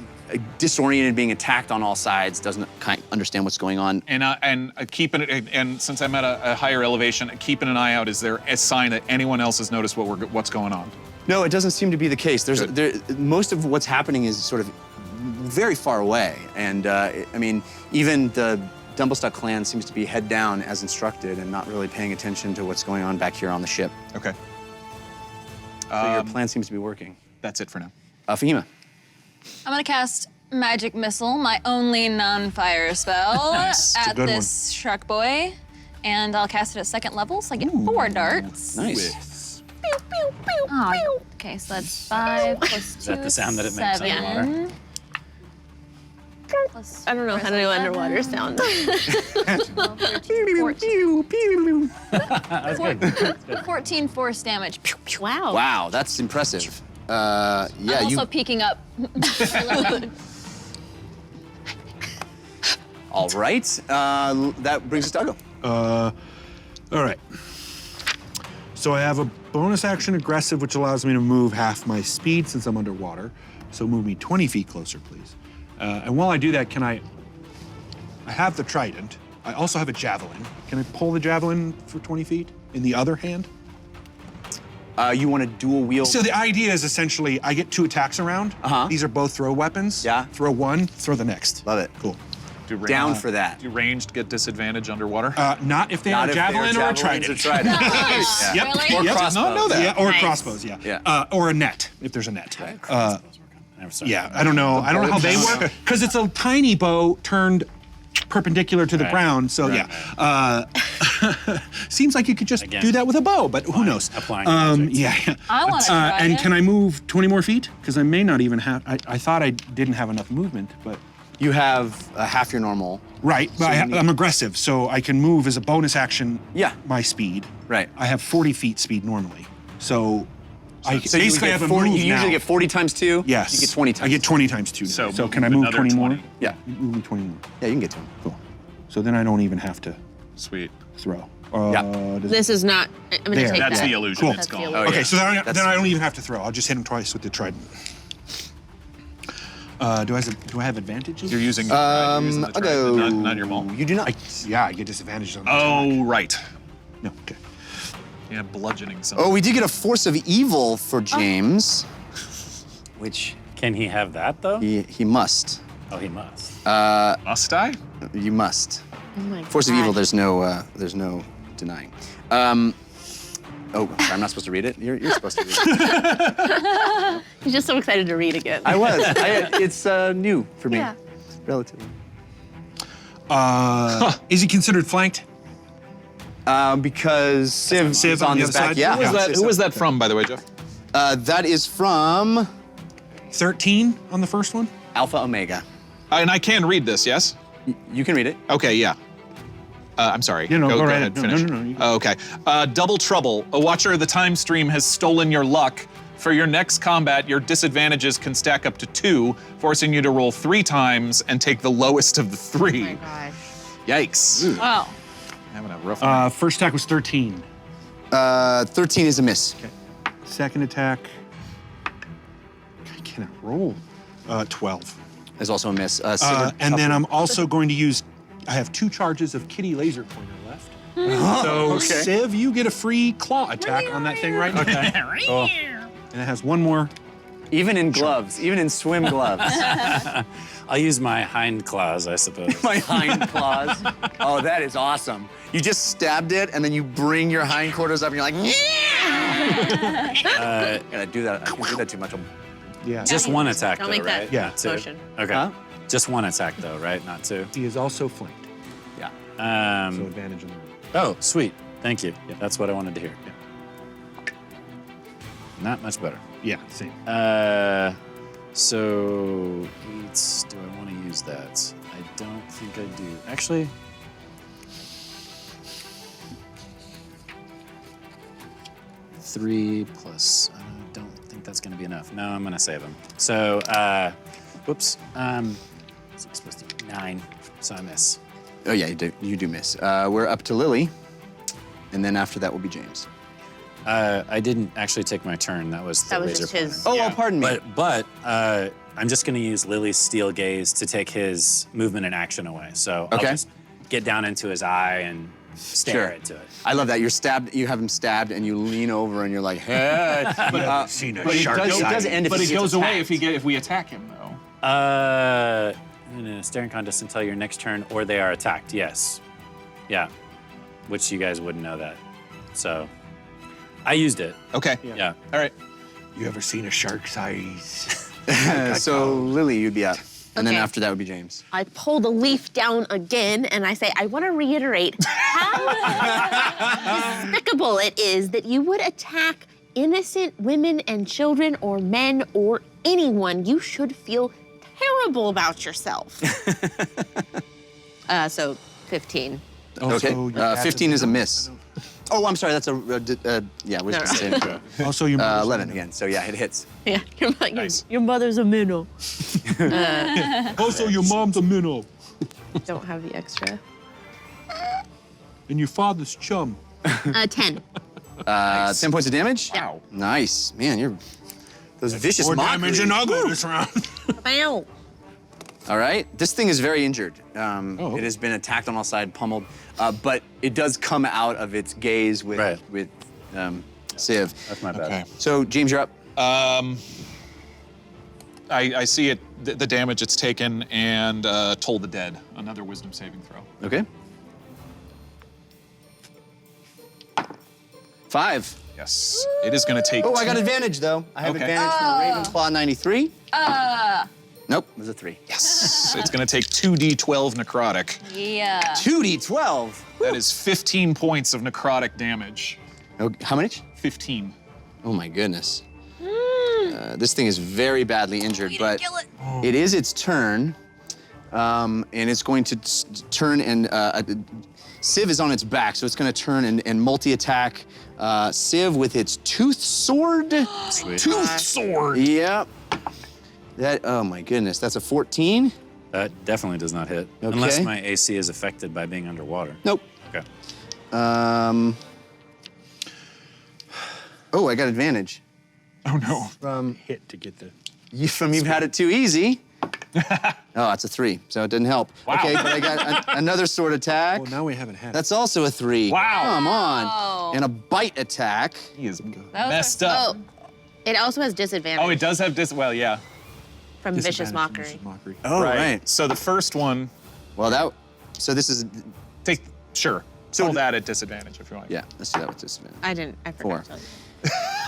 disoriented, being attacked on all sides, doesn't understand what's going on. And keeping it, and since I'm at a higher elevation, keeping an eye out. Is there a sign that anyone else has noticed what's going on? No, it doesn't seem to be the case. Good. Most of what's happening is sort of very far away. And I mean, even the Dumblestuck clan seems to be head down as instructed and not really paying attention to what's going on back here on the ship. Okay. So your plan seems to be working. That's it for now. Fahima. I'm gonna cast Magic Missile, my only non-fire spell, Nice. at good this shark boy, and I'll cast it at 2nd level, so I get 4 darts. Nice. Oh, okay, so that's 5 plus 2 Is that the sound that it makes 7. underwater? Plus I don't know how to do underwater sound. 12, 13, 14. 14 force damage. Wow. Wow, that's impressive. Yeah, I'm also peeking up. All right. That brings us to Uggo. All right. So I have a bonus action aggressive, which allows me to move half my speed since I'm underwater. So move me 20 feet closer, please. And while I do that, I have the trident. I also have a javelin. Can I pull the javelin for 20 feet in the other hand? You want to dual wield? So the idea is essentially I get 2 attacks around. These are both throw weapons. Yeah. Throw one, throw the next. Love it. Cool. Down for that. Do ranged get disadvantage underwater? Not if they Not are if they are javelin or a javelins trident. Nice. Yep. Really? Or Yep. crossbows. Did not know that. Yeah, or Nice. crossbows, yeah. Yeah. Or a net, if there's a net. Never saw Yeah, that. I don't know. I don't know how they bullets. work because it's a tiny bow turned perpendicular to the Right. ground. So Right. yeah, seems like you could just Again, do that with a bow, but who knows? applying magic. Yeah. I want to try And it. can I move 20 more feet? Because I may not even have. I thought I didn't have enough movement, but You have half your normal. right. But you need- I'm aggressive, so I can move as a bonus action. Yeah. My speed. Right. I have 40 feet speed normally, so I So you would basically get have a 40, move you usually now. get 40 times 2. Yes. You get 20 times. I get 20 times 2. So So move can I move another 20 more? 20. Yeah. Move me 20 more. Yeah, you can get to him. Cool. So then I don't even have to Sweet. throw. Yeah. Does- This is not. I'm gonna There. take That's that. the illusion. Cool. It's That's the gone. illusion. Oh, Okay, yeah. so then That's- I don't even have to throw. I'll just hit him twice with the trident. Do I have advantages? You're using, you're using the I'll trident, go. not your maul. You do not. I get disadvantages on the Oh, attack. right. No, okay. Yeah, bludgeoning something. Oh, we did get a force of evil for James, which Can he have that though? he must. Oh, he must. Must I? You must. Oh my Force of God. evil. There's no denying. Oh, I'm not supposed to read it. You're supposed to read it. He's just so excited to read again. I was. It's new for me. Yeah. Relatively. Is he considered flanked? Because Civ Civ is on on the his other back. side? Yeah. Who was that? So- Who was that from, by the way, Jeff? That is from 13 on the first one? Alpha Omega. And I can read this, yes? You can read it. Okay, yeah. I'm sorry. Yeah, no, go right ahead. ahead. No, Finish. no, you- Okay. Double trouble. A watcher of the time stream has stolen your luck. For your next combat, your disadvantages can stack up to 2, forcing you to roll 3 times and take the lowest of the 3. Oh my gosh. Yikes. Wow. Having a rough night. First attack was 13. 13 is a miss. Second attack. I cannot roll. 12. is also a miss. And then I'm also going to use, I have 2 charges of kitty laser pointer left. So, okay. Civ, you get a free claw attack on that thing right now. Okay. Cool. And it has 1 more. Even in gloves, even in swim gloves. I'll use my hind claws, I suppose. My hind claws. Oh, that is awesome. You just stabbed it, and then you bring your hindquarters up, and you're like, yeah! Gotta do that. I can't do that too much. Yeah. Just 1 attack, Don't though, make that right? Yeah. Not 2. motion. Okay. Huh? Just 1 attack, though, right? Not 2. He is also flanked. Yeah. So advantage on the Oh, sweet. Thank you. That's what I wanted to hear. Not much better. Yeah, same. So, do I want to use that? I don't think I do. Actually, 3 plus, I don't think that's going to be enough. No, I'm going to save him. So, whoops, 6 plus 3, 9, so I miss. Oh, yeah, you do miss. We're up to Lily, and then after that will be James. I didn't actually take my turn. That was the That was laser just his. Oh, well, pardon me. But I'm just going to use Lily's steel gaze to take his movement and action away. So I'll Okay. just get down into his eye and stare into it. I love that. You're stabbed. You have him stabbed, and you lean over, and you're like, "Hey!" Seen a But it shark does end if But he it gets goes away attacked. if we attack him, though. In a staring contest until your next turn, or they are attacked. Yes. Yeah. Which you guys wouldn't know that. So I used it. Okay. Yeah. All right. You ever seen a shark's eyes? So Lily, you'd be up, and then Okay. after that would be James. I pull the leaf down again and I say, I want to reiterate how despicable it is that you would attack innocent women and children or men or anyone. You should feel terrible about yourself. So 15. Also, your cat 15 is a miss. Oh, I'm sorry. That's yeah. We're just saying. Also, your mother's 11 a again. So yeah, it hits. Yeah, Nice. your mother's a minnow. Also, your mom's a minnow. Don't have the extra. And your father's chum. 10. 10 points of damage. Wow. Nice, man. You're those vicious More mockeries. damage than I'll go this round. Wow. All right. This thing is very injured. Oh. It has been attacked on all sides, pummeled, but it does come out of its gaze with Right. Civ. That's my bad. Okay. So James, you're up. I see it, the damage it's taken, and Toll the Dead. Another wisdom saving throw. Okay. 5. Yes. It is going to take. Oh, I got advantage though. I have Okay. advantage for Ravenclaw 93. Nope, it was a 3. Yes. It's going to take 2d12 necrotic. Yeah. 2d12. That is 15 points of necrotic damage. Oh, how much? 15. Oh my goodness. This thing is very badly injured, but it is its turn, and it's going to turn and Civ is on its back, so it's going to turn and multi-attack Civ with its tooth sword. Sweet. Tooth sword. Yep. That. Oh my goodness. That's a 14. That definitely does not hit. Okay. Unless my AC is affected by being underwater. Nope. Okay. Oh, I got advantage. Oh no. From Hit to get the. you've had it too easy. Oh, that's a 3, so it didn't help. Wow. Okay, but I got another sword attack. Well, now we haven't had That's also a 3. Wow. Come on. And a bite attack. He is That was messed up. Oh, it also has disadvantage Oh, it does have well, yeah. from it. vicious mockery. Vicious mockery. Oh, right. So the first one, Well, so this is, sure. So that at disadvantage if you want. yeah, let's do that with disadvantage. I forgot 4. to tell you.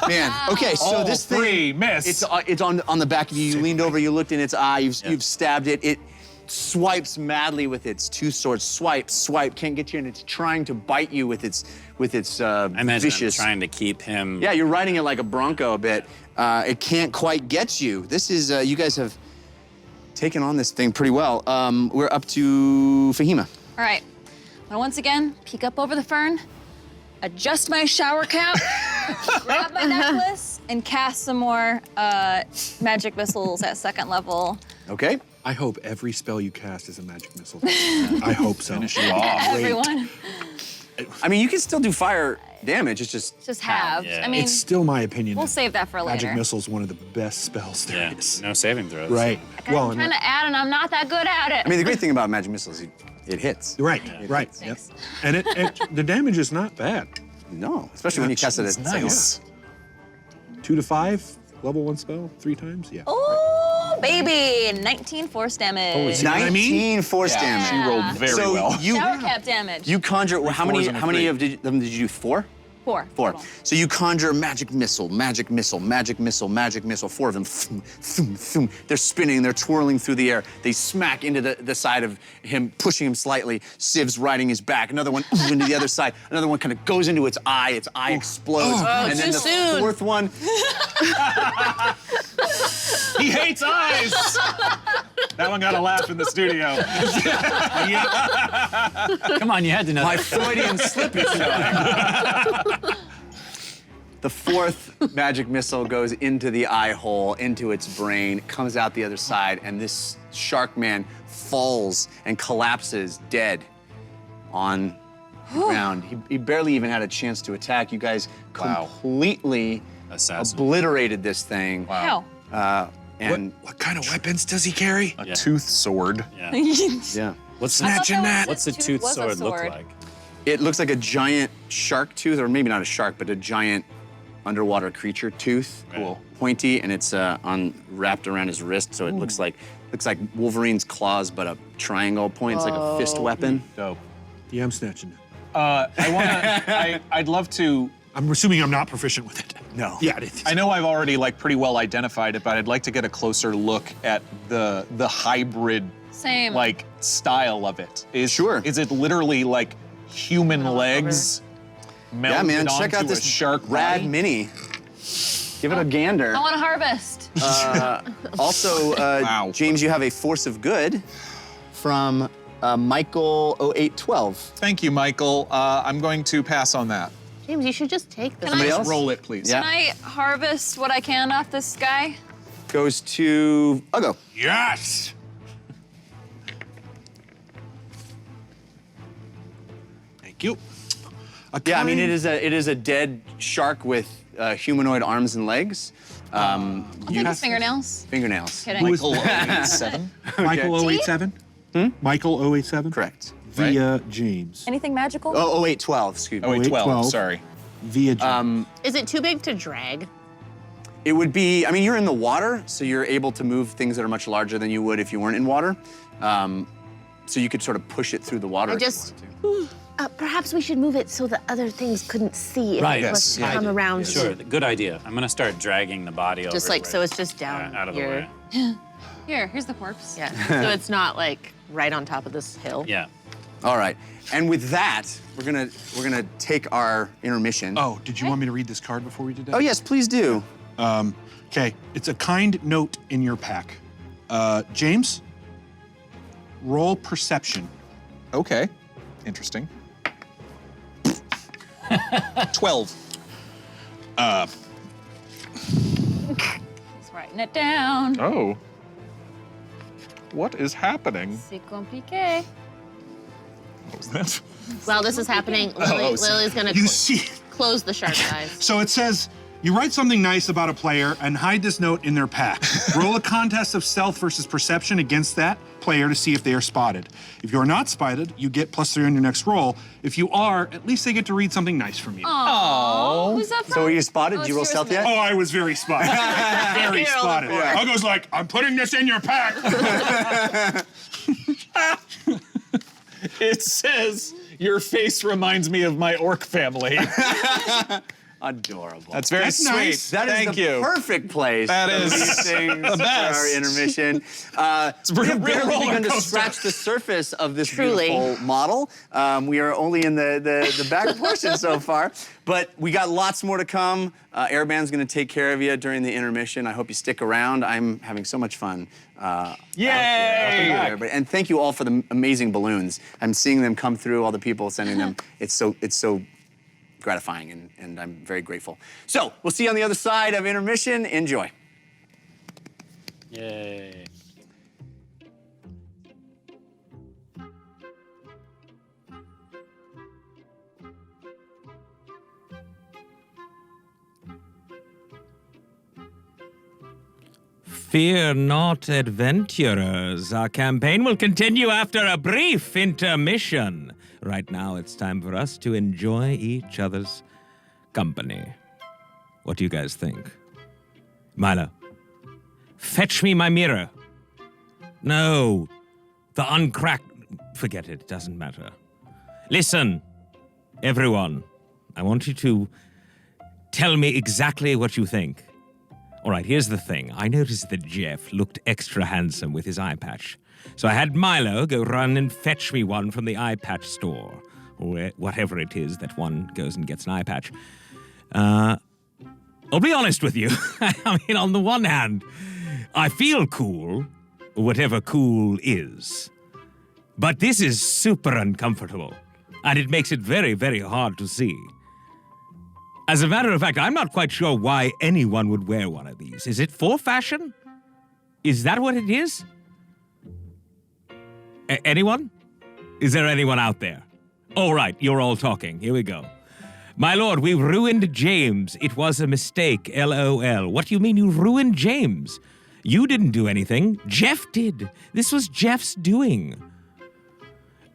Man, okay, so All this 3 thing, miss. it's on the back of you. You leaned over, you looked in its eye, you've stabbed it. It swipes madly with its two swords. Swipe, can't get you, and it's trying to bite you with its I imagine vicious. I'm trying to keep him. Yeah, you're riding it like a bronco a bit. It can't quite get you. This is you guys have taken on this thing pretty well. We're up to Fahima. All right. I'm gonna once again peek up over the fern, adjust my shower cap, grab my necklace, and cast some more magic missiles at 2nd level. Okay. I hope every spell you cast is a magic missile. I hope so. Finish you off. Everyone. I mean, you can still do fire damage. It's just Just halved. Yeah. I mean, It's still my opinion. we'll that save that for later. Magic Missile is one of the best spells there is. No saving throws. Right. Okay, I'm trying to add, and I'm not that good at it. I mean, the great thing about Magic Missile is it hits. Right. Right. Yep. Thanks. And the damage is not bad. No, especially when you cast it at Nice. 2 to 5, level 1 spell, 3 times. Yeah. Oh, baby! 19 force damage. see what I mean? 19 force damage. She rolled very So well. Shower cap damage. You conjure. How many? fours and a How many three. of them did you do? 4. 4. 4. total. So you conjure magic missile, magic missile, magic missile, magic missile. 4 of them. Thum, thum, thum. They're spinning. They're twirling through the air. They smack into the side of him, pushing him slightly. Siv's riding his back. Another one into the other side. Another one kind of goes into its eye. Its eye explodes. And then too the soon. 4th one. He hates eyes. That one got a laugh in the studio. Come on, you had to know My that. Freudian slip is showing. The 4th magic missile goes into the eye hole, into its brain, comes out the other side, and this shark man falls and collapses dead on the ground. He barely even had a chance to attack. You guys completely Assassin. obliterated this thing. How? And What kind of weapons does he carry? A tooth sword. Yeah. yeah, What's Snatching that. What's a tooth was a sword look sword. like? it looks like a giant shark tooth, or maybe not a shark, but a giant underwater creature tooth. Cool. Pointy, and it's wrapped around his wrist, so it looks like Wolverine's claws, but a triangle point. It's like a fist weapon. Dope. Yeah, I'm snatching it. I'd love to. I'm assuming I'm not proficient with it. No. Yeah, I didn't think I know I've already pretty well identified it, but I'd like to get a closer look at the hybrid Same. style of it. Sure. Is it literally like human legs Yeah, mounted man, onto check out a this shark rad body? mini. Give it a gander. I want to harvest. Also, Wow. James, you have a force of good from Michael 0812. Thank you, Michael. I'm going to pass on that. James, you should just take this. Somebody else? Roll it, please. Yeah. Can I harvest what I can off this guy? Goes to Ugo. Yes! Thank you. Yeah, I mean, it is a dead shark with humanoid arms and legs. I'll take his fingernails. Fingernails. Kidding. Who is Michael 7. Michael 087? Michael 087? Correct. Via James. Anything magical? Oh, 0812, excuse me. Oh, wait, 12. 12. Sorry. Via James. Is it too big to drag? It would be, I mean, you're in the water, so you're able to move things that are much larger than you would if you weren't in water. So you could sort of push it through the water. I if you just. wanted to. Perhaps we should move it so that other things couldn't see if Right, it was to yes. come around. Sure, good idea. I'm gonna start dragging the body over. Just like so, it's just down out of the here. way. Here's the corpse. Yeah. So it's not like right on top of this hill. Yeah. All right. And with that, we're gonna take our intermission. Oh, did you want me to read this card before we did that? Oh yes, please do. Okay, it's a kind note in your pack. James, roll perception. Okay. Interesting. 12. He's writing it down. Oh. What is happening? C'est compliqué. What was that? While this is happening, Lily's gonna You see, close the shark's eyes. so it says, you write something nice about a player and hide this note in their pack. Roll a contest of stealth versus perception against that player to see if they are spotted. If you're not spotted, you get +3 on your next roll. If you are, at least they get to read something nice from you. Oh. Who's that from? So were you spotted? Oh, Did you roll it's stealth yours, yet? Oh, I was very spotted. Very You're spotted. rolling for it. Ugo's like, I'm putting this in your pack. It says, your face reminds me of my orc family. Adorable. That's very That's sweet. nice. That is Thank the you. perfect place That to is leave things the for our best. intermission. It's a We real have barely roller begun to coaster. scratch the surface of this Truly. beautiful model. We are only in the back portion so far, but we got lots more to come. Airband's going to take care of you during the intermission. I hope you stick around. I'm having so much fun. Yay! Everybody. And thank you all for the amazing balloons. I'm seeing them come through, all the people sending them. It's so gratifying, and I'm very grateful. So we'll see you on the other side of intermission. Enjoy. Yay. Fear not, adventurers. Our campaign will continue after a brief intermission. Right now, it's time for us to enjoy each other's company. What do you guys think? Milo, fetch me my mirror. No, the uncracked... Forget it, doesn't matter. Listen, everyone, I want you to tell me exactly what you think. All right, here's the thing. I noticed that Jeff looked extra handsome with his eye patch. So I had Milo go run and fetch me one from the eye patch store, or whatever it is that one goes and gets an eye patch. I'll be honest with you. I mean, on the one hand, I feel cool, whatever cool is. But this is super uncomfortable, and it makes it very, very hard to see. As a matter of fact, I'm not quite sure why anyone would wear one of these. Is it for fashion? Is that what it is? Anyone? Is there anyone out there? All right, you're all talking. Here we go. My lord, we ruined James. It was a mistake, LOL. What do you mean you ruined James? You didn't do anything. Jeff did. This was Jeff's doing.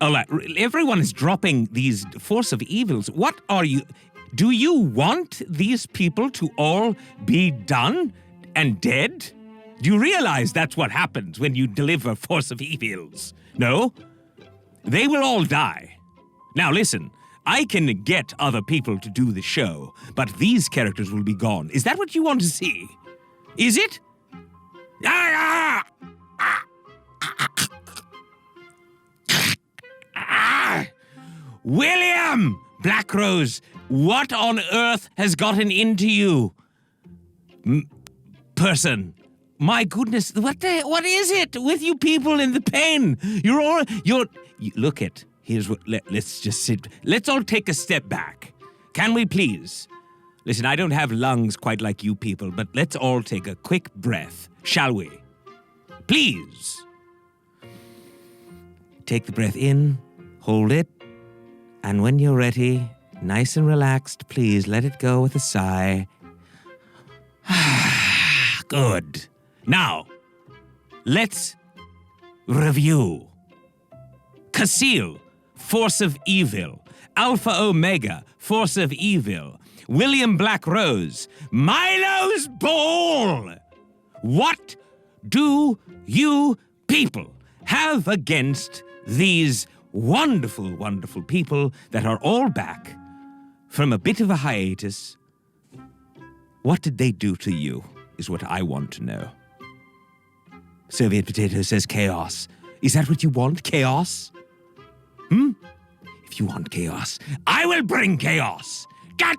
All right, everyone is dropping these force of evils. What are you... Do you want these people to all be done and dead? Do you realize that's what happens when you deliver force of evils? No? They will all die. Now listen, I can get other people to do the show, but these characters will be gone. Is that what you want to see? Is it? William! Black Rose, what on earth has gotten into you? Person. My goodness, what is it with you people in the pain? Look it. Here's what, let's just sit. Let's all take a step back. Can we please? Listen, I don't have lungs quite like you people, but let's all take a quick breath, shall we? Please. Take the breath in, hold it, and when you're ready, nice and relaxed, please let it go with a sigh. Good. Now, let's review. Casil, force of evil. Alpha Omega, force of evil. William Black Rose, Milo's Ball. What do you people have against these wonderful, wonderful people that are all back from a bit of a hiatus? What did they do to you, is what I want to know. Soviet Potato says chaos. Is that what you want, chaos? If you want chaos, I will bring chaos. God!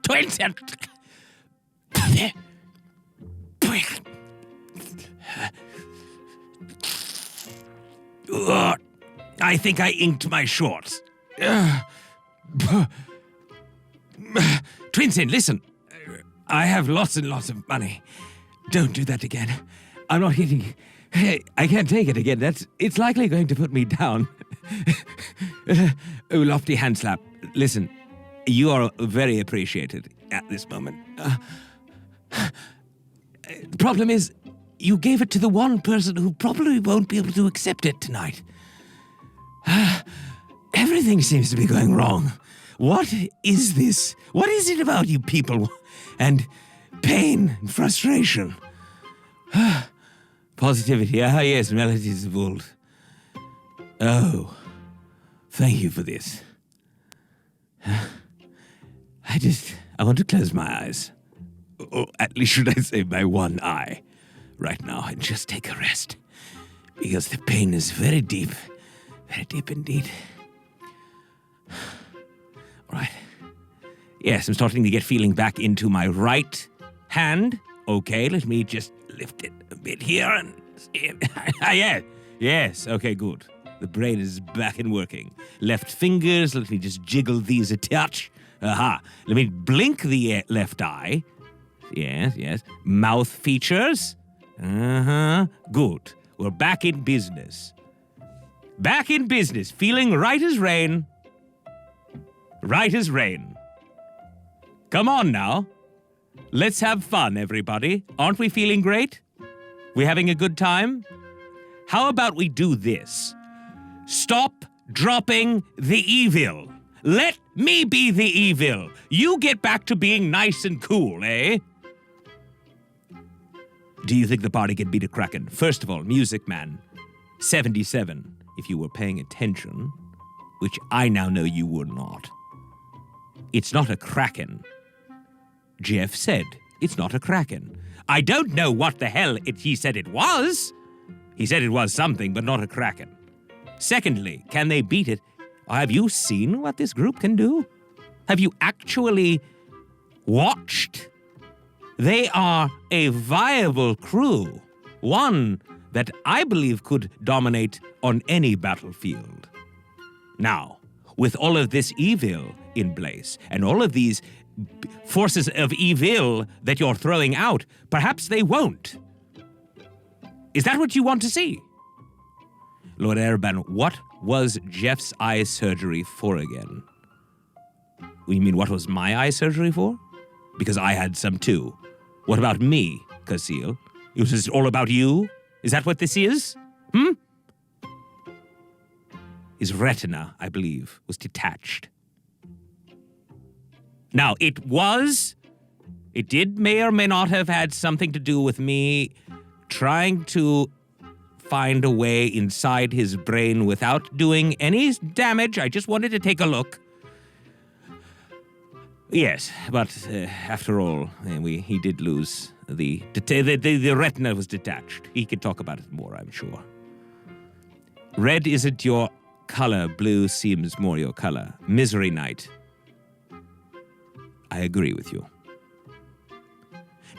Twins and... I think I inked my shorts. Twinsin, listen. I have lots and lots of money. Don't do that again. I'm not hitting... I can't take it again. It's likely going to put me down. Oh, lofty hand slap. Listen, you are very appreciated at this moment. The problem is, you gave it to the one person who probably won't be able to accept it tonight. Everything seems to be going wrong. What is this? What is it about you people? And pain and frustration. Positivity. Ah, yes, melodies of old. Oh, thank you for this. I want to close my eyes. Or at least should I say my one eye right now and just take a rest. Because the pain is very deep indeed. All right. Yes, I'm starting to get feeling back into my right hand. Okay, let me just lift it a bit here and... Yeah. Yes, okay, good. The brain is back and working. Left fingers, let me just jiggle these a touch. Aha. Let me blink the left eye. Yes. Mouth features. Good. We're back in business. Back in business. Feeling right as rain. Right as rain. Come on now. let's have fun, everybody. Aren't we feeling great? We having a good time? How about we do this? Stop dropping the evil. Let me be the evil. You get back to being nice and cool, eh? Do you think the party can beat a kraken? First of all, Music Man, 77, if you were paying attention, which I now know you were not. It's not a kraken. Jeff said it's not a kraken. I don't know what the hell he said it was. He said it was something, but not a kraken. Secondly, can they beat it? Have you seen what this group can do? Have you actually watched? They are a viable crew, one that I believe could dominate on any battlefield. Now, with all of this evil in place, and all of these forces of evil that you're throwing out, perhaps they won't. Is that what you want to see? Lord Erban, what was Jeff's eye surgery for again? You mean what was my eye surgery for? Because I had some too. What about me, Casil? Is this all about you? Is that what this is? His retina, I believe, was detached. Now, it may or may not have had something to do with me trying to find a way inside his brain without doing any damage. I just wanted to take a look. Yes, but after all, he did lose the retina was detached. He could talk about it more, I'm sure. Red isn't your color. Blue seems more your color. Misery Knight. I agree with you.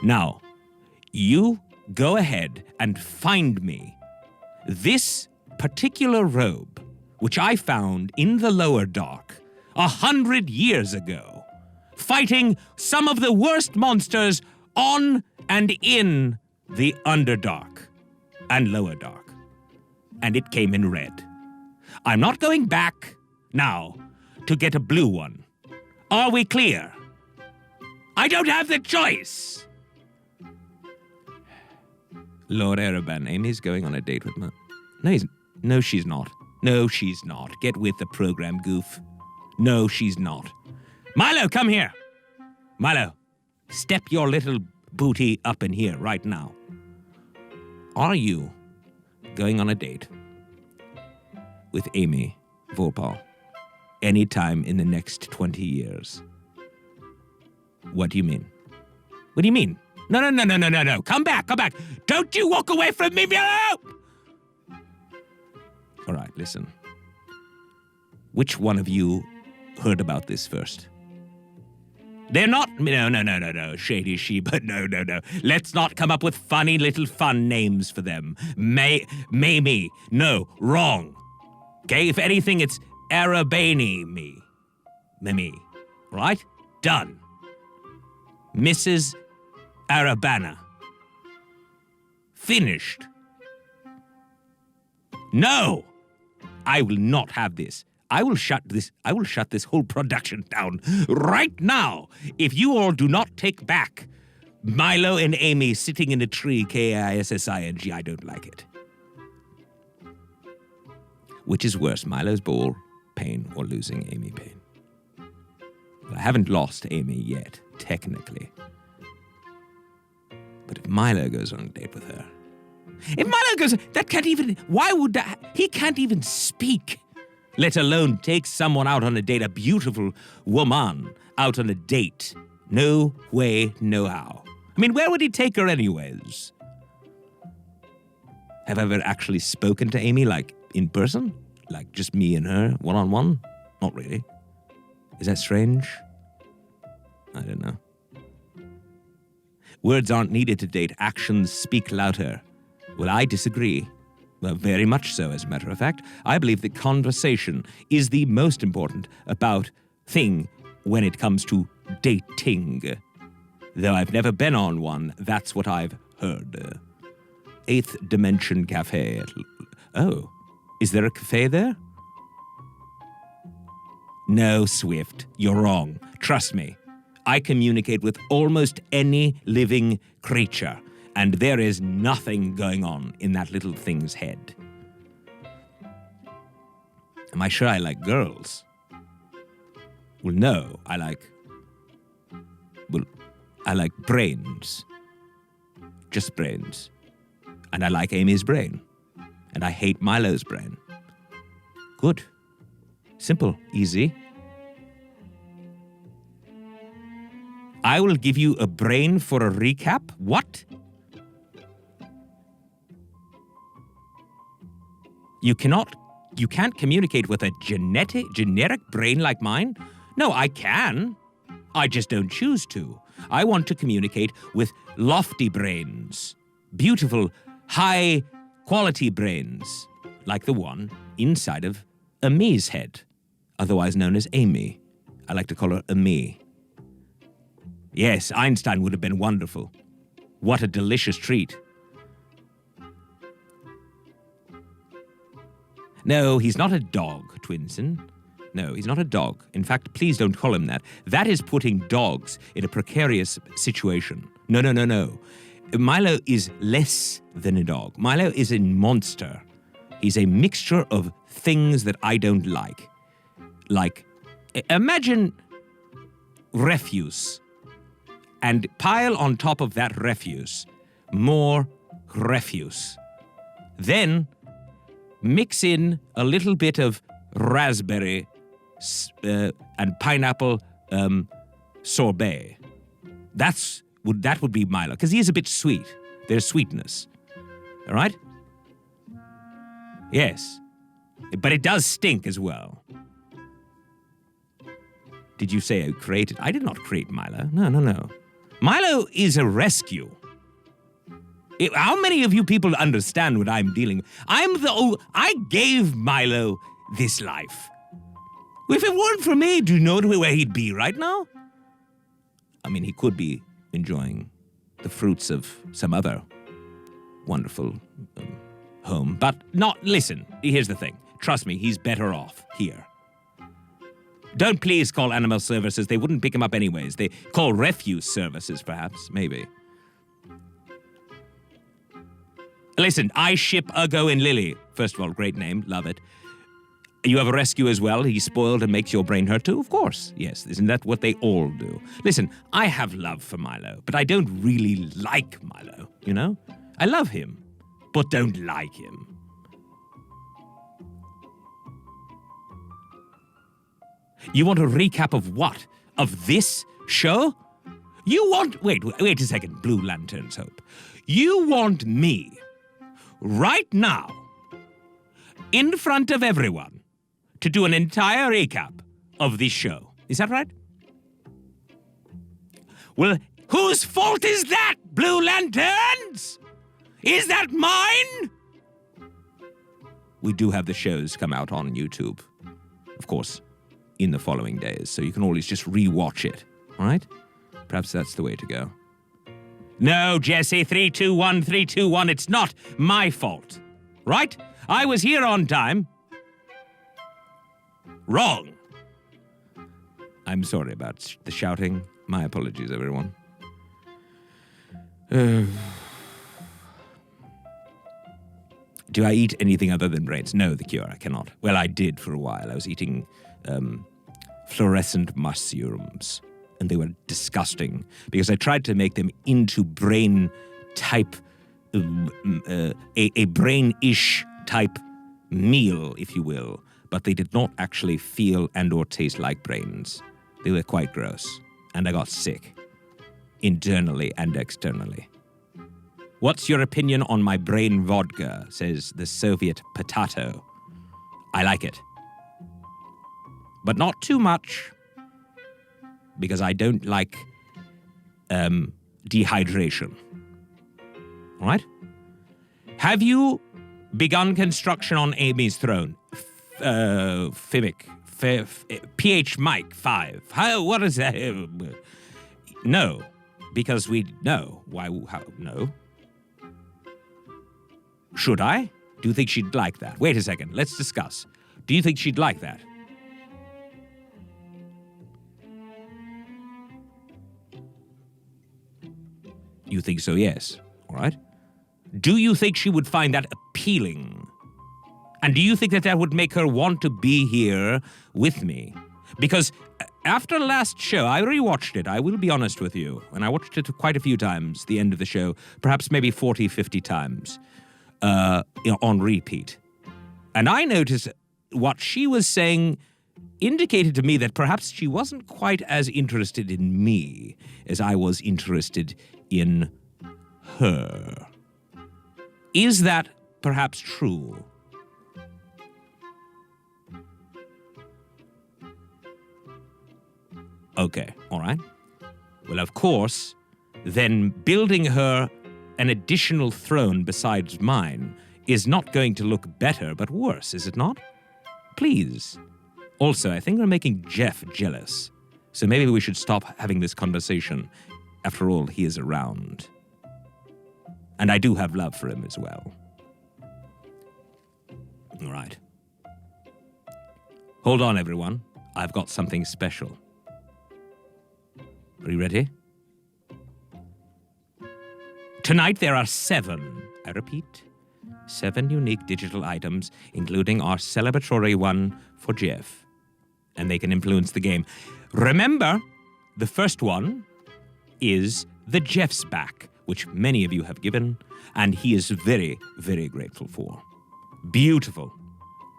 Now, you go ahead and find me this particular robe, which I found in the lower dark 100 years ago, fighting some of the worst monsters on and in the Underdark and Lower Dark. And it came in red. I'm not going back now to get a blue one. Are we clear? I don't have the choice! Lord Ereban, Amy's going on a date with me. No, she's not. No, she's not. Get with the program, goof. No, she's not. Milo, come here! Milo, step your little booty up in here right now. Are you going on a date with Amy Volpal anytime in the next 20 years? What do you mean? What do you mean? No. Come back. Don't you walk away from me, Milo! All right, listen. Which one of you heard about this first? They're not... No. Shady Sheba, no. Let's not come up with funny little fun names for them. Mamie. No, wrong. Okay, if anything, it's Arabani me. Mimi. Right? Done. Mrs. Arabana. Finished. No! I will not have this. I will shut this whole production down right now if you all do not take back Milo and Amy sitting in a tree, K-I-S-S-I-N-G. I don't like it. Which is worse, Milo's ball pain or losing Amy pain? Well, I haven't lost Amy yet, technically. But if Milo goes on a date with her... If Milo goes... That can't even... Why would that... He can't even speak. Let alone take someone out on a date, a beautiful woman out on a date. No way, no how. I mean, where would he take her anyways? Have I ever actually spoken to Amy, like, in person? Like, just me and her, one-on-one? Not really. Is that strange? I don't know. Words aren't needed to date. Actions speak louder. Well, I disagree. Well, very much so, as a matter of fact. I believe that conversation is the most important about thing when it comes to dating. Though I've never been on one, that's what I've heard. 8th Dimension Cafe. Oh, is there a cafe there? No, Swift, you're wrong. Trust me. I communicate with almost any living creature, and there is nothing going on in that little thing's head. Am I sure I like girls? Well, no, I like brains. Just brains. And I like Amy's brain. And I hate Milo's brain. Good. Simple. Easy. I will give you a brain for a recap. What? You can't communicate with a generic brain like mine? No, I can. I just don't choose to. I want to communicate with lofty brains. Beautiful, high-quality brains. Like the one inside of Amy's head, otherwise known as Amy. I like to call her Amy. Yes, Einstein would have been wonderful. What a delicious treat. No, he's not a dog, Twinson. No, he's not a dog. In fact, please don't call him that. That is putting dogs in a precarious situation. No. Milo is less than a dog. Milo is a monster. He's a mixture of things that I don't like. Like, imagine refuse, and pile on top of that refuse more refuse. Then mix in a little bit of raspberry and pineapple sorbet. That would be Milo, because he's a bit sweet. There's sweetness. All right? Yes. But it does stink as well. Did you say I created? I did not create Milo. No. Milo is a rescue. How many of you people understand what I'm dealing with? I gave Milo this life. If it weren't for me, do you know where he'd be right now? I mean, he could be enjoying the fruits of some other wonderful home. But listen, here's the thing. Trust me, he's better off here. Don't please call animal services. They wouldn't pick him up anyways. They call refuse services, perhaps, maybe. Listen, I ship Ugo and Lily. First of all, great name, love it. You have a rescue as well. He's spoiled and makes your brain hurt too? Of course, yes. Isn't that what they all do? Listen, I have love for Milo, but I don't really like Milo, you know? I love him, but don't like him. You want a recap of what? Of this show? You want... Wait a second, Blue Lantern's Hope. You want me, right now, in front of everyone, to do an entire recap of this show. Is that right? Well, whose fault is that, Blue Lanterns? Is that mine? We do have the shows come out on YouTube, of course, in the following days, so you can always just re-watch it, all right? Perhaps that's the way to go. No, Jesse, 321, it's not my fault, right? I was here on time. Wrong. I'm sorry about the shouting. My apologies, everyone. Do I eat anything other than brains? No, the cure, I cannot. Well, I did for a while. I was eating fluorescent mushrooms, and they were disgusting because I tried to make them into brain type, a brain-ish type meal, if you will, but they did not actually feel and or taste like brains. They were quite gross, and I got sick, internally and externally. What's your opinion on my brain vodka, says the Soviet potato. I like it. But not too much, because I don't like dehydration. All right? Have you begun construction on Amy's throne? PH Mike 5. What is that? No, because we know. Why? How? No. Should I? Do you think she'd like that? Wait a second, let's discuss. Do you think she'd like that? You think so, yes. All right. Do you think she would find that appealing? And do you think that that would make her want to be here with me? Because after last show, I rewatched it, I will be honest with you, and I watched it quite a few times, the end of the show, perhaps maybe 40, 50 times, on repeat. And I noticed what she was saying indicated to me that perhaps she wasn't quite as interested in me as I was interested in her. Is that perhaps true? Okay, all right. Well, of course, then building her an additional throne besides mine is not going to look better, but worse, is it not? Please. Also, I think we're making Jeff jealous, so maybe we should stop having this conversation. After all, he is around. And I do have love for him as well. All right. Hold on, everyone. I've got something special. Are you ready? Tonight there are 7, I repeat, 7 unique digital items, including our celebratory one for Jeff. And they can influence the game. Remember, the first one is the Jeff's Back, which many of you have given, and he is very, very grateful for. Beautiful,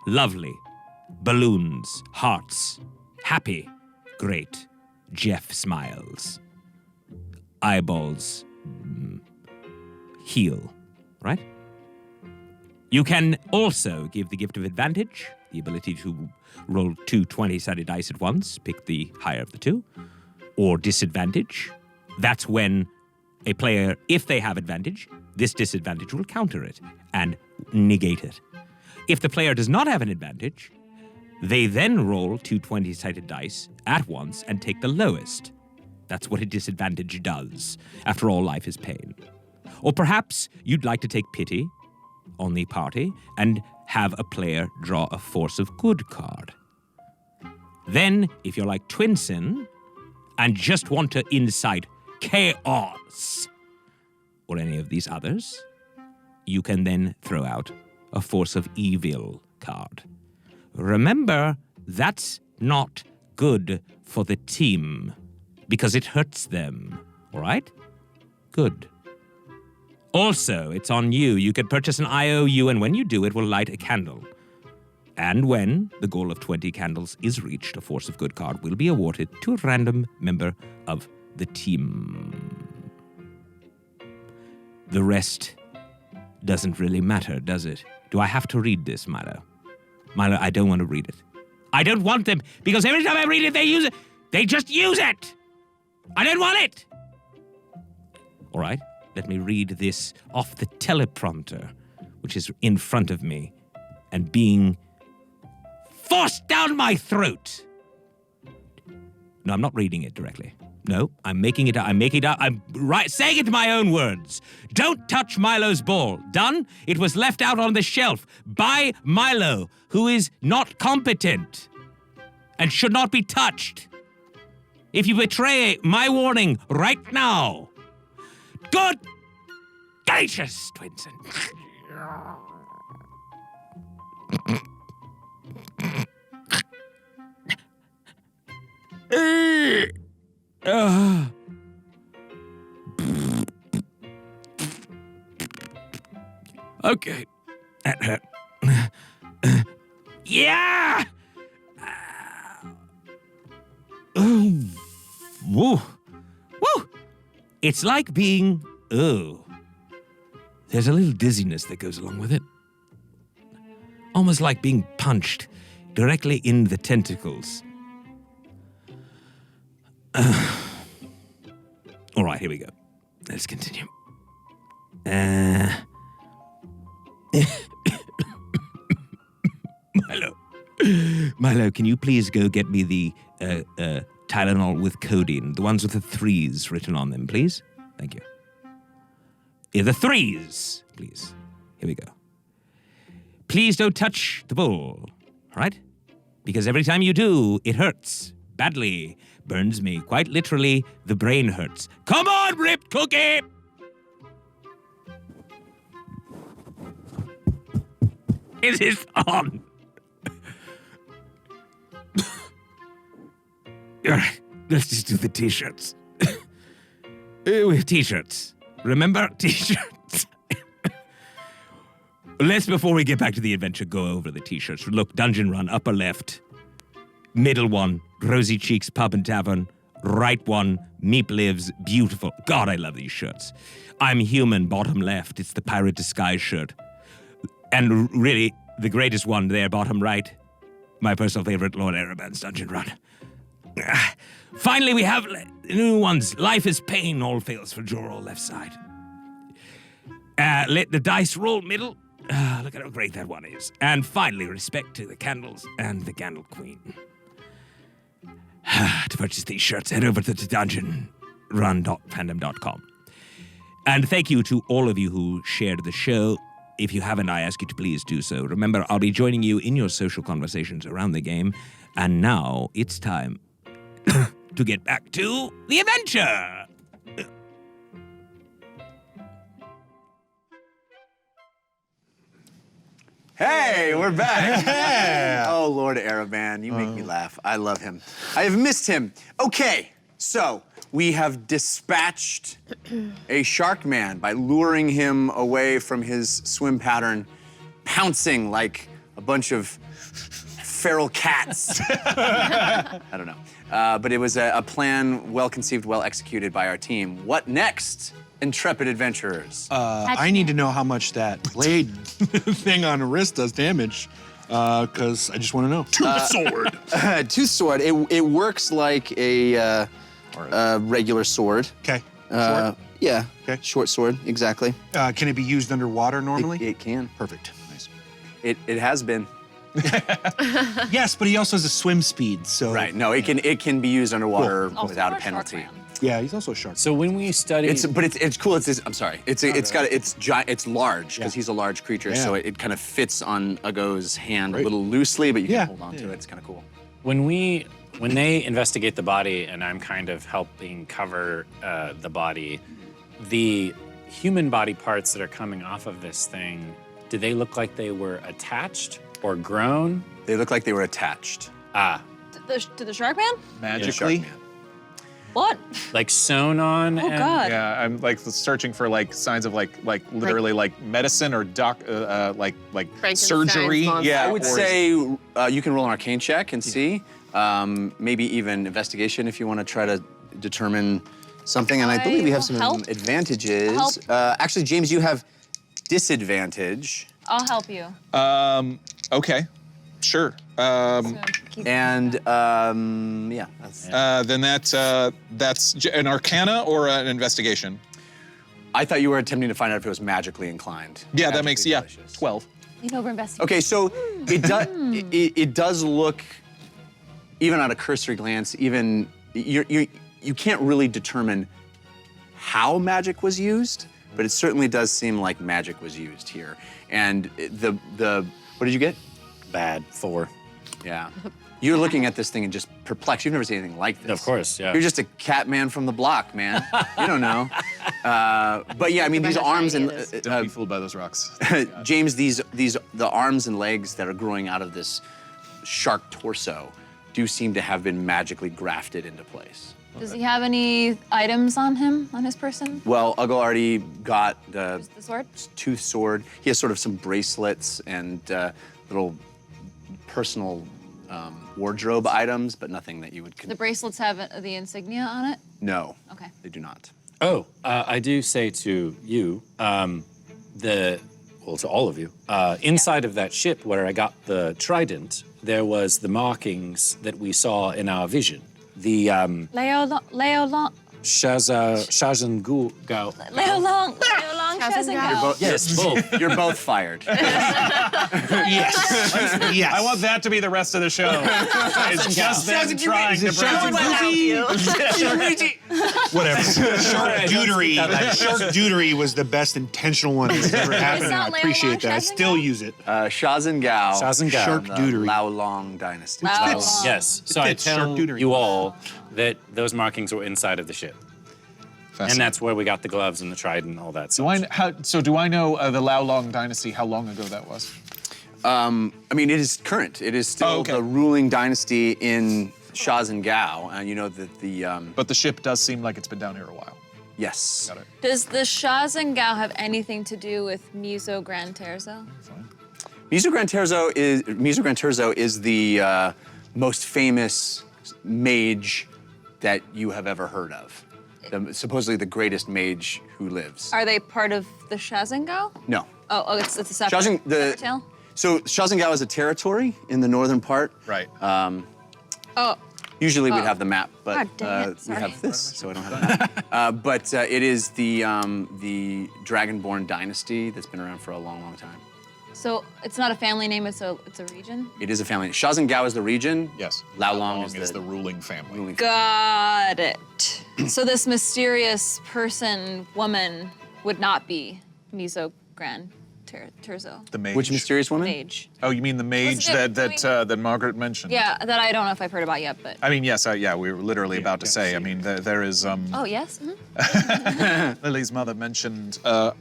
lovely, balloons, hearts, happy, great. Jeff smiles. Eyeballs heal, right? You can also give the gift of advantage, the ability to roll 2 20-sided dice at once, pick the higher of the 2, or disadvantage. That's when a player, if they have advantage, this disadvantage will counter it and negate it. If the player does not have an advantage, they then roll 2 20-sided dice at once and take the lowest. That's what a disadvantage does. After all, life is pain. Or perhaps you'd like to take pity on the party and have a player draw a Force of Good card. Then, if you're like Twinsen and just want to incite chaos or any of these others, you can then throw out a Force of Evil card. Remember, that's not good for the team because it hurts them, all right? Good. Also, it's on you. You can purchase an IOU, and when you do, it will light a candle. And when the goal of 20 candles is reached, a Force of Good card will be awarded to a random member of the team. The rest doesn't really matter, does it? Do I have to read this, Milo? Milo, I don't want to read it. I don't want them, because every time I read it, they use it. They just use it. I don't want it. All right, let me read this off the teleprompter, which is in front of me and being forced down my throat. No, I'm not reading it directly. No, I'm making it up. I'm saying it in my own words. Don't touch Milo's ball. Done? It was left out on the shelf by Milo, who is not competent and should not be touched. If you betray my warning right now, good gracious, Twinsen. Okay. That hurt. Yeah! Woo! Woo! It's like being... Oh. There's a little dizziness that goes along with it. Almost like being punched directly in the tentacles. All right, here we go. Let's continue. Milo, can you please go get me the Tylenol with codeine, the ones with the 3s written on them, please? Thank you. Yeah, the 3s, please. Here we go. Please don't touch the bowl, all right? Because every time you do, it hurts badly. Burns me. Quite literally, the brain hurts. Come on, Ripped Cookie! It is on. All right, let's just do the t-shirts. With t-shirts. Remember? T-shirts. Let's, before we get back to the adventure, go over the t-shirts. Look, Dungeon Run, upper left. Middle one, Rosy Cheeks Pub and Tavern. Right one, Meep Lives, beautiful. God, I love these shirts. I'm Human, bottom left. It's the Pirate Disguise shirt. And really, the greatest one there, bottom right. My personal favorite, Lord Ereban's Dungeon Run. Finally, we have new ones. Life is pain, all fails for Jorol, left side. Let the dice roll, middle. Look at how great that one is. And finally, respect to the candles and the Candle Queen. To purchase these shirts, head over to dungeonrun.fandom.com. And thank you to all of you who shared the show. If you haven't, I ask you to please do so. Remember, I'll be joining you in your social conversations around the game. And now it's time to get back to the adventure. Hey, we're back. Yeah. Oh, Lord Ereban, you make me laugh. I love him. I have missed him. Okay, so we have dispatched a shark man by luring him away from his swim pattern, pouncing like a bunch of feral cats. I don't know. But it was a plan well conceived, well executed by our team. What next, intrepid adventurers? I need to know how much that blade thing on the wrist does damage, because I just want to know. Tooth sword. Tooth sword. It works like a regular sword. Okay. Yeah. Okay. Short sword, exactly. Can it be used underwater normally? It can. Perfect. Nice. It has been. Yes, but he also has a swim speed, so. Right. No, it can be used underwater Also without a our shark penalty. man. Yeah, he's also a shark. So when we study, It's cool. I'm sorry. It's giant. It's large because he's a large creature, Yeah. so it kind of fits on Ago's hand Right. a little loosely, but you Yeah. can hold on to it. It's kind of cool. when they investigate the body, and I'm kind of helping cover the body, the human body parts that are coming off of this thing, do they look like they were attached or grown? They look like they were attached. Ah, To the shark man? Magically. Shark man. What? like sewn on. Oh and, God. Yeah, I'm like searching for like signs of like literally like medicine or like Frankenstein's surgery. monster. Yeah, I would or- say you can roll an arcane check and see. Maybe even investigation if you want to try to determine something. And I believe we have some Help. advantages. Help. Actually, James, you have disadvantage. I'll help you. Okay, sure. So keep And yeah, that's. Then that's an Arcana or an investigation. I thought you were attempting to find out if it was magically inclined. Yeah, that makes Magically delicious. 12. lean over investigate. Okay, so it does look, even on a cursory glance, even you can't really determine how magic was used, but it certainly does seem like magic was used here. And the what did you get? Bad 4. Yeah. You're looking at this thing and just perplexed. You've never seen anything like this. Of course, yeah. You're just a cat man from the block, man. You don't know. But yeah, I mean, these how arms shiny and it is. Don't be fooled by those rocks. James, the arms and legs that are growing out of this shark torso do seem to have been magically grafted into place. Does he have any items on him, on his person? Well, Uggo already got the The sword? tooth sword. He has sort of some bracelets and little personal wardrobe items, but nothing that you would. The bracelets have the insignia on it? No. Okay. They do not. Oh, I do say to you, to all of you, inside of that ship where I got the trident, there was the markings that we saw in our vision. The Leo Long, Shazangu. Leo Long Shazangal. Yes, both. You're both fired. Yes. Yes. I want that to be the rest of the show. It's just them trying to Whatever. Shark dudery was the best intentional one that's ever happened. And I not appreciate Leolong that. I still Shazangal? use it. Shazangal. Shazangal. Shark The dudery. Lao Long dynasty. Lao fits. Long. Yes. So I fits, tell charcuterie. you all that those markings were inside of the ship. And that's where we got the gloves and the trident and all that Do I know the Lao Long dynasty? How long ago that was? I mean, it is current. It is still the ruling dynasty in Shazengao, and you know that the. But the ship does seem like it's been down here a while. Yes. Got it. Does the Shazengao have anything to do with Miso Gran Terzo? Miso Gran Terzo is the most famous mage that you have ever heard of. Supposedly the greatest mage who lives. Are they part of the Shazengao? No. Oh, it's a separate tale? So Shazengao is a territory in the northern part. Right. Usually we'd have the map, but God dang it, we sorry. have this, so I don't have the map. But it is the Dragonborn dynasty that's been around for a long, long time. So it's not a family name, it's a region? It is a family. Shazengao is the region. Yes. Laolong is the ruling family. Got it. So this mysterious person, woman, would not be Miso Gran Terzo. The mage. Which mysterious woman? Mage. Oh, you mean the mage that Margaret mentioned? Yeah, that I don't know if I've heard about yet, but. I mean, yes, we were literally about to say. I mean, there is. Oh yes. Lily's mother mentioned,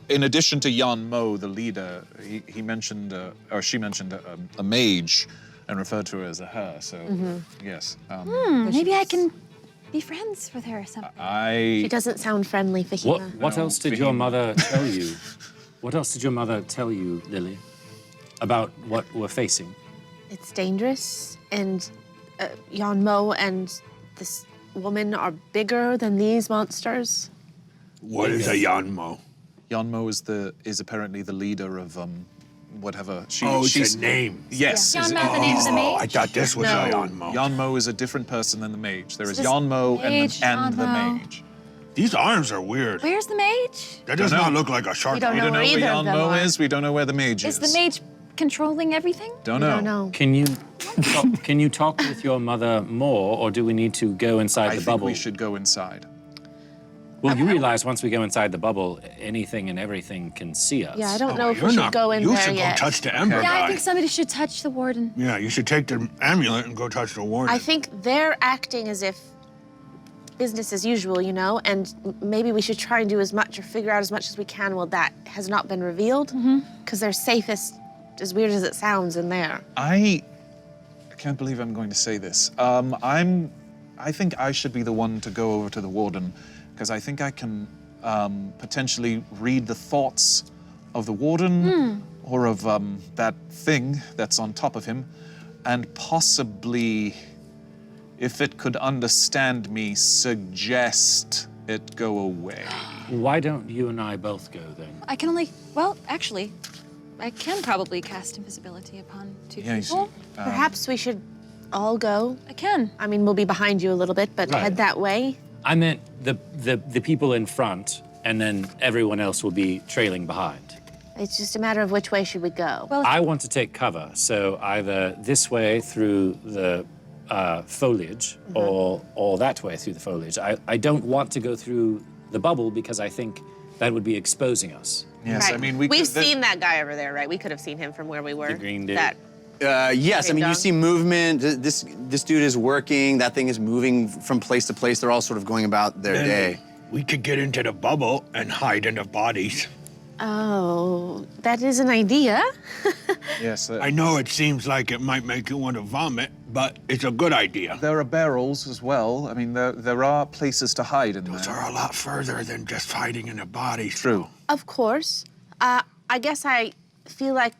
in addition to Yan Mo, the leader, he mentioned, or she mentioned a mage, and referred to her as a her. So yes. Maybe I can be friends with her or something. She doesn't sound friendly, Fahima. What else did your mother tell you? What else did your mother tell you, Lily, about what we're facing? It's dangerous, and Yan Mo and this woman are bigger than these monsters. What is a Yanmo? Yan Mo is apparently the leader of whatever. It's a name. Yes. Yan Mo, the name of the mage? I thought this was a Yanmo. Yan Mo is a different person than the mage. There is this Yan Mo mage, and the Yan Mo. mage. These arms are weird. Where's the mage? That does not look like a shark. We don't We know don't know where where either Yan of them Mo are. is. We don't know where the mage Is is. the mage controlling everything? Don't I know. don't know. Can you talk with your mother more, or do we need to go inside I the think bubble? we should go inside. Well, you realize once we go inside the bubble, anything and everything can see us. Yeah, I don't know if we You're should not. go in You there should yet. go touch the Ember Yeah, I guy. think somebody should touch the warden. Yeah, you should take the amulet and go touch the warden. I think they're acting as if business as usual, you know, and maybe we should try and do as much or figure out as much as we can while that has not been revealed, because they're safest, as weird as it sounds, in there. I can't believe I'm going to say this. I think I should be the one to go over to the warden, because I think I can potentially read the thoughts of the warden or of that thing that's on top of him, and possibly, if it could understand me, suggest it go away. Why don't you and I both go then? I can only, well, actually, I can probably cast invisibility upon two Yeah, you see. people. Perhaps we should all go. I can. I mean, we'll be behind you a little bit, but Right. head that way. I meant the people in front, and then everyone else will be trailing behind. It's just a matter of which way should we go. Well, I want to take cover, so either this way through the foliage, or that way through the foliage. I don't want to go through the bubble because I think that would be exposing us. Yes, Right. I mean, We've could- seen that guy over there, right? We could have seen him from where we were. The green dude. That Yes, I mean, you dong. see movement. This dude is working. That thing is moving from place to place. They're all sort of going about their day. We could get into the bubble and hide in the bodies. Oh, that is an idea. Yes, I know it seems like it might make you want to vomit, but it's a good idea. there are barrels as well. I mean, there are places to hide in Those there. are a lot further than just hiding in the bodies. True. Of course. I guess I feel like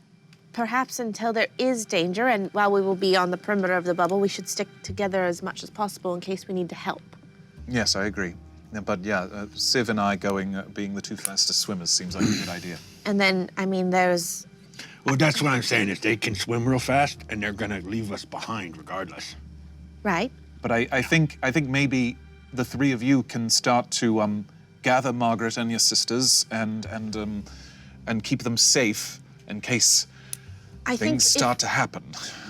perhaps until there is danger, and while we will be on the perimeter of the bubble, we should stick together as much as possible in case we need to help. Yes, I agree. Yeah, but yeah, Civ and I going, being the two fastest swimmers seems like a good idea. And then, I mean, there's Well, that's what I'm saying is they can swim real fast and they're gonna leave us behind regardless. right. But I think maybe the three of you can start to gather Margaret and your sisters and keep them safe in case I think things start to happen.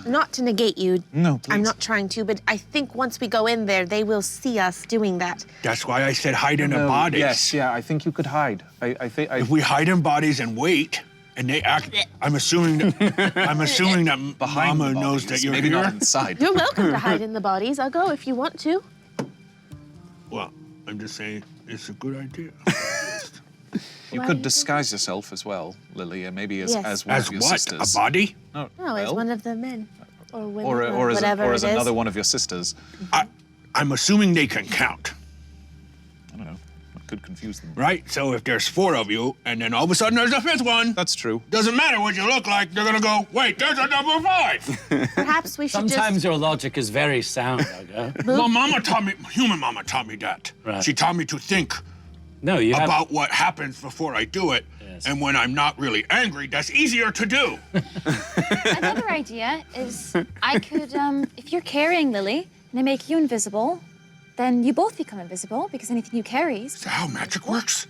not to negate you. No, please. I'm not trying to, but I think once we go in there, they will see us doing that. That's why I said hide in the No, bodies. Yes, yeah, I think you could hide. I think If we hide in bodies and wait, and they act, I'm assuming that behind Mama the knows bodies, that you're maybe here. not inside. You're welcome to hide in the bodies. I'll go if you want to. Well, I'm just saying it's a good idea. You could disguise yourself as well, Lily, and maybe as, Yes. as one As of your what? sisters. A body? No, No, as well, one of the men. Or women, or as, whatever or as it is. another one of your sisters. I'm assuming they can count, I don't know. That could confuse them. right? So if there's 4 of you, and then all of a sudden there's a 5th one, That's true. doesn't matter what you look like, they're gonna go, wait, there's a number 5. Perhaps we should Sometimes your logic is very sound, Ugo. Well, Mama taught me, human Mama taught me that. Right. She taught me to think No, you have. about what happens before I do it. Yes. And when I'm not really angry, that's easier to do. Another idea is I could, if you're carrying Lily and I make you invisible, then you both become invisible because anything you carry is. Is that how magic works?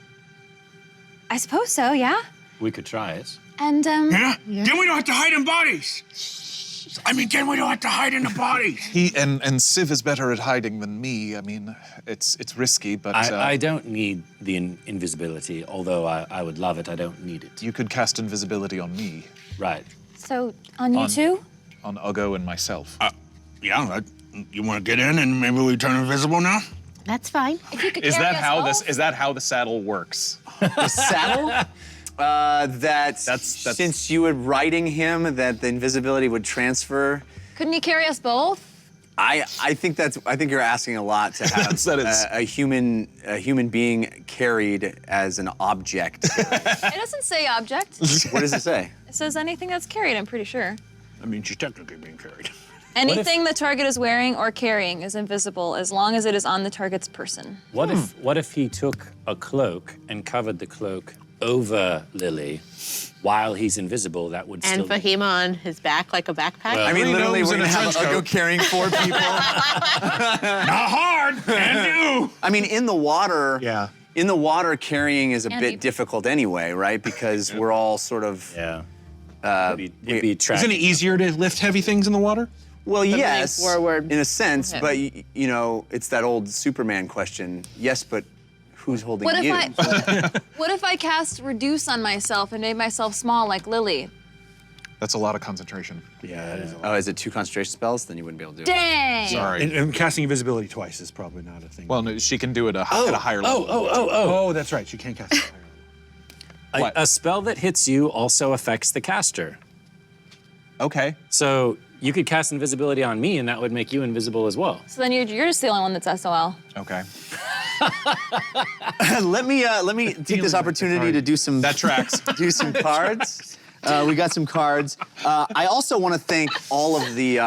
I suppose so, yeah. We could try it. And, Yeah? Then we don't have to hide in bodies. I mean, then we don't have to hide in the bodies. He and Civ is better at hiding than me. I mean, it's risky, but I don't need the invisibility, although I would love it. I don't need it. you could cast invisibility on me, Right. so on you two? on Ugo and myself. Yeah, you want to get in and maybe we turn invisible now? That's fine. If you could Is carry that us how both? is that how the saddle works? The saddle? That's- Since you were riding him, that the invisibility would transfer. Couldn't you carry us both? I think you're asking a lot to have That is- a human being carried as an object. It doesn't say object. What does it say? It says anything that's carried, I'm pretty sure. I mean, she's technically being carried. Anything the target is wearing or carrying is invisible as long as it is on the target's person. What if he took a cloak and covered the cloak over Lily while he's invisible? That would And still. Fahima on his back like a backpack. I mean, Three literally, gnomes we're in gonna a have trench Ugo coat. carrying 4 people. Not hard, and do. I mean, in the water. Yeah. In the water, carrying is a And bit you- difficult anyway, right? Because we're all sort of. Yeah. It'd be Isn't tracking. it easier to lift heavy things in the water? Well, yes, forward. in a sense, Okay. but you know, it's that old Superman question. Yes, but who's holding What if you? what if I cast reduce on myself and made myself small like Lily? That's a lot of concentration. Yeah, that is. Oh, is it 2 concentration spells? Then you wouldn't be able to do it. Dang! Sorry. And casting invisibility twice is probably not a thing. Well, no, she can do it at a higher level. Oh, that's right. You can't cast it. What? A spell that hits you also affects the caster. Okay. So you could cast invisibility on me, and that would make you invisible as well. So then you're just the only one that's SOL. Okay. let me take this opportunity to do some That tracks. do some cards. We got some cards. I also want to thank all of the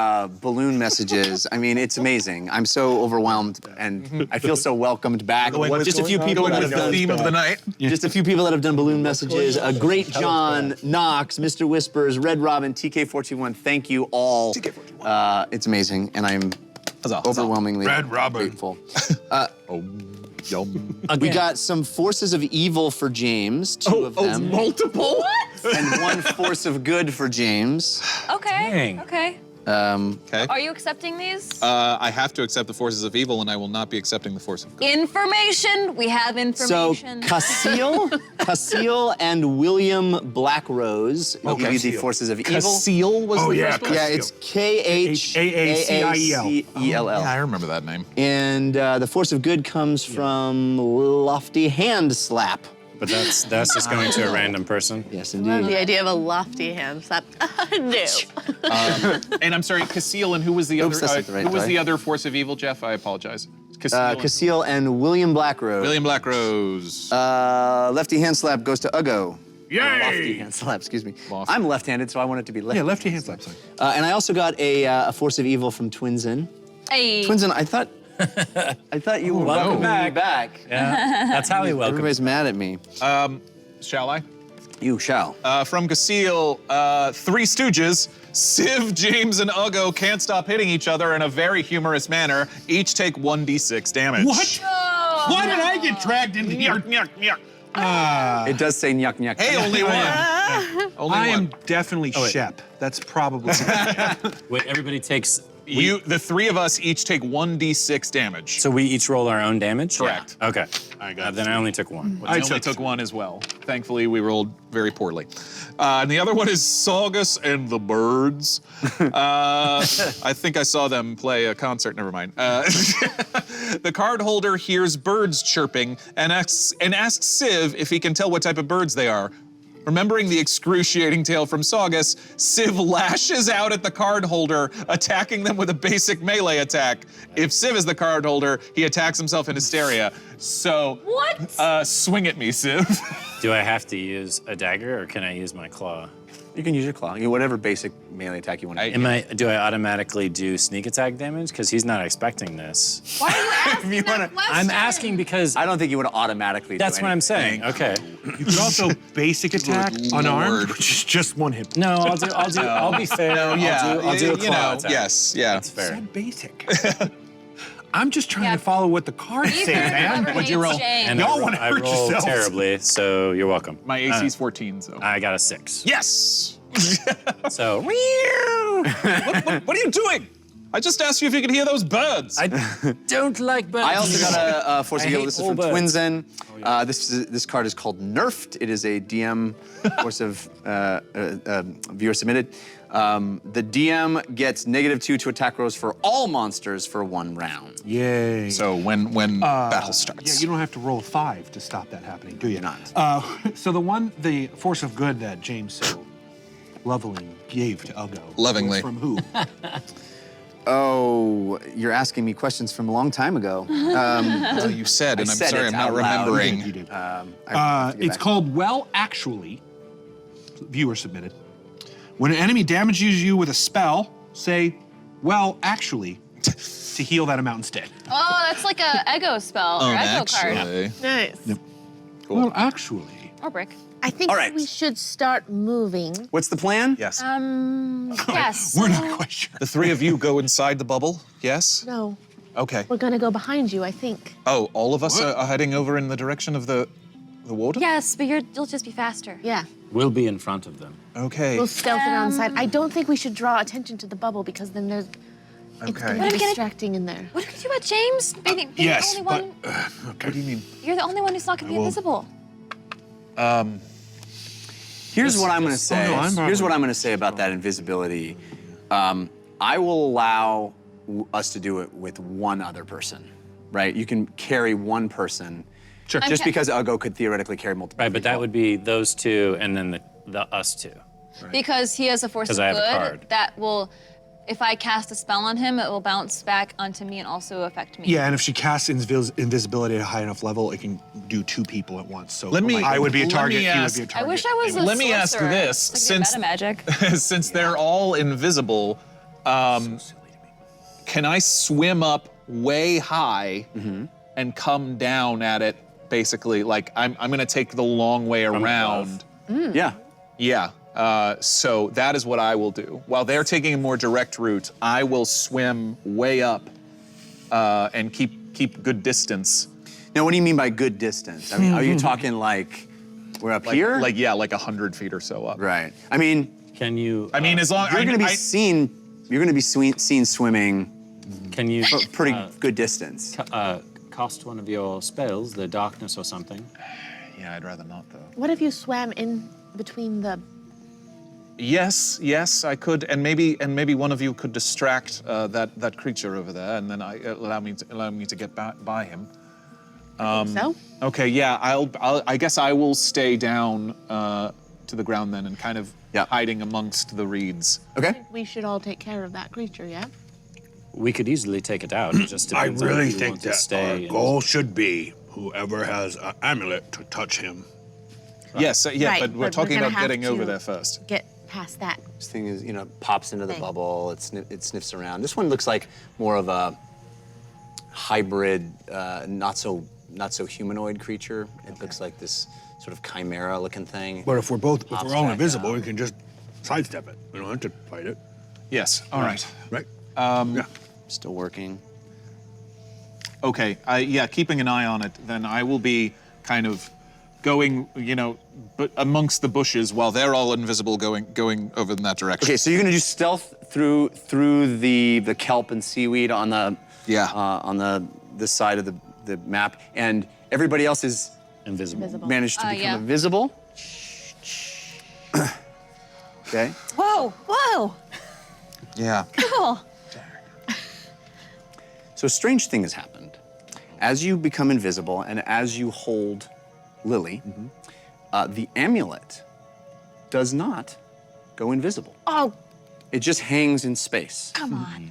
balloon messages. I mean, it's amazing. I'm so overwhelmed, and I feel so welcomed back. Just a few people Going that with have the done. theme of the night. Just a few people that have done balloon messages. Great John, Knox, Mr. Whispers, Red Robin, TK421. Thank you all. It's amazing, and I'm Huzzah, huzzah. overwhelmingly Red Robin. grateful. Yum. We got some forces of evil for James, 2 of them, multiple? What? and 1 force of good for James. Okay. Dang. Okay. Okay. Are you accepting these? I have to accept the forces of evil, and I will not be accepting the force of good. Information. We have So information. Casseel and William Blackrose will give you the forces of evil. Seal was Oh, the yeah, first one? Yeah, it's Khaacciel. Yeah, I remember that name. And the force of good comes from Lofty Hand Slap. But that's just going to a random person. Yes, Love indeed. the idea of a lofty hand slap. No. And I'm sorry, Casseel, and who was the Oops, other? that's not the right who was die. the other force of evil, Jeff? I apologize. Casseel. Casseel and William Blackrose. William Blackrose. Lefty Hand Slap goes to Ugo. Lofty Yay! Hand Slap, excuse me. Lofty. I'm left-handed, so I want it to be left. Yeah, lefty hand slap. Sorry. And I also got a force of evil from Twinsen. Hey. Twinsen, I thought you were Welcome welcoming me back. Yeah, that's how he welcomes. Everybody's mad at me. Shall I? You shall. From Casseel, 3 Stooges. Civ, James, and Ugo can't stop hitting each other in a very humorous manner. Each take 1d6 damage. What? Why did I get dragged into here? Yuck, yuck. It does say nyuk nyuk. Hey, only one. Only I one. am definitely wait. Shep. That's probably. Wait, everybody takes The three of us each take 1d6 damage. So we each roll our own damage? Correct. Yeah. Okay. Then I only took one. I only took one as well. Thankfully, we rolled very poorly. And the other one is Saugus and the Birds. I think I saw them play a concert. Never mind. The card holder hears birds chirping and asks Civ if he can tell what type of birds they are. Remembering the excruciating tale from Saugus, Civ lashes out at the card holder, attacking them with a basic melee attack. If Civ is the card holder, he attacks himself in hysteria. So, What? Swing at me, Civ. Do I have to use a dagger or can I use my claw? You can use your claw. Whatever basic melee attack you want to do. Do I automatically do sneak attack damage? Because he's not expecting this. Why are you asking you that wanna- question? I'm asking because I don't think you would automatically that's do what I'm saying. Okay. You could also basic attack unarmed, which is just one hit. No, I'll be fair. I'll do a claw attack. Yes, yeah. That's fair. Basic. I'm just trying Yeah. to follow what the cards say, man. What'd you roll? And Y'all I wanna hurt rolled yourselves. terribly, so you're welcome. My AC is 14, so. I got a 6. Yes! So what are you doing? I just asked you if you could hear those birds. I don't like birds. I also got a Force of I Heal. hate This is all from birds. Twinzen. This card is called Nerfed. It is a DM Force of viewer submitted. The DM gets -2 to attack rolls for all monsters for 1 round. Yay. So when battle starts. Yeah, you don't have to roll 5 to stop that happening, do you? Not. So the force of good that James so lovingly gave to Ugo. Lovingly. was from who? Oh, you're asking me questions from a long time ago. Well, you said, and I'm said sorry, it I'm not out loud. remembering. You did. I have to get It's back. called Well Actually. Viewer submitted. When an enemy damages you with a spell, say, well, actually, to heal that amount instead. Oh, that's like a Ego spell or Ego card. Actually. Nice. Cool. Well, actually. Or brick. I think All right. we should start moving. What's the plan? Yes. Yes. We're not quite sure. The three of you go inside the bubble, yes? No, Okay. we're gonna go behind you, I think. Oh, all of us are heading over in the direction of the warden? Yes, but you'll just be faster. Yeah, We'll be in front of them. Okay. we'll stealth around the side. I don't think we should draw attention to the bubble because then it's Okay. gonna What be are we gonna- distracting in there. What do we do about James? Being Yes, the only but one. What do you mean? You're the only one who's not gonna be invisible. Here's what I'm going to say. no, I'm Here's what I'm going to say about that invisibility. I will allow us to do it with one other person, right? You can carry one person. Sure. Just Okay. because Ugo could theoretically carry multiple. Right, but that would be those two and then the us two. Because he has a force of 'Cause I have a good card. that will, if I cast a spell on him, it will bounce back onto me and also affect me. Yeah, and if she casts invisibility at a high enough level, it can do 2 people at once. So Let me- I would be a let target, me he would ask- be a I target. wish I was a Let me ask sorcerer, this, so I could do since- meta magic. Since they're all invisible, can I swim up way high and come down at it, basically? Like, I'm gonna take the long way around. Yeah. Yeah. So that is what I will do. While they're taking a more direct route, I will swim way up and keep good distance. Now, what do you mean by good distance? I mean, are you talking like we're up here? Like 100 feet or so up. Right. I mean, Can you? I mean, as long you're going to be I- seen. You're going to be seen swimming Can you a pretty good distance. cast one of your spells, the darkness or something? Yeah, I'd rather not though. What if you swam in between the? Yes, I could, and maybe one of you could distract that creature over there, and then allow me to get by him. So? Okay, yeah, I guess I will stay down to the ground then, and kind of hiding amongst the reeds. Okay. We should all take care of that creature, yeah? We could easily take it out. It just I depends on really if you think want to that stay. our and- goal should be whoever has an amulet to touch him. Yes, yeah, Right, but we're but we're talking gonna about have getting over to- there first. Get past that. This thing is, pops into the Thing. bubble. It sniffs around. This one looks like more of a hybrid, not so humanoid creature. It looks like this sort of chimera-looking thing. But if we're Pops all back invisible, out. we can just sidestep it. We don't have to fight it, Yes, all right. right? Still working. Okay, keeping an eye on it, then I will be kind of going, but amongst the bushes while they're all invisible, going over in that direction. Okay, so you're gonna do stealth through the kelp and seaweed on the this side of the map, and everybody else is Invisible. managed to become yeah. invisible. Okay. Whoa! Yeah. Cool. So a strange thing has happened. As you become invisible and as you hold Lily, the amulet does not go invisible. Oh, It just hangs in space. Come on.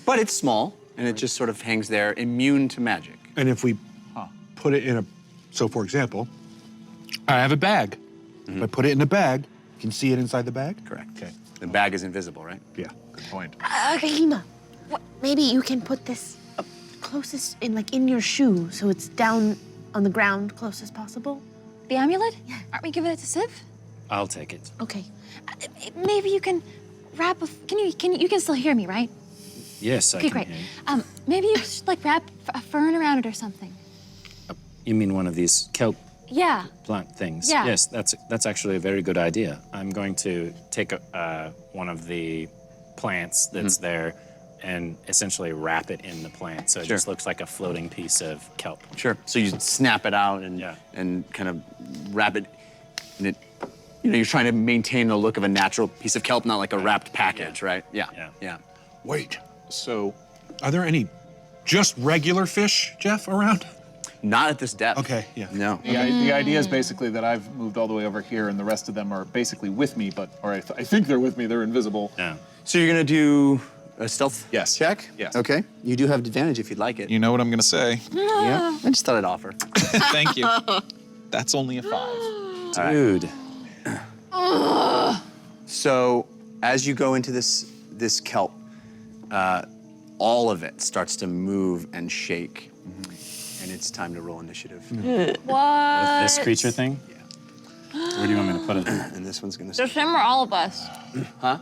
But it's small, and it just sort of hangs there, immune to magic. And if we put it in a, so for example, I have a bag. If I put it in a bag, you can see it inside the bag? Correct. Okay. The bag is invisible, right? Yeah. Good point. Fahima, maybe you can put this closest in your shoe so it's down on the ground close as possible. The amulet? Yeah. Aren't we giving it to Civ? I'll take it. Okay. Maybe you can wrap a. You can still hear me, right? Yes, I Okay, can great. hear you. Maybe you should like wrap a fern around it or something. You mean one of these kelp Yeah. plant things? Yeah. Yes, that's actually a very good idea. I'm going to take one of the plants that's there and essentially wrap it in the plant, so it just looks like a floating piece of kelp. Sure. So you snap it out and Yeah. and kind of wrap it, and it, you're trying to maintain the look of a natural piece of kelp, not like a wrapped package, right? Yeah. Yeah. Yeah. Wait, So, are there any just regular fish, Jeff, around? Not at this depth. Okay, yeah. No. the idea is basically that I've moved all the way over here, and the rest of them are basically with me, I think they're with me. They're invisible. Yeah. So you're gonna do a stealth Yes. check? Yes. Okay. You do have advantage if you'd like it. You know what I'm gonna say. Yeah. I just thought I'd offer. Thank you. That's only a 5. Dude. So as you go into this kelp, all of it starts to move and shake, and it's time to roll initiative. What? This creature thing? Yeah. Where do you want me to put it? And this one's gonna. Just him or all of us? Huh?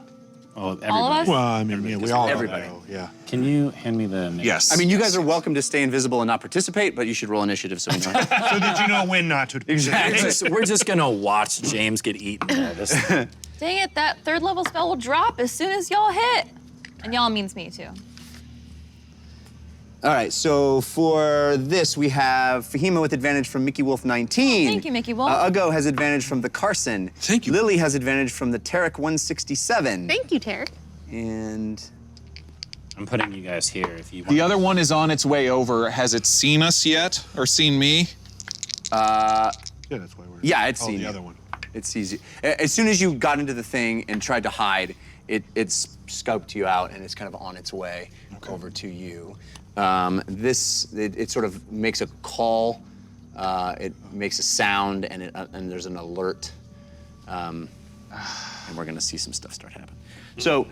Oh, everybody. All of us? Well, I mean, yeah, we all everybody. know, yeah. Can you hand me the mix? Yes. I mean, you guys are welcome to stay invisible and not participate, but you should roll initiative so we know. So that you know when not to. We're just gonna watch James get eaten. Dang it, that third level spell will drop as soon as y'all hit. And y'all means me too. All right, so for this, we have Fahima with advantage from Mickey Wolf 19. Thank you, Mickey Wolf. Ugo has advantage from the Carson. Thank you. Lily has advantage from the Tarek 167. Thank you, Tarek. And I'm putting you guys here if you want. The other one is on its way over. Has it seen us yet, or seen me? Yeah, that's why we're. yeah, it's seen the you. other one. It sees you. As soon as you got into the thing and tried to hide, it scoped you out and it's kind of on its way over to you. It sort of makes a call. It makes a sound, and there's an alert. And we're gonna see some stuff start happening. So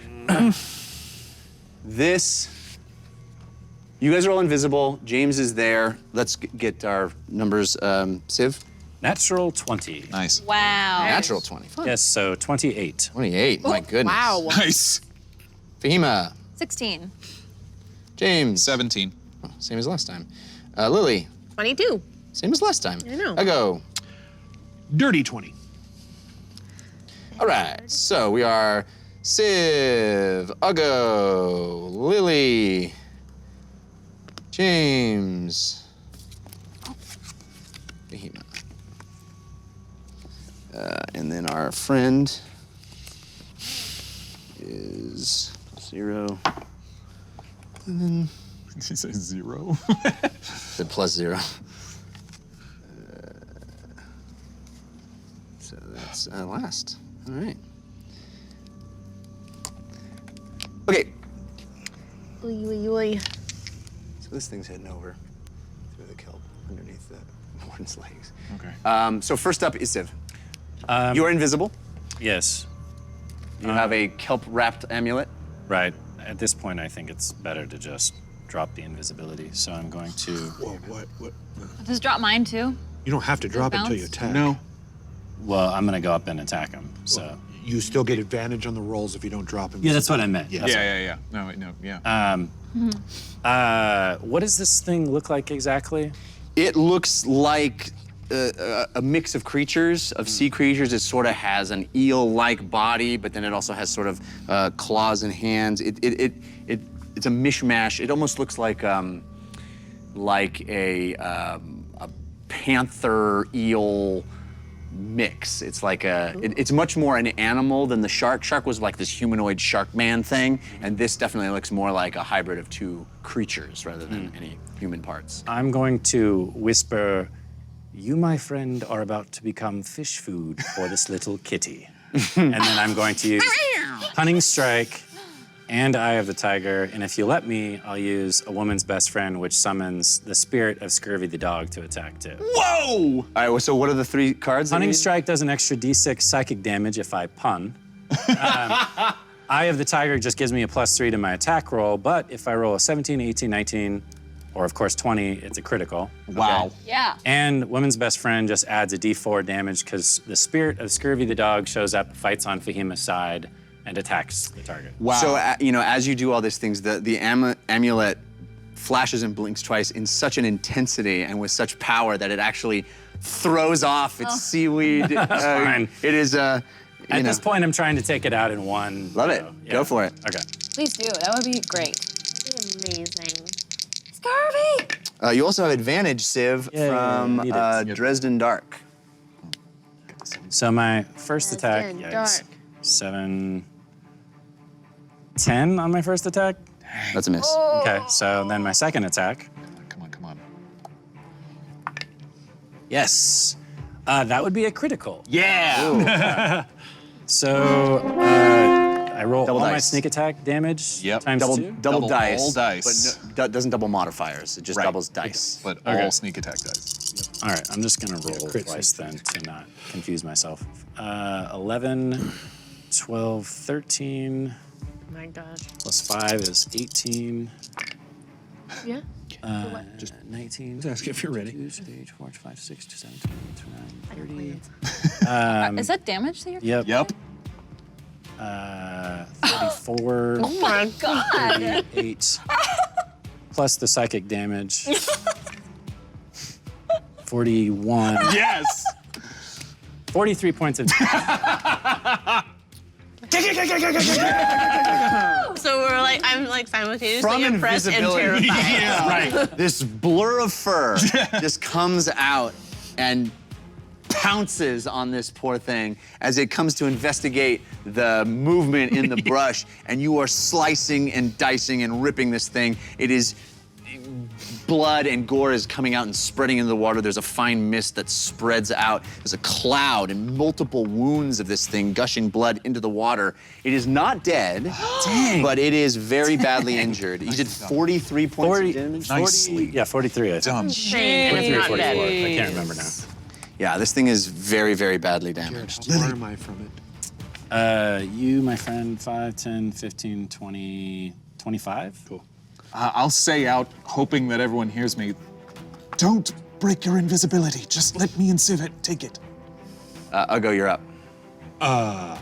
you guys are all invisible. James is there. Let's get our numbers. Civ? Natural 20. Nice. Wow. Natural 20. Fun. Yes, so 28. 28. My goodness. Wow. Nice. Fahima. 16. James. 17. Oh, same as last time. Lily. 22. Same as last time. I know. Ugo. Dirty 20. All right, so we are Civ, Ugo, Lily, James, Fahima. And then our friend is 0. And then Did you say 0? the +0. So that's last. All right. Okay. Oy, oy, oy. So this thing's heading over through the kelp underneath the warden's legs. Okay. So first up is Civ. You are invisible. Yes. You have a kelp-wrapped amulet. Right. At this point, I think it's better to just drop the invisibility. So I'm going to. Whoa, what? Just drop mine too. You don't have to drop it until you bounce? attack. No. Well, I'm going to go up and attack him. So. You still get advantage on the rolls if you don't drop him. Yeah, that's what I meant. Yeah. Yeah. No, wait, no, yeah. What does this thing look like exactly? It looks like a mix of creatures, of sea creatures. It sort of has an eel-like body, but then it also has sort of claws and hands. It's a mishmash. It almost looks like a panther eel mix. It's like it's much more an animal than the shark. Shark was like this humanoid shark man thing, and this definitely looks more like a hybrid of two creatures rather than any human parts. I'm going to whisper, "You, my friend, are about to become fish food for this little kitty." And then I'm going to use Cunning Strike and Eye of the Tiger, and if you let me, I'll use a woman's best friend, which summons the spirit of Scurvy the dog to attack too. Whoa! All right, well, so what are the 3 cards? Cunning Strike does an extra d6 psychic damage if I pun. Eye of the Tiger just gives me a +3 to my attack roll, but if I roll a 17, 18, 19, or of course 20, it's a critical. Wow. Yeah. And Woman's Best Friend just adds a d4 damage because the spirit of Scurvy the dog shows up, fights on Fahima's side, and attacks the target. Wow. So, as you do all these things, the amulet flashes and blinks twice in such an intensity and with such power that it actually throws off its seaweed. Fine. It is, At this point, I'm trying to take it out in one. Love it. Yeah. Go for it. Okay. Please do. That would be great. Amazing. Scurvy! You also have advantage, Civ, from need it. Dresden Dark. So my first attack, Dresden yikes, Dark. 7, 10 on my first attack. That's a miss. Okay, so then my second attack. Come on. Yes. That would be a critical. Yeah! So I roll Double all my dice. sneak attack damage Yep. times double 2. double dice. all dice. But doesn't double modifiers. It just Right. doubles dice. But Okay. all sneak attack dice. All right, I'm just gonna roll crit twice then to not confuse myself. 11, 12, 13, Oh my gosh. plus 5 is 18. Yeah. 19. Just ask if you're ready. 2, 3, 4, 5, 6, 7, 8, 9, 30. Is that damage that you're Yep. Yep. 34. Oh my god! 38. Plus the psychic damage. 41. Yes. 43 points of So I'm like simultaneously From impressed and invisibility. terrified. Right. This blur of fur just comes out and pounces on this poor thing as it comes to investigate the movement in the brush, and you are slicing and dicing and ripping this thing. It is blood and gore is coming out and spreading into the water. There's a fine mist that spreads out. There's a cloud and multiple wounds of this thing gushing blood into the water. It is not dead, but it is very badly injured. You did 43 points 40, of damage? Nicely. Yeah, 43. I think. Done. And it's 43 or not 44. dead. I can't remember now. Yeah, this thing is very, very badly damaged. How far am I from it? You, my friend, 5, 10, 15, 20, 25? Cool. I'll say out, hoping that everyone hears me. Don't break your invisibility. Just let me and Civ take it. Ugo, you're up. And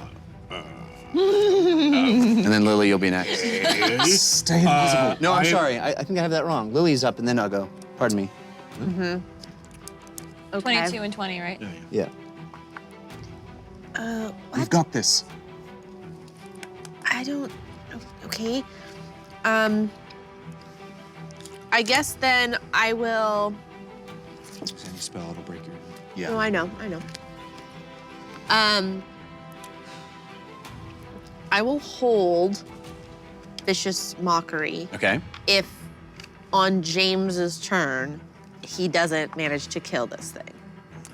then Lily, you'll be next. Stay invisible. No, I'm sorry. I think I have that wrong. Lily's up and then Ugo. Pardon me. Okay. 22 and 20, right? Yeah. We've got this. I don't. Okay. I guess then I will. Use any spell, it'll break your. Yeah. No, I know. I will hold Vicious Mockery Okay. if on James's turn he doesn't manage to kill this thing.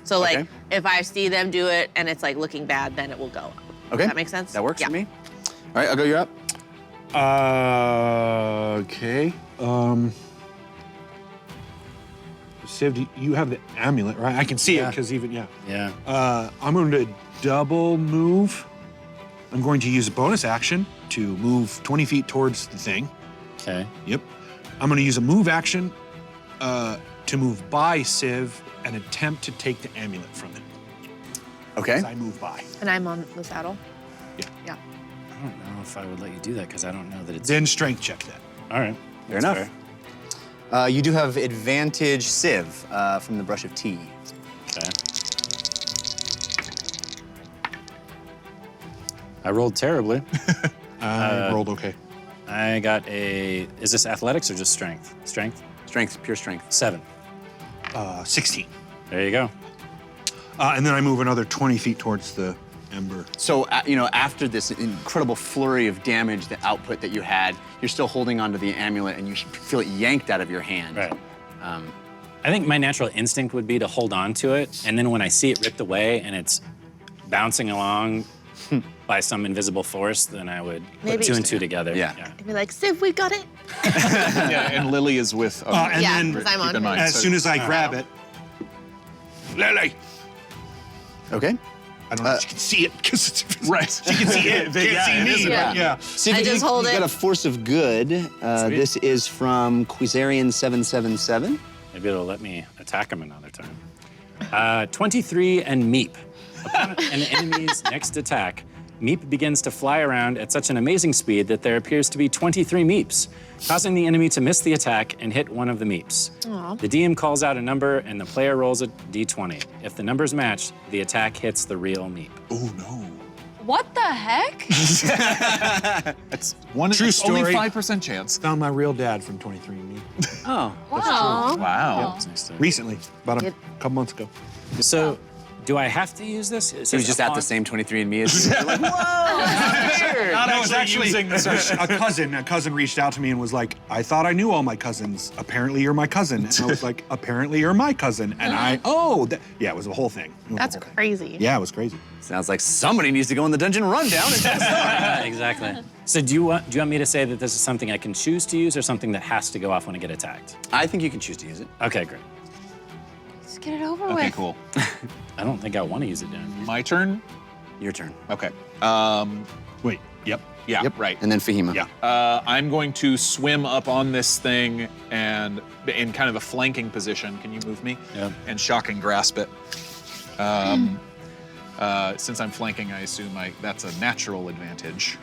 So like Okay. if I see them do it and it's like looking bad, then it will go up. Okay. Does that make sense? That works Yeah. for me. All right, Ugo, you're up. Okay. Civ, you have the amulet, right? I can see it Yeah. because even, yeah. Yeah. I'm going to double move. I'm going to use a bonus action to move 20 feet towards the thing. Okay. Yep. I'm going to use a move action to move by Civ and attempt to take the amulet from it Okay. as I move by. And I'm on the saddle. Yeah. Yeah. I don't know if I would let you do that because I don't know that it's. Then strength check that. All right. Fair That's enough. You do have advantage Civ from the Brush of Tea. Okay. I rolled terribly. I rolled okay. I got a. Is this athletics or just strength? Strength? Strength, pure strength. 7. 16. There you go. And then I move another 20 feet towards the ember. So, after this incredible flurry of damage, the output that you had, you're still holding onto the amulet and you feel it yanked out of your hand. Right. I think my natural instinct would be to hold on to it, and then when I see it ripped away and it's bouncing along by some invisible force, then I would Maybe- put 2 and 2 together. Yeah. I'd be like, Civ, we got it. Yeah, and Lily is with. And Yeah, then 'cause I'm keep on in mind. as soon as I grab it, Lily! Okay. I don't know if she can see it because it's Right. She can see it, can't see me. Yeah. But yeah. See, I just hold you it. got a force of good. This is from Quizarian 777. Maybe it'll let me attack him another time. 23 and Meep. Upon an enemy's next attack, Meep begins to fly around at such an amazing speed that there appears to be 23 Meeps, causing the enemy to miss the attack and hit one of the Meeps. The DM calls out a number and the player rolls a d20. If the numbers match, the attack hits the real Meep. Oh no. What the heck? It's one True it's only story. 5% chance. Found my real dad from 23andMe. Oh. Wow. Wow. That's nice to- Recently, about a couple months ago. So, do I have to use this? It He was says just at the upon- same 23andMe as you. You're like, whoa! Not No, it's actually using this. a cousin reached out to me and was like, I thought I knew all my cousins. Apparently you're my cousin. And I was like, apparently you're my cousin. And yeah, it was a whole thing. It was That's a whole thing. crazy. Yeah, it was crazy. Sounds like somebody needs to go in the dungeon rundown and tell a story. Exactly. So do you want me to say that this is something I can choose to use or something that has to go off when I get attacked? I think you can choose to use it. Okay, great. Let's get it over with. Okay, cool. I don't think I want to use it, Dan. My turn? Your turn. Okay. Wait, yep. Yeah, Yep. right. And then Fahima. Yeah. I'm going to swim up on this thing and in kind of a flanking position. Can you move me? Yeah. And shock and grasp it. Since I'm flanking, I assume that's a natural advantage.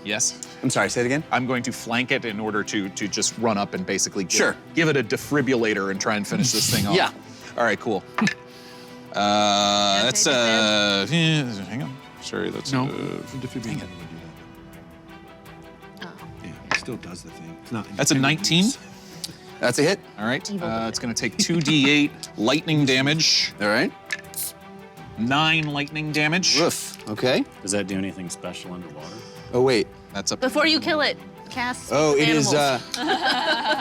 Yes? I'm sorry, say it again. I'm going to flank it in order to just run up and basically Sure. give it a defibrillator and try and finish this thing off. Yeah. All right, cool. That's hang on. Sorry, that's No, the defibrillator would do that. Yeah, it still does the thing. It's not. that's a 19. That's a hit. All right. It's going to take 2d8 lightning damage, All right. 9 lightning damage. Roof. Okay. Does that do anything special underwater? Oh, wait. That's up. Before you kill it, cast Oh, it is, animals.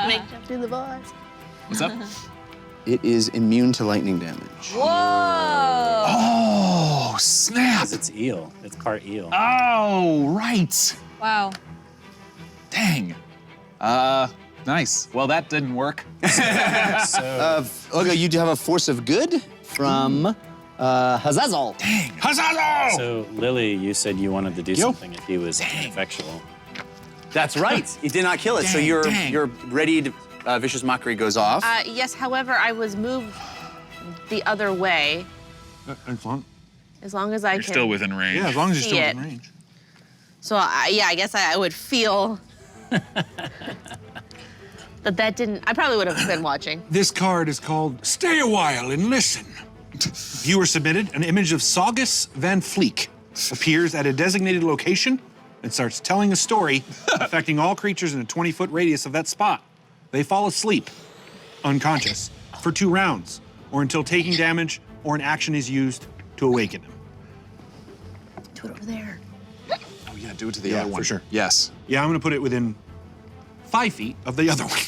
Make Jeff do the boss. What's up? it is immune to lightning damage. Whoa! Oh, snap. Because it's eel. It's part eel. Oh, right. Wow. Dang. Nice. Well, that didn't work. Okay, you do have a force of good from Hazazel. Huzzah! So, Lily, you said you wanted to do something if he was ineffectual. That's right. You did not kill it, so Dang. you're ready to. Vicious Mockery goes off. Yes, however, I was moved the other way As long, as long as I You're can. still within range. yeah, as long as you're See still it. in range. So I guess I would feel that didn't. I probably would have been watching. This card is called Stay a While and Listen. Viewer submitted an image of Saugus Van Fleek appears at a designated location and starts telling a story affecting all creatures in a 20-foot radius of that spot. They fall asleep, unconscious, for 2 rounds, or until taking damage or an action is used to awaken them. Do it over there. Oh, yeah, do it to the Yeah, other one. for sure. Yes. Yeah, I'm gonna put it within 5 feet of the other one.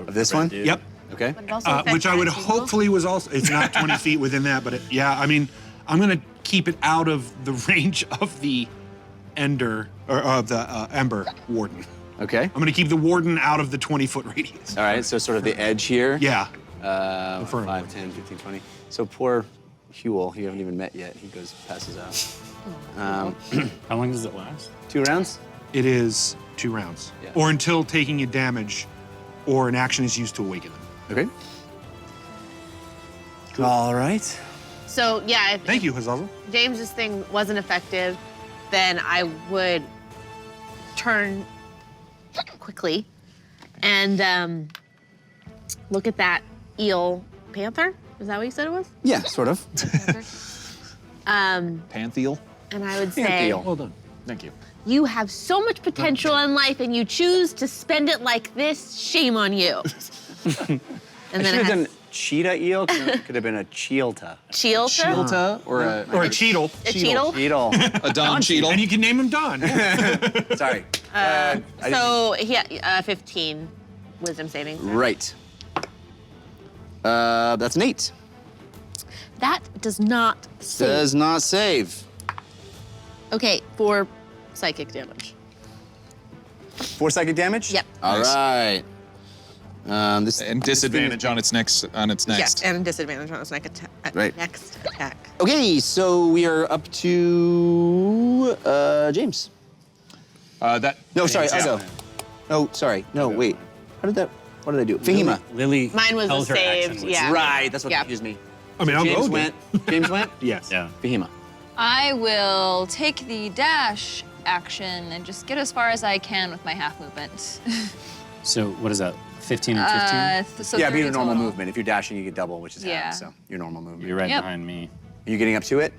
Of this red one? dude. Yep. Okay. But it also affects Which I would other people. hopefully was also, it's not 20 feet within that, but yeah, I mean, I'm gonna keep it out of the range of the Ember Warden. Okay. I'm gonna keep the Warden out of the 20-foot radius. All right, so sort of the edge here. Yeah. Inferno 5, 10, 15, 20. So poor Huel, you haven't even met yet. He passes out. How long does it last? 2 rounds? It is 2 rounds. Yeah. Or until taking a damage or an action is used to awaken them. Okay. All right. So yeah, Thank you, Hazazel. if James's thing wasn't effective, then I would turn quickly and look at that eel panther. Is that what you said it was? Yeah, sort of. Pantheal. And I would say, Well done. Thank you. you have so much potential in life and you choose to spend it like this, shame on you. And I then should it have has done cheetah eel. Could have been a cheelta. Cheelta. Chilta or a cheetle. A cheetle. Cheetle. a Don Cheadle. And you can name him Don. Sorry. So, 15 wisdom savings. Right. That's an 8. That does not save. Does not save. Okay, for psychic damage. 4 psychic damage? Yep. All Nice. right. This And disadvantage on its next. Yes, and disadvantage on its next attack. Right. Next attack. Okay, so we are up to James. That. No, sorry, Yeah. I'll go. Oh, sorry. No, wait. What did I do? Fahima. Lily Mine was held a her saved, action, which- yeah. Right, that's what Yeah. confused me. I mean, I'll James go went. James went. Yes. Yeah. Fahima. I will take the dash action and just get as far as I can with my half movement. So what is that? 15 and 15? So Yeah, be 30 your normal total. movement. If you're dashing, you get double, which is Yeah. half. So your normal movement. You're right Yep. behind me. Are you getting up to it?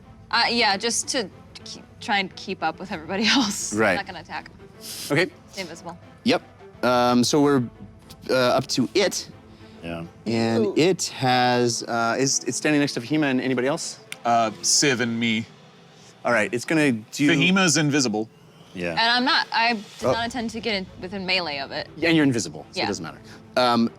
Yeah, just to try and keep up with everybody else. Right. I'm not gonna attack. Okay. Stay invisible. Yep. So we're up to it, Yeah. and it has it's standing next to Fahima and anybody else. Civ and me. All right, it's gonna do. Fahima's invisible. Yeah. And I did Oh. not intend to get in within melee of it. Yeah, and you're invisible, so Yeah. it doesn't matter.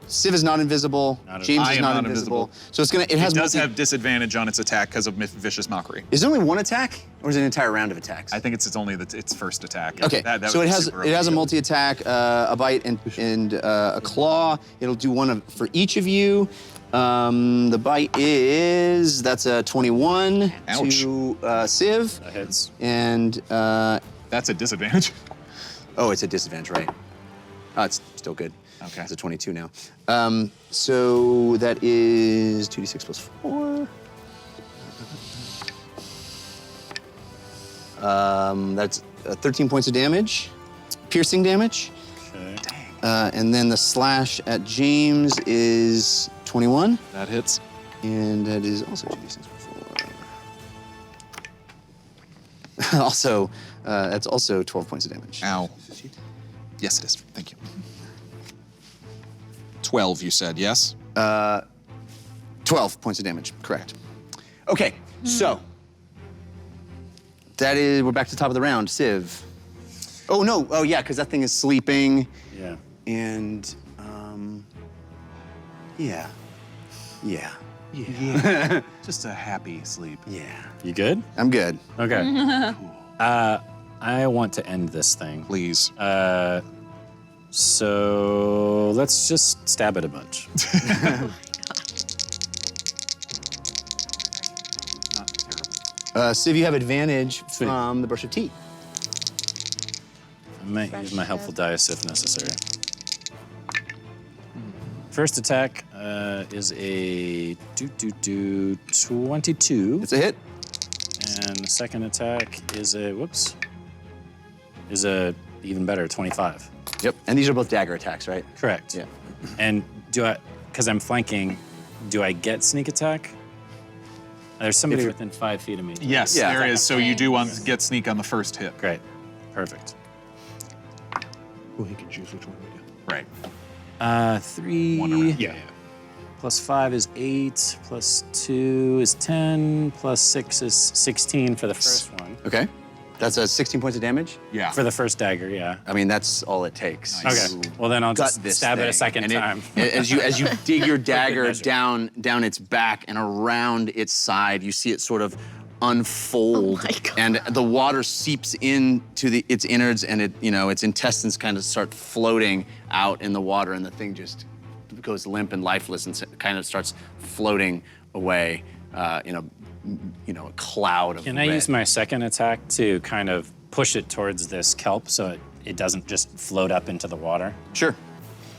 Civ is not invisible. Not at James all. is I am not not invisible. invisible. So it's gonna. It has It does multi- have disadvantage on its attack because of Vicious Mockery. Is there only one attack, or is it an entire round of attacks? I think it's only its first attack. Okay, That so would it be has super a overkill. multi-attack, a bite, and a claw. It'll do one for each of you. The bite that's a 21 Ouch. to Civ, That hits. and That's a disadvantage. oh, it's a disadvantage, right? It's still good. Okay. It's a 22 now. So that is 2d6 plus 4. That's 13 points of damage, piercing damage. Okay. And then the slash at James is 21, That hits. and that is also 2d6 plus 4. Also, that's also 12 points of damage. Ow. Yes, it is. Thank you. 12, you said, yes? 12 points of damage, correct. Okay, so we're back to the top of the round. Civ. Oh, no, oh yeah, because that thing is sleeping, Yeah. and, yeah. Just a happy sleep. Yeah. You good? I'm good. Okay. I want to end this thing. Please. So let's just stab it a bunch. Not terrible. Civ, you have advantage from the brush of teeth. I might use my helpful dice if necessary. First attack is a 22. It's a hit. And the second attack is a even better 25. Yep. And these are both dagger attacks, right? Correct. Yeah. And because I'm flanking, do I get sneak attack? There's somebody If you- within 5 feet of me. Yes, Yeah. there is. So you do want to get sneak on the first hit. Great. Perfect. Well, he can choose which one we do. Right. 3 One around. Yeah. plus 5 is 8, plus 2 is 10, plus 6 is 16 for the first one. Okay. That's 16 points of damage. Yeah. For the first dagger, yeah. I mean, that's all it takes. Nice. Okay. Well, then I'll Gut just this stab it a thing. second And time. as you dig your dagger measure. down its back and around its side, you see it sort of unfold, Oh my God. and the water seeps into its innards, and its intestines kind of start floating out in the water, and the thing just goes limp and lifeless, and kind of starts floating away in a cloud of Can red. I use my second attack to kind of push it towards this kelp so it doesn't just float up into the water? Sure.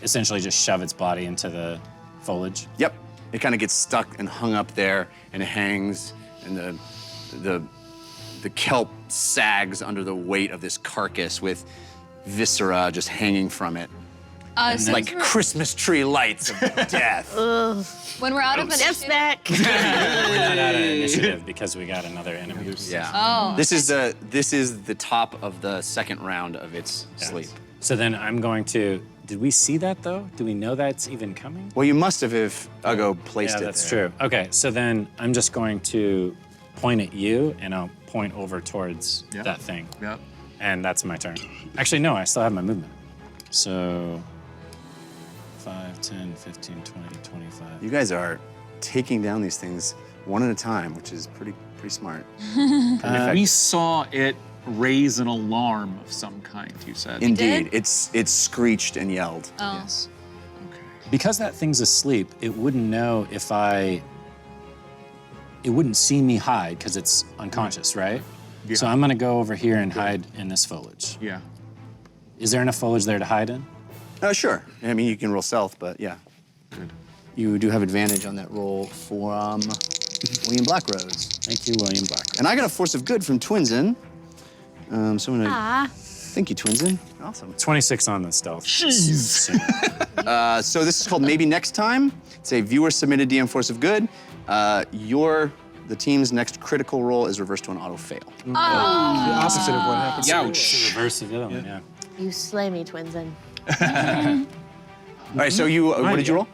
Essentially just shove its body into the foliage? Yep. It kind of gets stuck and hung up there, and it hangs, and the kelp sags under the weight of this carcass with viscera just hanging from it. Since like we're- Christmas tree lights of death. when we're out of Steps initiative. back. We're not out of initiative because we got another enemy. Yeah. Oh. This is the top of the second round of its sleep. So then I'm going to. Did we see that though? Do we know that's even coming? Well, you must have if Ugo placed Yeah, it that's there. true. Okay, so then I'm just going to point at you, and I'll point over towards that thing. Yep. And that's my turn. Actually, no, I still have my movement. So 5, 10, 15, 20, 25. You guys are taking down these things one at a time, which is pretty smart. We saw it raise an alarm of some kind, you said. Indeed, it's screeched and yelled. Oh. Yes. Okay. Because that thing's asleep, it wouldn't know if it wouldn't see me hide because it's unconscious, right? Yeah. So I'm gonna go over here and hide in this foliage. Yeah. Is there enough foliage there to hide in? Sure. I mean, you can roll stealth, but yeah. Good. You do have advantage on that roll from William Blackrose. Thank you, William Black. And I got a force of good from Twinsen. So I'm gonna thank you, Twinsen. Awesome. 26 on the stealth. Jeez. So this is called Maybe Next Time. It's a viewer-submitted DM force of good. The team's next critical roll is reversed to an auto fail. The opposite of what happened. Youch. The reverse of the other one, yeah. You slay me, Twinsen. All right, so you, what did you roll?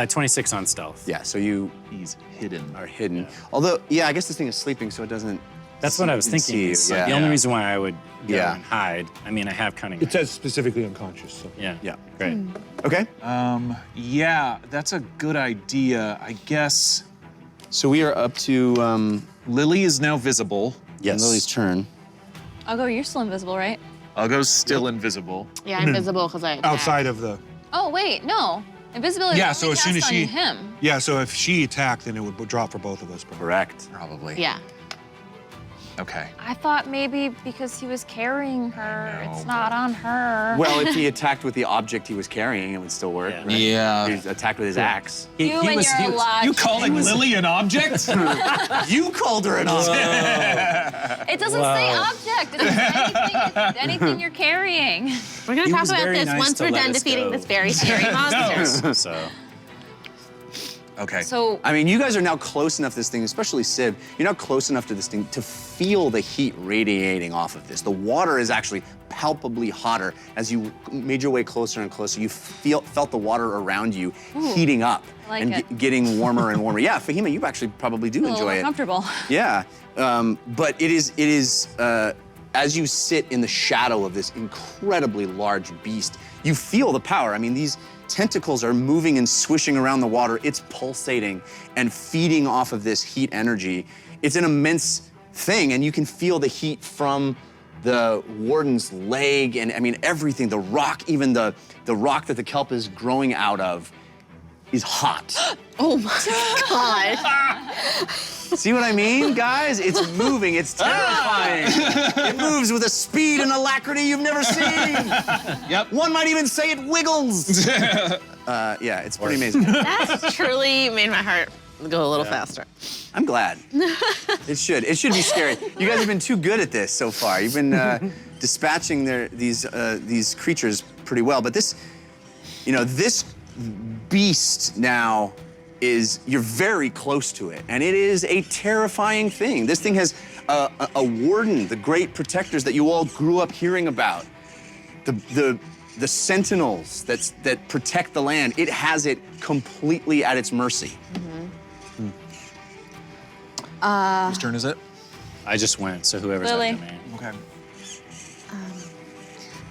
26 on stealth. Yeah, so you He's hidden. are hidden. Although, yeah, I guess this thing is sleeping, so it doesn't. That's what I was thinking. see you, is yeah. The only reason why I would go Yeah. and hide, I mean, I have cunning. It says specifically unconscious. So. Yeah. Yeah. Great. Okay. Yeah, that's a good idea. I guess So we are up to Lily is now visible. Lily's turn. I'll go. You're still invisible, right? Ugo's still invisible. Yeah, I'm visible because I attacked. Outside of the. Oh wait, no. Invisibility. Yeah, is so only as soon cast as on she- him. Yeah, so if she attacked, then it would drop for both of us. Probably. Correct. Probably. Yeah. Okay. I thought maybe because he was carrying her, No, it's not on her. Well, if he attacked with the object he was carrying, it would still work. Yeah. Right? Yeah. If he attacked with his axe. you and your logic. You calling Lily an object? You called her an object. It doesn't say object. It says anything you're carrying. We're gonna He talk was about very this nice once to we're let done us defeating go. this very scary monster. So Okay. So I mean, you guys are now close enough to this thing, especially Civ, you're now close enough to this thing to feel the heat radiating off of this. The water is actually palpably hotter. As you made your way closer and closer, you felt the water around you heating up Like and it. getting warmer and warmer. Yeah, Fahima, you actually probably do a little enjoy it. uncomfortable. Yeah, but it is as you sit in the shadow of this incredibly large beast, you feel the power. I mean, these tentacles are moving and swishing around the water. It's pulsating and feeding off of this heat energy. It's an immense thing, and you can feel the heat from the warden's leg, and I mean everything. The rock, even the rock that the kelp is growing out of, is hot. Oh my god. See what I mean, guys? It's moving, it's terrifying. It moves with a speed and alacrity you've never seen. Yep. One might even say it wiggles. Yeah, it's pretty amazing. That truly made my heart go a little faster. I'm glad. It should be scary. You guys have been too good at this so far. You've been dispatching these creatures pretty well, but this beast now you're very close to it, and it is a terrifying thing. This thing has a warden, the great protectors that you all grew up hearing about, the sentinels that protect the land. It has it completely at its mercy. Whose turn is it? I just went, so whoever's Lily. after me. Okay.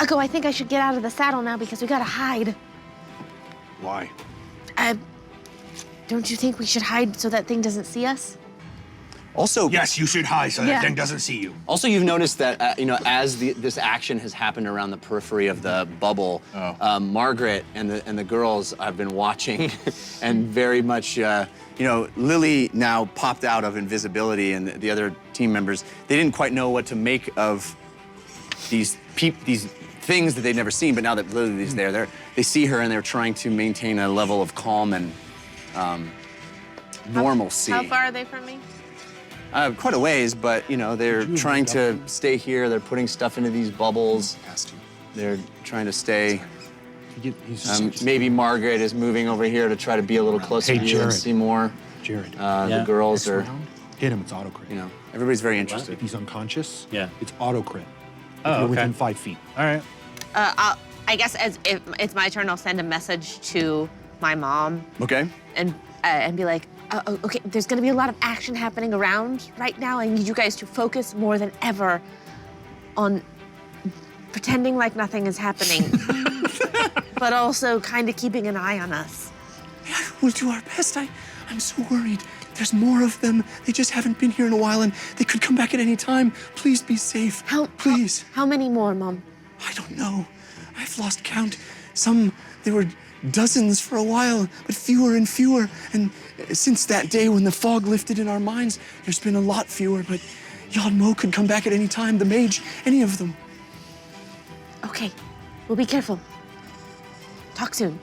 Ugo, I think I should get out of the saddle now because we gotta hide. Why? Don't you think we should hide so that thing doesn't see us? Also, Yes, you should hide so Yeah. that thing doesn't see you. Also, you've noticed that as this action has happened around the periphery of the bubble, Margaret and the girls have been watching, and very much, Lily now popped out of invisibility, and the other team members, they didn't quite know what to make of these things that they'd never seen. But now that Lily's there, they see her and they're trying to maintain a level of calm and normalcy. How far are they from me? Quite a ways, but they're trying to stay here. They're putting stuff into these bubbles. They're trying to stay Maybe Margaret is moving over here to try to be a little closer Hey, to you Jared. and see more. Jared. The girls are, Hit him, it's auto crit. you know, everybody's very interested. If he's unconscious, Yeah. it's auto crit. Oh, If you're okay. within 5 feet. All right. I guess as if it's my turn, I'll send a message to my mom Okay. and be like, okay, there's gonna be a lot of action happening around right now. I need you guys to focus more than ever on pretending like nothing is happening, but also kind of keeping an eye on us. We'll do our best. I'm so worried. There's more of them. They just haven't been here in a while, and they could come back at any time. Please be safe. Please. How many more, Mom? I don't know. I've lost count. There were dozens for a while, but fewer and fewer. And since that day when the fog lifted in our minds, there's been a lot fewer, but Yadmo could come back at any time, the mage, any of them. Okay, we'll be careful. Talk soon.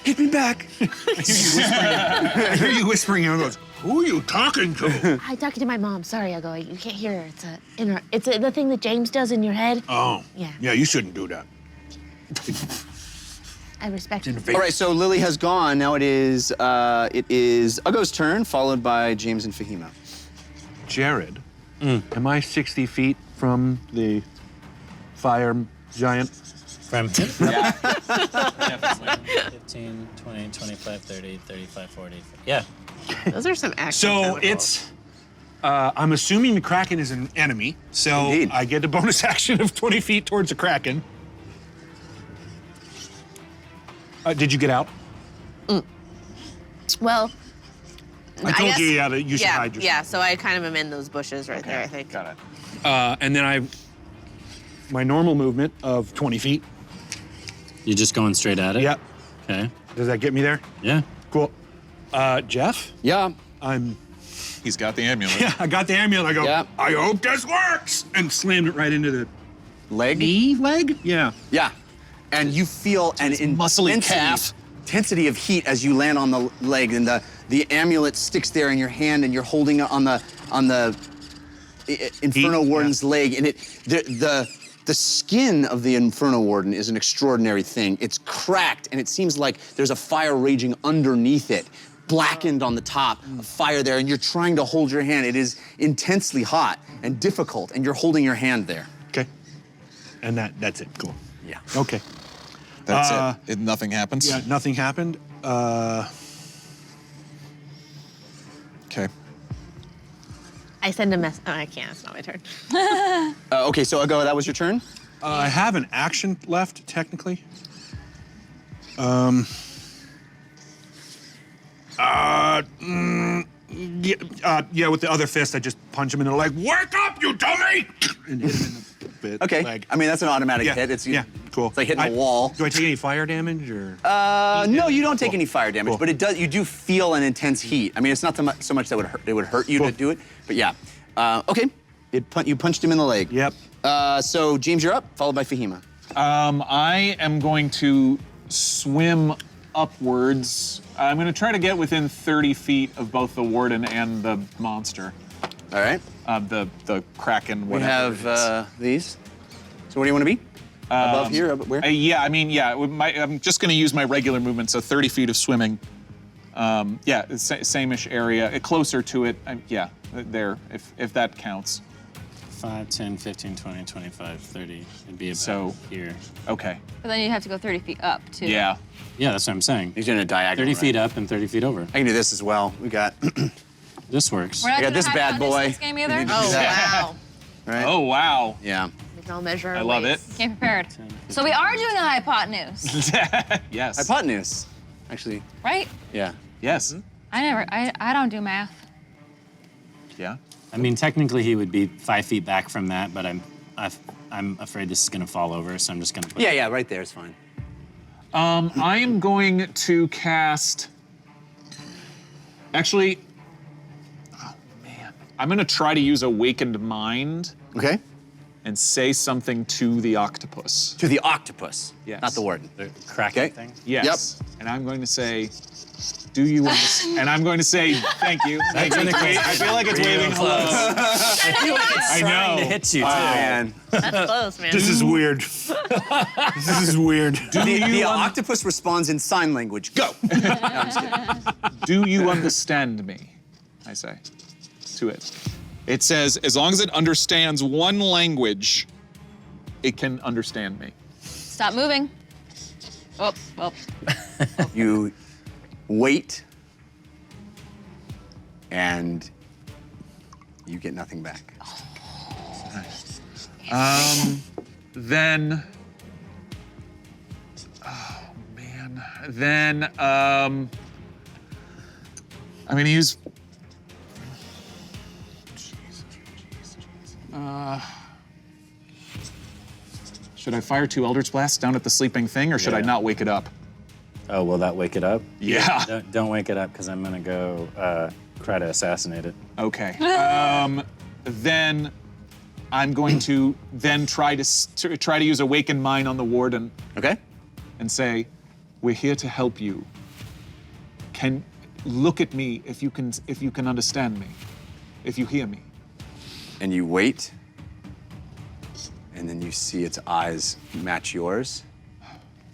Hit me back. I hear you whispering, and he goes, who are you talking to? I'm talking to my mom. Sorry, I go. You can't hear her. It's the thing that James does in your head. Oh. Yeah. Yeah, you shouldn't do that. I respect it. All right, so Lily has gone. Now it is Ugo's turn, followed by James and Fahima. Jared, am I 60 feet from the fire giant? From him? Yeah. Definitely. 15, 20, 25, 30, 35, 40. Yeah. Those are some action. So it's, I'm assuming the Kraken is an enemy, so Indeed. I get a bonus action of 20 feet towards the Kraken. Did you get out? Well, I told guess, you you should hide yourself. Yeah, so I kind of am in those bushes right there, I think. Got it. And then my normal movement of 20 feet. You're just going straight at it? Yep. Okay. Does that get me there? Yeah. Cool. Jeff? Yeah. He's got the amulet. Yeah, I got the amulet. I go, Yeah. I hope this works! And slammed it right into the Leg? knee leg? Yeah. Yeah. And you feel an muscly calf. intensity of heat as you land on the leg, and the amulet sticks there in your hand, and you're holding it on the Inferno Warden's leg, and the skin of the Inferno Warden is an extraordinary thing. It's cracked, and it seems like there's a fire raging underneath it, blackened on the top, a fire there, and you're trying to hold your hand. It is intensely hot and difficult, and you're holding your hand there. Okay. And that's it. Cool. Yeah. Okay. That's it. Nothing happens. Yeah, nothing happened. Okay. I send a message. Oh, I can't. It's not my turn. Okay, so Ugo, that was your turn? I have an action left, technically. Yeah, with the other fist, I just punch him in the leg. Wake up, you dummy! And hit him in the Okay. leg. I mean, that's an automatic Yeah, hit. It's cool. It's like hitting a wall. Do I take any fire damage, or? No, you don't take Cool. any fire damage, Cool. but it does. You do feel an intense heat. I mean, it's not so much that it would hurt you Cool. to do it, but yeah. Okay, you punched him in the leg. Yep. So James, you're up, followed by Fahima. I am going to swim upwards. I'm going to try to get within 30 feet of both the warden and the monster. All right. The kraken. We Whatever have it is. these. So where do you want to be? Above here? Where? Yeah, I mean, yeah. I'm just going to use my regular movement, so 30 feet of swimming. Yeah, same-ish area, closer to it. Yeah, there, if that counts. 5, 10, 15, 20, 25, 30. It'd be about So- here. Okay. But then you have to go 30 feet up, too. Yeah. Yeah, that's what I'm saying. He's doing a diagonal. 30 right? feet up and 30 feet over. I can do this as well. We got. This works. We're not I got doing this high bad bonus boy. This game either? Oh, wow. Right? Oh, wow. Yeah. We can all measure our I love weights. it. Came prepared. So we are doing a hypotenuse, Yes. Hypotenuse. Actually, right? yeah. Yes. I don't do math. Yeah. I mean, technically he would be 5 feet back from that, but I'm afraid this is gonna fall over, so I'm just gonna put Yeah, right there is fine. I am going to cast. Actually, oh man, I'm going to try to use Awakened Mind Okay. and say something to the octopus. To the octopus, Yes. not the warden. The Kraken Okay. thing? Yes. And I'm going to say, do you understand? And I'm going to say, thank you. Thank you. I feel like it's waving hello. I know. To hit you, too. Man, That's close, man. This is weird. This is weird. the octopus responds in sign language. Go. No, I'm just kidding. Do you understand me? I say to it. It says, as long as it understands one language, it can understand me. Stop moving. Oh, well. You wait, and you get nothing back. Then, oh man, then, I'm gonna use, should I fire 2 Eldritch Blasts down at the sleeping thing, or should I Yeah. not wake it up? Oh, will that wake it up? Yeah. Don't wake it up, because I'm gonna go try to assassinate it. Okay. Then I'm going to then try to use Awaken Mind on the warden Okay? and say, we're here to help you. Can look at me if you can understand me, if you hear me. And you wait, and then you see its eyes match yours,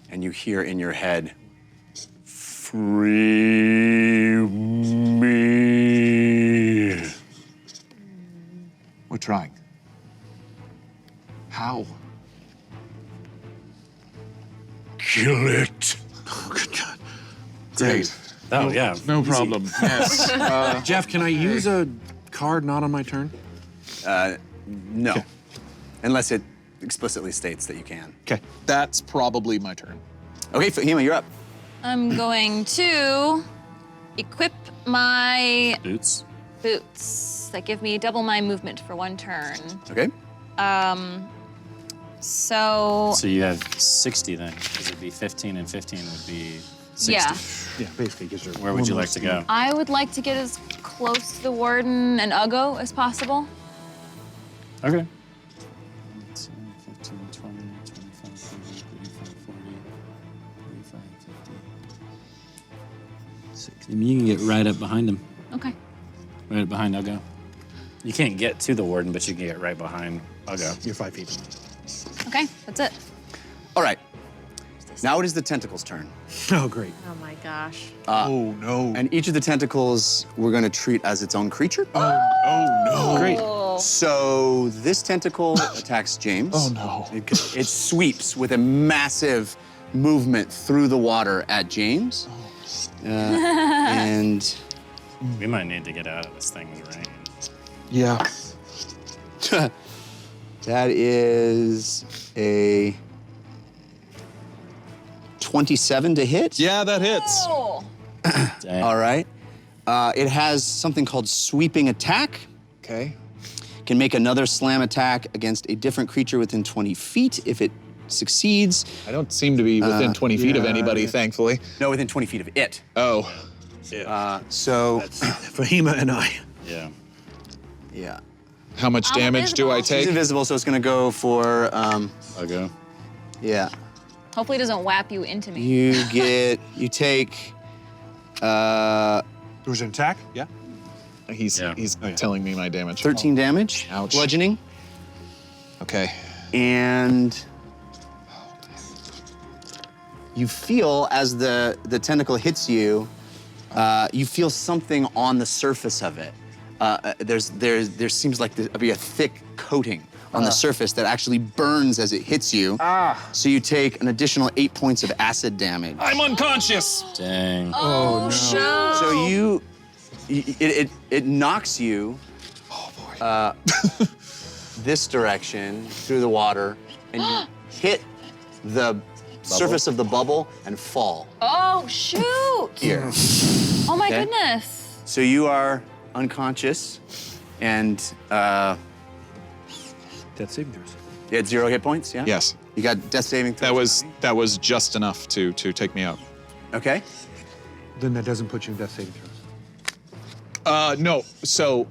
and you hear in your head, "Free me." We're trying. How? Kill it. Great. Oh, yeah. No easy. problem. Yes. Jeff, can I use a card not on my turn? No. Unless it explicitly states that you can. Okay. That's probably my turn. Okay, Fahima, you're up. I'm going to equip my Boots. boots that give me double my movement for 1 turn. Okay? So So you have 60 then, because it'd be 15 and 15 would be 60. yeah, Yeah, basically, because you're. Where would you like to go? I would like to get as close to the warden and Uggo as possible. Okay. 15, 20, 25, 30, 35, 40, 45, 50, 60. I mean, you can get right up behind him. Okay. Right up behind Uggo. You can't get to the warden, but you can get right behind Uggo. You're 5 feet. Okay, that's it. All right. Now it is the tentacles' turn. Oh, great. Oh my gosh. Oh no. And each of the tentacles we're going to treat as its own creature. Oh no. Great. So this tentacle attacks James. Oh no. It sweeps with a massive movement through the water at James. And We might need to get out of this thing's range. Yeah. that is a 27 to hit. Yeah, that hits. Oh. Dang. All right. It has something called sweeping attack. Okay. Can make another slam attack against a different creature within 20 feet if it succeeds. I don't seem to be within 20 feet of anybody, thankfully. No, within 20 feet of it. Oh. So, Fahima and I. Yeah. yeah. How much I'm damage do I invisible. He's take? invisible, so it's gonna go for, Uggo. yeah. Hopefully it doesn't whap you into me. You take, There was an attack? Yeah. He's Yeah. telling me my damage. 13 damage, Ouch. bludgeoning, Okay. and you feel as the tentacle hits you, you feel something on the surface of it. There seems like there be a thick coating on the surface that actually burns as it hits you. So you take an additional 8 points of acid damage. I'm unconscious. Dang. Oh, shoot. So it knocks you this direction through the water, and you hit the surface of the bubble and fall Oh, shoot. here. Oh, my Okay. goodness. So you are unconscious, and Death saving throws. you had 0 hit points, yeah? Yes. You got death saving throws. That was just enough to take me out. Okay. Then that doesn't put you in death saving throws. No. So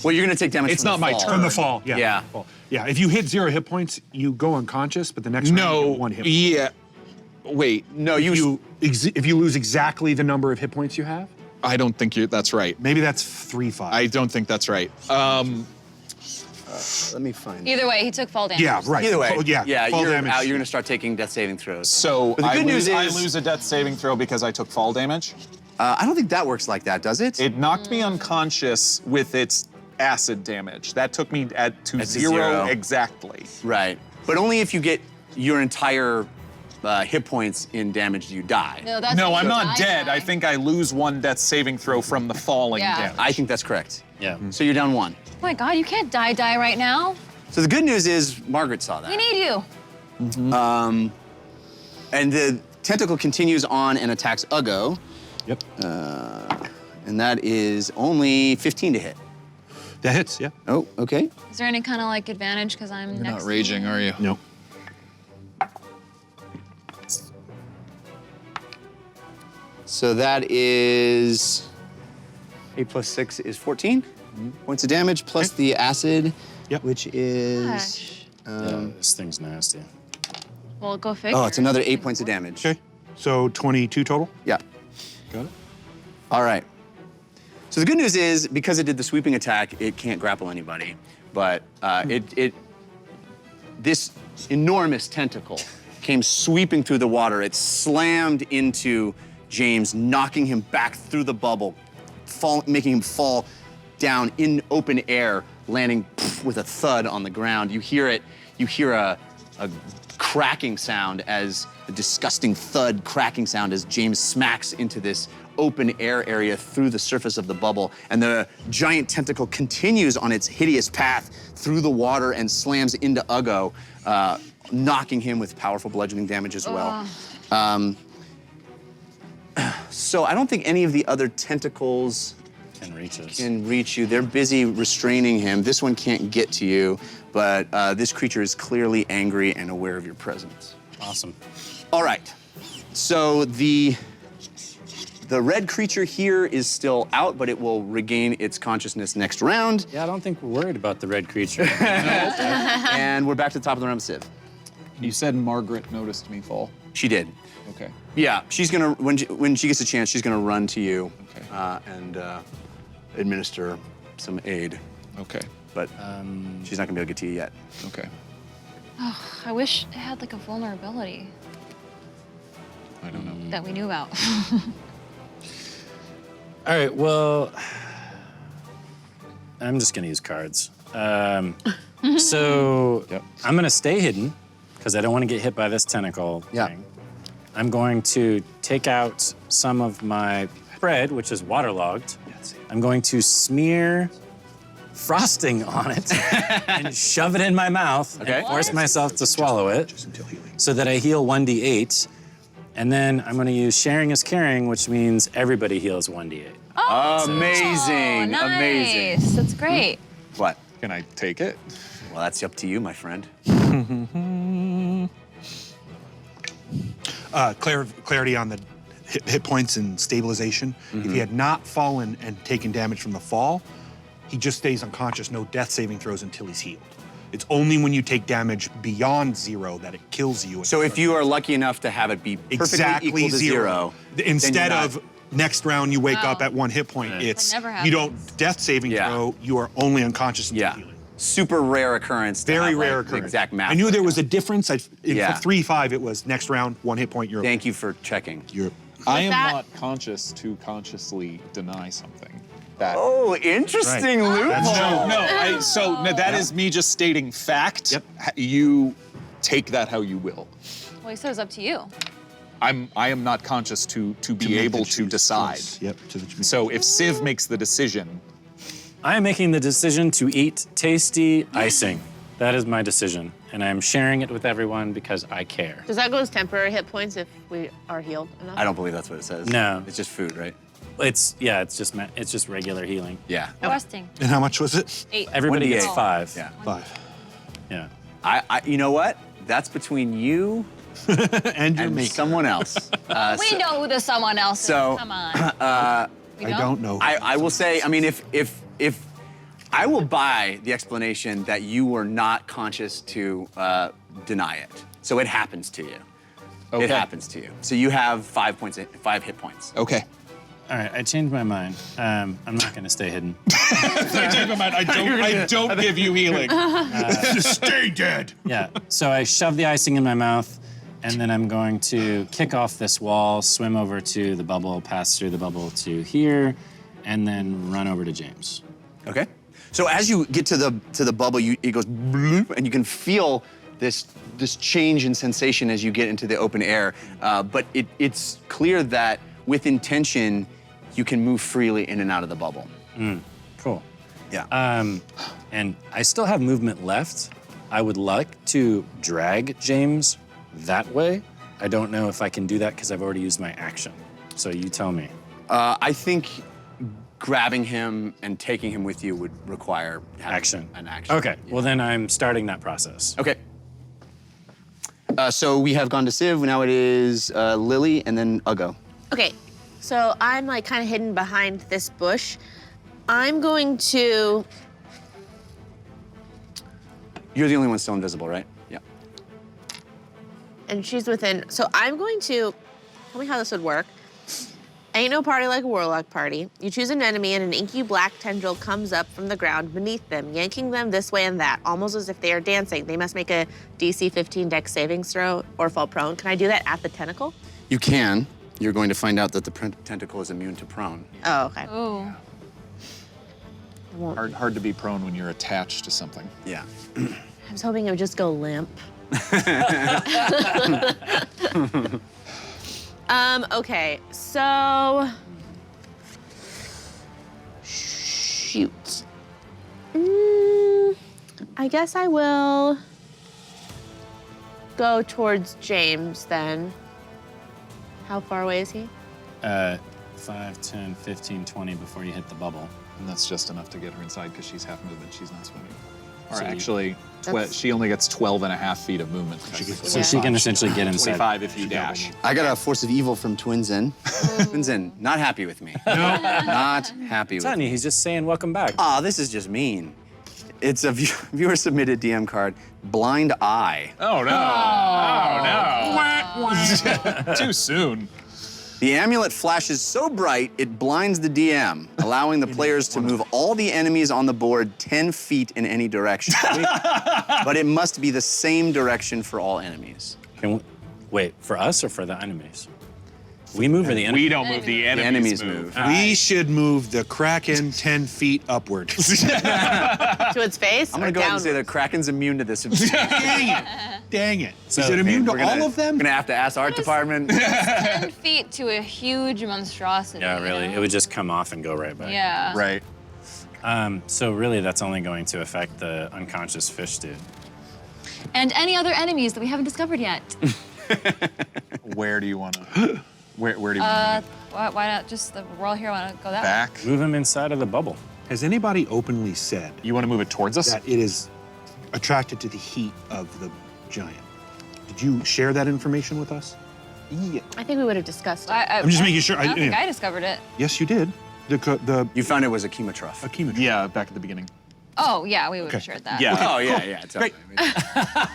Well, you're gonna take damage It's from not the my fall. turn. From the fall, yeah. Yeah. Fall. Yeah, if you hit 0 hit points, you go unconscious, but the next round you get 1 hit point. Yeah. Wait. No, If you lose exactly the number of hit points you have, I don't think that's right. maybe that's 3-5. I don't think that's right. Let me find. Either way, he took fall damage. Yeah, right. Either way, Oh, yeah, fall you're damage. out. You're gonna start taking death saving throws. So But the good news I is- lose a death saving throw because I took fall damage. I don't think that works like that, does it? It knocked me unconscious with its acid damage. That took me to to 0 0. exactly. Right, but only if you get your entire hit points in damage, you die. No, that's No, if I'm you not die, dead. die. I think I lose 1 death saving throw from the falling Yeah. damage. I think that's correct. Yeah. So you're down 1. Oh my God, you can't die right now. So the good news is Margaret saw that. We need you. And the tentacle continues on and attacks Uggo, Yep. and that is only 15 to hit. That hits, yeah. Oh, okay. Is there any kind of like advantage because I'm You're next? not to raging, you? are you? No. So that is 8 plus 6 is 14 points of damage plus the acid, Yep. which is. Gosh. Yeah, this thing's nasty. Well, go figure. Oh, it's another 8 points of damage. Okay. So 22 total? Yeah. Got it. All right. So the good news is because it did the sweeping attack, it can't grapple anybody. But this enormous tentacle came sweeping through the water. It slammed into James, knocking him back through the bubble, making him fall down in open air, landing with a thud on the ground. You hear it. You hear a cracking sound as a disgusting thud cracking sound as James smacks into this open air area through the surface of the bubble. And the giant tentacle continues on its hideous path through the water and slams into Uggo, knocking him with powerful bludgeoning damage as well. So I don't think any of the other tentacles Can reach us. can reach you. They're busy restraining him. This one can't get to you, but this creature is clearly angry and aware of your presence. Awesome. All right, so the red creature here is still out, but it will regain its consciousness next round. Yeah, I don't think we're worried about the red creature. And we're back to the top of the round, Civ. You said Margaret noticed me fall. She did. Okay. Yeah, she's gonna, when she gets a chance, she's gonna run to you and administer some aid. Okay. But she's not gonna be able to get to you yet. Okay. I wish it had like a vulnerability I don't know. that we knew about. All right, well, I'm just gonna use cards. So Yep. I'm gonna stay hidden because I don't want to get hit by this tentacle thing. I'm going to take out some of my bread, which is waterlogged. I'm going to smear frosting on it and shove it in my mouth and force myself to swallow it so that I heal 1d8. And then I'm going to use sharing is caring, which means everybody heals 1d8. Amazing, nice. amazing. That's great. What? Can I take it? Well, that's up to you, my friend. Clarity on the hit points and stabilization. If he had not fallen and taken damage from the fall, he just stays unconscious, no death saving throws until he's healed. It's only when you take damage beyond 0 that it kills you. So if you are lucky enough to have it be perfectly exactly equal to 0, instead then of next round you wake up Wow. at 1 hit point, it's That never you don't death saving throw, you are only unconscious until healing. super rare occurrence. To Very have, rare like, the occurrence. exact math. I knew like there that. was a difference. For Yeah. 3-5, it was next round, 1 hit point, you're Thank you for checking. I am that- not conscious to consciously deny something. That. Oh, interesting loophole. No, that is me just stating fact. Yep. You take that how you will. Well, he said it's up to you. I am not conscious to be able to decide. Yep. So if Civ makes the decision, I am making the decision to eat tasty icing. That is my decision. And I am sharing it with everyone because I care. Does that go as temporary hit points if we are healed enough? I don't believe that's what it says. No. It's just food, right? It's just regular healing. Yeah. Resting. And how much was it? 8. Everybody 1d8. gets 5. Yeah. 5. Yeah. You know what? That's between you And your and maker. someone else. We know who the someone else so, is. Come on. I don't know. I will say, I mean, if I will buy the explanation that you were not conscious to deny it. So it happens to you. Okay. It happens to you. So you have 5 hit points. Okay. All right, I changed my mind. I'm not going to stay hidden. I change my mind. I don't give you healing. Stay dead. Yeah, so I shove the icing in my mouth, and then I'm going to kick off this wall, swim over to the bubble, pass through the bubble to here, and then run over to James. Okay. So as you get to the bubble, it goes bloop, and you can feel this change in sensation as you get into the open air. But it's clear that with intention, you can move freely in and out of the bubble. Cool. Yeah. And I still have movement left. I would like to drag James that way. I don't know if I can do that because I've already used my action. So you tell me. I think grabbing him and taking him with you would require Action. an action. Okay, well then I'm starting that process. Okay. So we have gone to Civ. Now it is Lily and then Uggo. Okay, so I'm like kind of hidden behind this bush. I'm going to. You're the only one still invisible, right? Yeah. And she's within. So I'm going to. Tell me how this would work. Ain't no party like a warlock party. You choose an enemy and an inky black tendril comes up from the ground beneath them, yanking them this way and that, almost as if they are dancing. They must make a DC 15 dex savings throw or fall prone. Can I do that at the tentacle? You can. You're going to find out that the tentacle is immune to prone. Oh, okay. Oh. Hard to be prone when you're attached to something. Yeah. I was hoping it would just go limp. Okay, so shoot. I guess I will go towards James then. How far away is he? 5, 10, 15, 20 before you hit the bubble. And that's just enough to get her inside because she's half movement, she's not swimming. Or So you- actually, That's- she only gets 12 and a half feet of movement. So she can essentially get inside. 25 if you dash. I got a force of evil from Twinzen. Twinzen, not happy with me. No. Not happy with Tanya, me. he's just saying welcome back. Aw, this is just mean. It's a viewer submitted DM card, Blind Eye. Oh no. Too soon. The amulet flashes so bright, it blinds the DM, allowing the players to move all the enemies on the board 10 feet in any direction. But it must be the same direction for all enemies. Wait, for us or for the enemies? We move or the enemies? We don't move, the enemies move. We should move the Kraken 10 feet upward. To its face? I'm gonna go ahead and say that Kraken's immune to this. Dang it. Dang it. So, is it immune We're to all of them? We're gonna have to ask art department. 10 feet to a huge monstrosity. Yeah, really. You know? It would just come off and go right back. Yeah. Right. So really, that's only going to affect the unconscious fish dude. And any other enemies that we haven't discovered yet. Where do you want to? Where do you want to Why not just the royal hero want to go that way? back? Move him inside of the bubble. Has anybody openly said You want to move it towards us? that it is attracted to the heat of the giant? Did you share that information with us? Yeah. I think we would have discussed it. I'm just making sure. I don't think I discovered it. Yes, you did. The You found it was a chemotroph. Akima. Yeah, back at the beginning. Oh, yeah, we would have shared that. Yeah. Oh, yeah, totally. Oh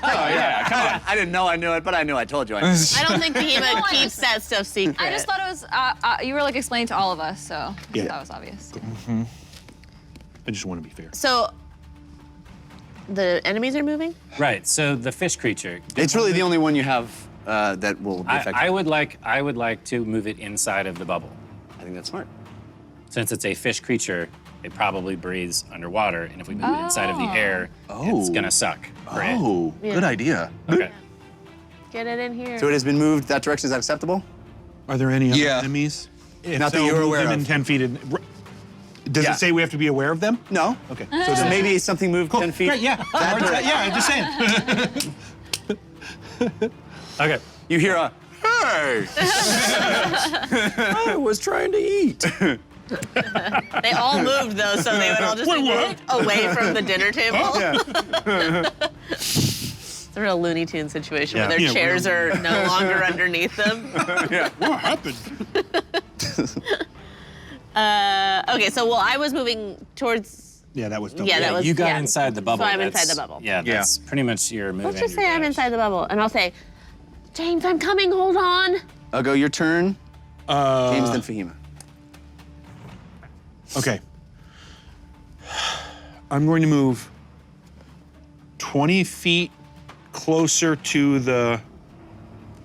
yeah, come on. I didn't know I knew it, but I knew I told you I knew. I don't think Behemoth keeps that stuff secret. I just thought it was, you were like explaining to all of us, so Yeah. that was obvious. I just want to be fair. So, the enemies are moving? Right. So the fish creature. It's really the only one you have that will be effective. I would like to move it inside of the bubble. I think that's smart. Since it's a fish creature, it probably breathes underwater, and if we move it inside of the air, it's gonna suck. for it. Oh, good idea. Okay. Get it in here. So it has been moved that direction. Is that acceptable? Are there any other Yeah. enemies? If Not that so, you're move aware them in of. 10 feet. Does Yeah. it say we have to be aware of them? No. Okay. So maybe something moved 10 feet. Great, yeah. Yeah, I'm just saying. Okay. You hear a, hey! I was trying to eat. They all moved though, so they would all just be moved away from the dinner table. It's a real Looney Tunes situation where their Yeah, chairs are no longer underneath them. What happened? Okay, so I was moving towards Yeah, that was double. Yeah, that was. You got yeah. inside the bubble. So I'm inside That's- the bubble. Yeah, that's pretty much your move. Let's and just your say I'm dash. inside the bubble, and I'll say, James, I'm coming. Hold on. I'll go your turn. James, then Fahima. Okay. I'm going to move 20 feet closer to the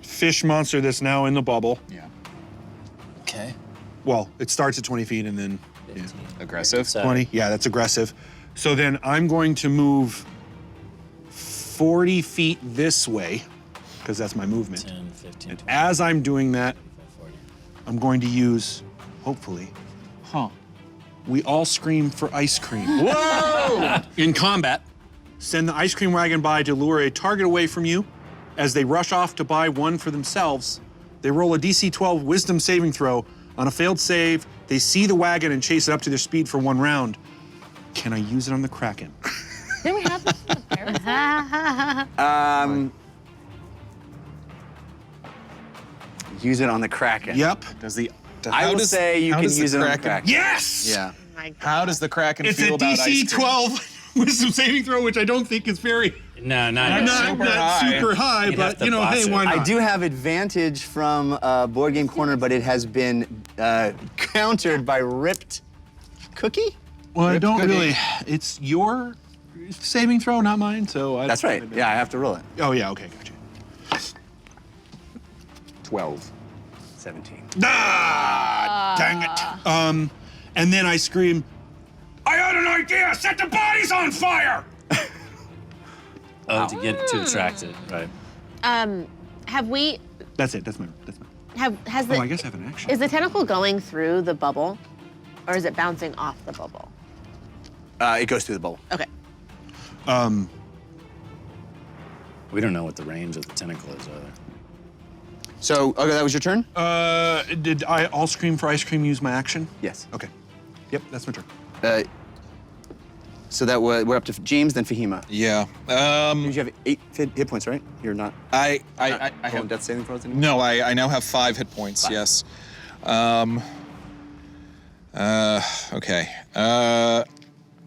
fish monster that's now in the bubble. Yeah. Okay. Well, it starts at 20 feet and then Aggressive. 20. Yeah, that's aggressive. So then I'm going to move 40 feet this way, because that's my movement. 10, 15, And 20, as I'm doing that, 40. I'm going to use, hopefully, we all scream for ice cream. Whoa! In combat, send the ice cream wagon by to lure a target away from you. As they rush off to buy one for themselves, they roll a DC 12 wisdom saving throw. On a failed save, they see the wagon and chase it up to their speed for 1 round. Can I use it on the Kraken? Didn't we have this in the Paragon? Use it on the Kraken. Yep. I will say you can use it on the Kraken. Yes! Yeah. How does the Kraken It's feel a about ice DC cream? 12 wisdom saving throw, which I don't think is very, No, not super high, You'd have but to you know, boss hey, it. why not? I do have advantage from Board Game Corner, but it has been countered by Ripped Cookie? Well, I Ripped don't cookie. really. It's your saving throw, not mine, so I. That's right. Yeah, I have to roll it. Oh, yeah, okay, gotcha. 12. 17. Ah, dang it. And then I scream, I had an idea! Set the bodies on fire! Oh, to get to attract it, right? Have we? That's it, that's my. Has the? Oh, I guess I have an action. Is the tentacle going through the bubble, or is it bouncing off the bubble? It goes through the bubble. Okay. We don't know what the range of the tentacle is either. So, okay, that was your turn? Did I all scream for ice cream use my action? Yes. Okay. Yep, that's my turn. So that we're up to James, then Fahima. Yeah. You have 8 hit points, right? You're not I rolling have death saving throws anymore? no. I now have 5 hit points. 5. Yes. Okay. All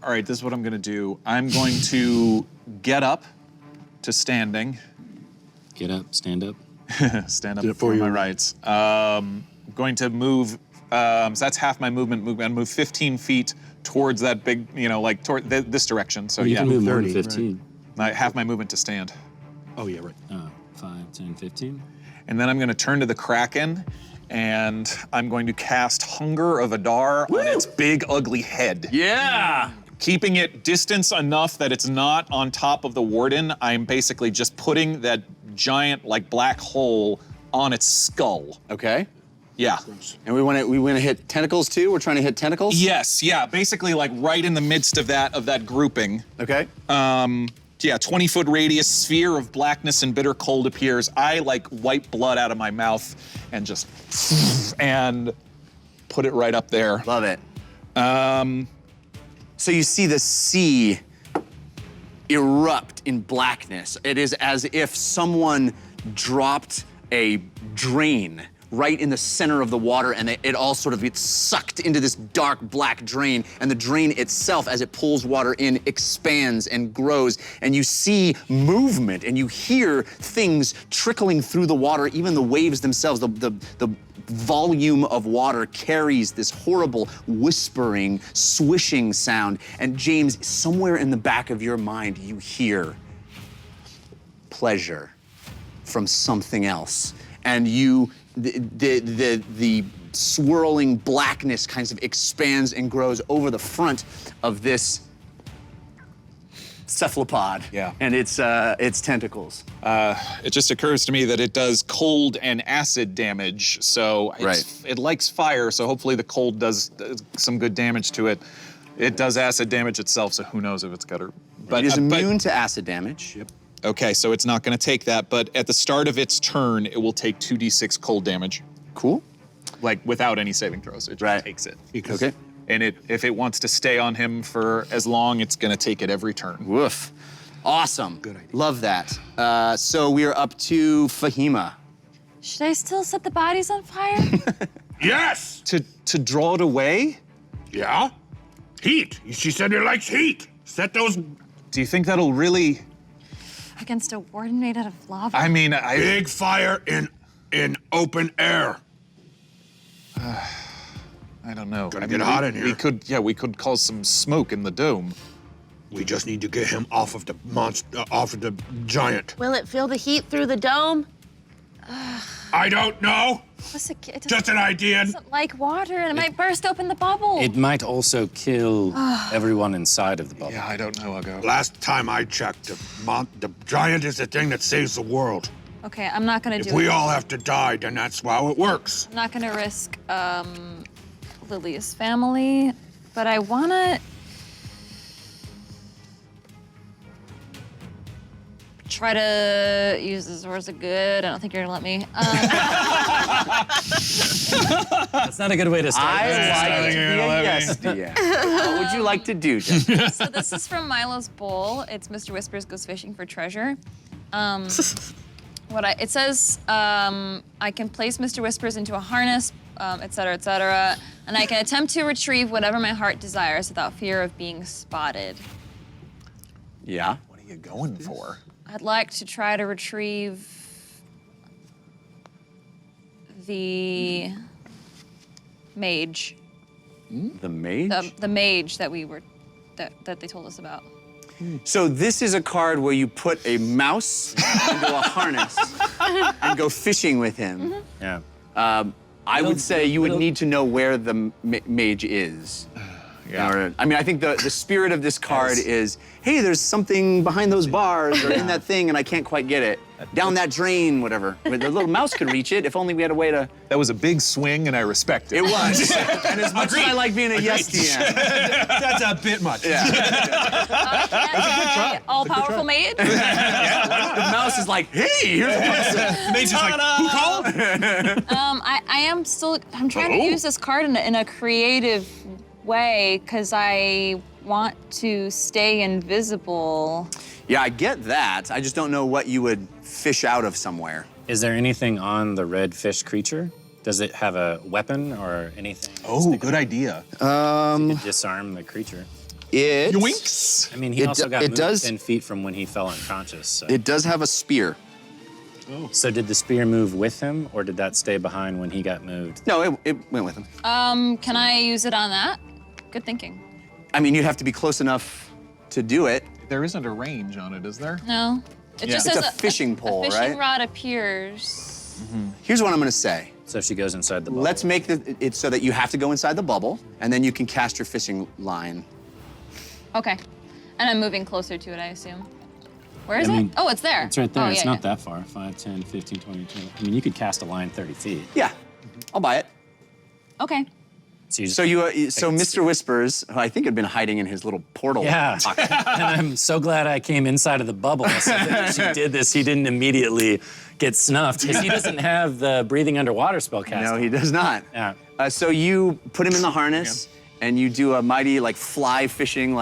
right. This is what I'm gonna do. I'm going to get up to standing. Get up, stand up. Stand up Did it for for my you. rights. Going to move. So that's half my movement. I'm move 15 feet towards that big, like toward this direction. So You yeah, can move more than 30, right. 15. half my movement to stand. Oh, yeah, right. 5, 10, 15. And then I'm going to turn to the Kraken, and I'm going to cast Hunger of Adar on its big, ugly head. Yeah! Keeping it distance enough that it's not on top of the Warden. I'm basically just putting that giant, black hole on its skull. Okay. Yeah. And we want to hit tentacles too? We're trying to hit tentacles? Yes, yeah, basically right in the midst of that grouping. Okay. 20-foot radius sphere of blackness and bitter cold appears. I wipe blood out of my mouth and just and put it right up there. Love it. So you see the sea erupt in blackness. It is as if someone dropped a drain right in the center of the water, and it all sort of gets sucked into this dark black drain, and the drain itself, as it pulls water in, expands and grows, and you see movement, and you hear things trickling through the water, even the waves themselves. The volume of water carries this horrible whispering, swishing sound, and James, somewhere in the back of your mind, you hear pleasure from something else, and the swirling blackness kind of expands and grows over the front of this cephalopod. Yeah. And its tentacles. It just occurs to me that it does cold and acid damage, so it likes fire, so hopefully the cold does some good damage to it. It does acid damage itself, so who knows if it's got her. It is immune to acid damage. Yep. Okay, so it's not going to take that, but at the start of its turn, it will take 2d6 cold damage. Cool. Without any saving throws, it just takes it. Okay. And if it wants to stay on him for as long, it's going to take it every turn. Woof. Awesome. Good idea. Love that. So we are up to Fahima. Should I still set the bodies on fire? Yes! To draw it away? Yeah? Heat. She said he likes heat. Set those Do you think that'll really? Against a warden made out of lava? I mean, big fire in open air. I don't know. Gonna get hot in here. We could cause some smoke in the dome. We just need to get him off of the monster, off of the giant. Will it feel the heat through the dome? I don't know. It Just an idea. doesn't like water, and it might burst open the bubble. It might also kill everyone inside of the bubble. Yeah, I don't know, Ugo. Last time I checked, the giant is the thing that saves the world. Okay, I'm not gonna do If we it. all have to die, then that's how it works. I'm not gonna risk Lily's family, but I wanna try to use the Zords of Good. I don't think you're gonna let me. That's not a good way to start. I like to be a yes, DM. What would you like to do, Jen? So this is from Milo's Bowl. It's Mr. Whispers Goes Fishing for Treasure. It says, I can place Mr. Whispers into a harness, et cetera, and I can attempt to retrieve whatever my heart desires without fear of being spotted. Yeah. What are you going for? I'd like to try to retrieve the mage. The mage? The mage that that they told us about. So this is a card where you put a mouse into a harness and go fishing with him. Yeah. I would say you would need to know where the mage is. Yeah. I mean, I think the spirit of this card is, hey, there's something behind those bars or in that thing and I can't quite get it. Down that drain, whatever. The little mouse could reach it if only we had a way to. That was a big swing, and I respect it. It was. And as much as I like being a yes DM. That's a bit much. All-powerful mage? The mouse is like, hey, here's a person. Mage's just like, who called? I'm trying to use this card in a creative way because I want to stay invisible. Yeah, I get that. I just don't know what you would fish out of somewhere. Is there anything on the red fish creature? Does it have a weapon or anything? Oh, good idea. To disarm the creature. Yoinks! I mean, he also got moved does- 10 feet from when he fell unconscious. So. It does have a spear. So did the spear move with him, or did that stay behind when he got moved? No, it went with him. Can I use it on that? Good thinking. I mean, you'd have to be close enough to do it. There isn't a range on it, is there? No. It just It's says a fishing pole, a fishing right? rod appears. Here's what I'm gonna say. So she goes inside the bubble. Let's make it so that you have to go inside the bubble, and then you can cast your fishing line. Okay. And I'm moving closer to it, I assume. Where is I it? mean, Oh, it's there. It's right there. Oh, It's yeah, not that far. 5, 10, 15, 20, 20. I mean, you could cast a line 30 feet. Yeah, I'll buy it. Okay. So, you just, So Mr. Whispers, who I think had been hiding in his little portal. yeah. And I'm so glad I came inside of the bubble so that when she did this, he didn't immediately get snuffed because he doesn't have the breathing underwater spell cast. No, he does not. Yeah. So you put him in the harness, and you do a mighty fly fishing,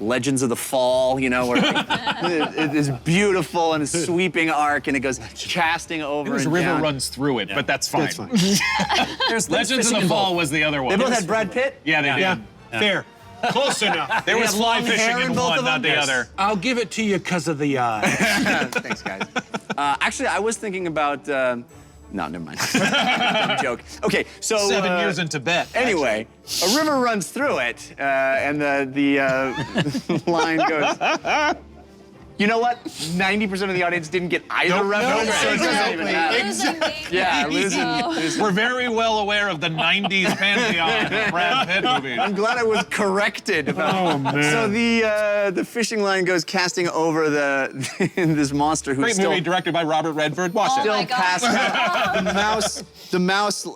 Legends of the Fall, where it is beautiful and a sweeping arc, and it goes casting over His and river down. runs through it, but that's fine. That's fine. There's Legends of fishing the Fall involved. was the other one. They both had Brad Pitt? Yeah, they did. Yeah, fair. Close enough. There was have fly long hair fishing in in both one, of not them? the other. I'll give it to you because of the eye. Thanks, guys. Actually, I was thinking about. No, never mind. Dumb joke. Okay, so 7 years in Tibet. Anyway, a river runs through it, and the line goes. You know what? 90% of the audience didn't get either reference, so it doesn't even matter. Yeah, listen. We're very well aware of the 90s pantheon of Brad Pitt movies. I'm glad I was corrected. Oh, man. So the fishing line goes casting over this monster who's Great still movie directed by Robert Redford. Watch Oh it. my still God. passed out. The mouse,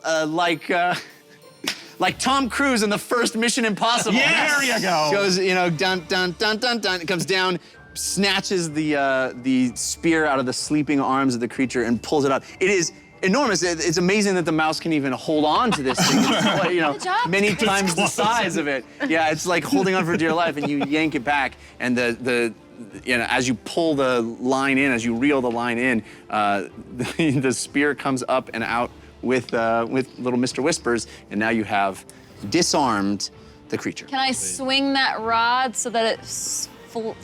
like Tom Cruise in the first Mission Impossible. Yes! There you go. Goes, dun dun dun dun dun. It comes down, snatches the spear out of the sleeping arms of the creature and pulls it up. It is enormous. It's amazing that the mouse can even hold on to this thing. It's, Good job. many times the size of it. Yeah, it's like holding on for dear life, and you yank it back, and as you pull the line in, as you reel the line in, the spear comes up and out with little Mr. Whispers, and now you have disarmed the creature. Can I swing that rod so that it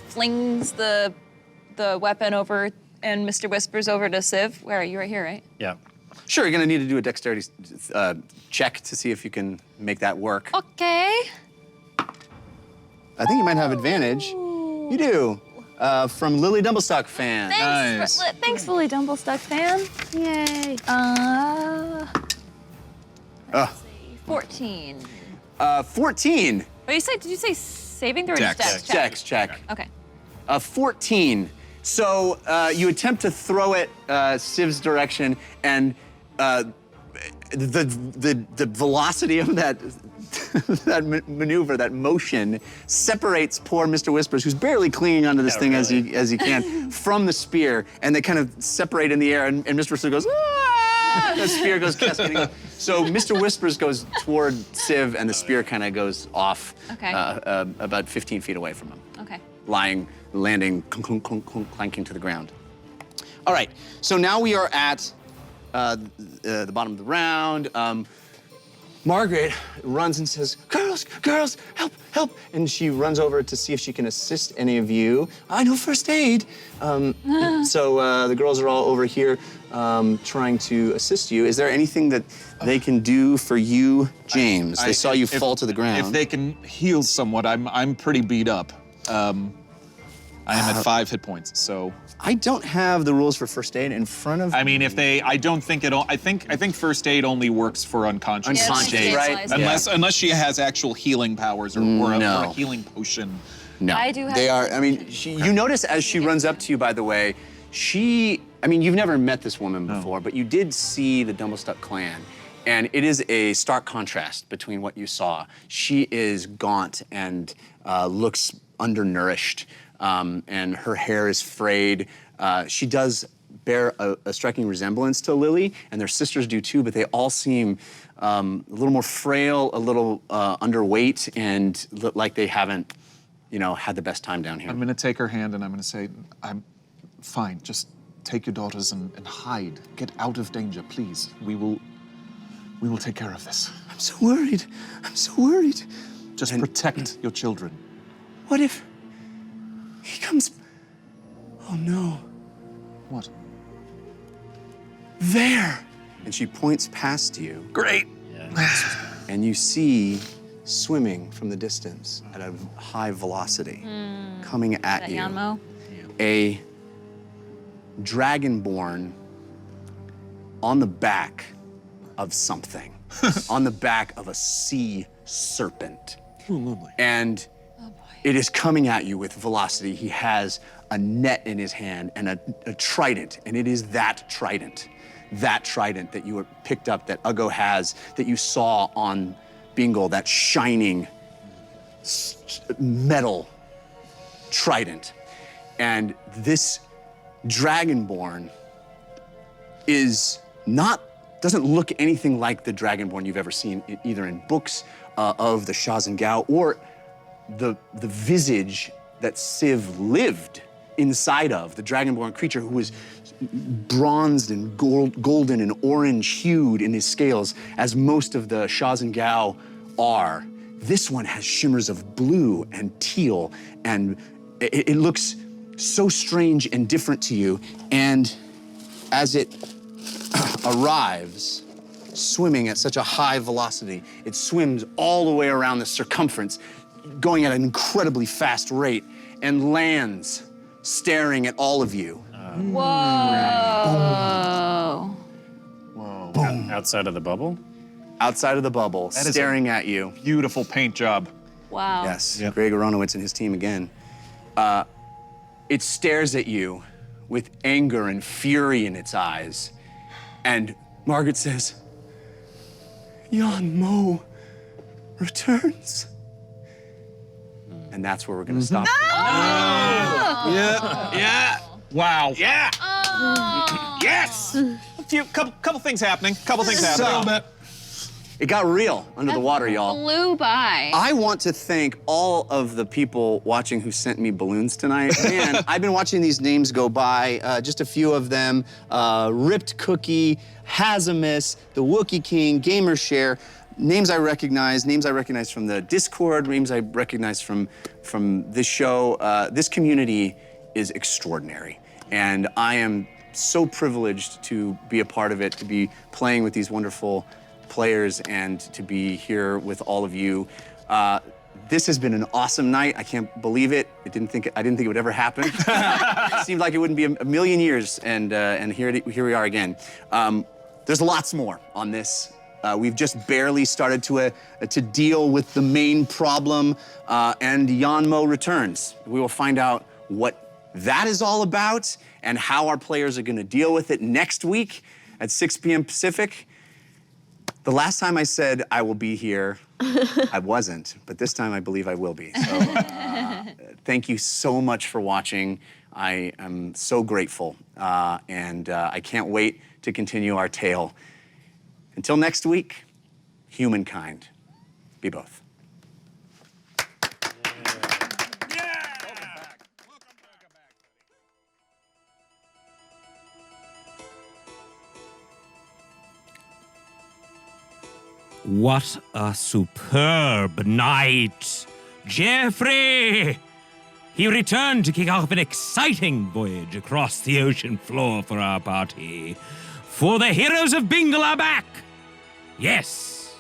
flings the weapon over and Mr. Whispers over to Civ? Where are you? Right here, right? Yeah. Sure, you're gonna need to do a dexterity check to see if you can make that work. Okay. I think you might have advantage. You do. From Lily Dumblestock fan. Thanks, Lily Dumblestock fan. Yay. 14. 14. What did you say saving throw or just dex check? Dex check. Okay. 14. So you attempt to throw it Civ's direction, and the velocity of that that maneuver, that motion, separates poor Mr. Whispers, who's barely clinging onto this thing as he can, from the spear, and they kind of separate in the air, and Mr. Whispers goes, ah! The spear goes cascading. So Mr. Whispers goes toward Civ, and the spear kind of goes off about 15 feet away from him. Okay. Landing, clunk, clunk, clunk, clanking to the ground. All right, so now we are at the bottom of the round. Margaret runs and says, girls, help. And she runs over to see if she can assist any of you. I know first aid. So the girls are all over here trying to assist you. Is there anything that they can do for you, James? They saw you fall to the ground. If they can heal somewhat, I'm pretty beat up. I am at 5 hit points, so. I don't have the rules for first aid in front of me. I mean, I don't think it'll, I think first aid only works for unconscious state. Right? Unless she has actual healing powers or a healing potion. No, I do have they are, I mean, you notice as she runs up to you, by the way, I mean, you've never met this woman before, but you did see the Dumblestuck clan. And it is a stark contrast between what you saw. She is gaunt and looks undernourished. And her hair is frayed. She does bear a striking resemblance to Lily, and their sisters do too, but they all seem a little more frail, a little underweight, and look like they haven't, had the best time down here. I'm gonna take her hand and I'm gonna say, I'm fine, just take your daughters and hide. Get out of danger, please. We will take care of this. I'm so worried. Just protect your children. What if he comes? Oh no. What? There. And she points past you. Great. And you see, swimming from the distance at a high velocity, coming at you, Yanmo? a dragonborn on the back of something, on the back of a sea serpent. Oh, lovely. And it is coming at you with velocity. He has a net in his hand and a trident, and it is that trident that you were picked up, that Uggo has, that you saw on Bingle, that shining metal trident. And this Dragonborn doesn't look anything like the Dragonborn you've ever seen, either in books of the Shazengao or the visage that Civ lived inside of, the Dragonborn creature who was bronzed and golden and orange-hued in his scales, as most of the Shazengao are. This one has shimmers of blue and teal, and it looks so strange and different to you. And as it arrives, swimming at such a high velocity, it swims all the way around the circumference, going at an incredibly fast rate, and lands staring at all of you. Whoa. Outside of the bubble? Outside of the bubble, staring at you. Beautiful paint job. Wow. Yes, Greg Aronowitz and his team again. It stares at you with anger and fury in its eyes. And Margaret says, Jan Mo returns. And that's where we're gonna stop. Yeah. Wow. Yeah. Yes. Couple things happening. It got real under the water, y'all. Flew by. I want to thank all of the people watching who sent me balloons tonight. Man, I've been watching these names go by, just a few of them. Ripped Cookie, Hazamus, the Wookiee King, Gamershare, names I recognize from the Discord, names I recognize from this show. This community is extraordinary, and I am so privileged to be a part of it, to be playing with these wonderful players, and to be here with all of you. This has been an awesome night. I can't believe it. I didn't think it would ever happen. It seemed like it wouldn't be a million years, and here we are again. There's lots more on this. We've just barely started to deal with the main problem, and Yanmo returns. We will find out what that is all about and how our players are going to deal with it next week at 6 p.m. Pacific. The last time I said I will be here, I wasn't, but this time I believe I will be. So thank you so much for watching. I am so grateful, and I can't wait to continue our tale. Until next week, humankind, be both. What a superb night! Jeffrey! He returned to kick off an exciting voyage across the ocean floor for our party. For the Heroes of Bingle are back! Yes!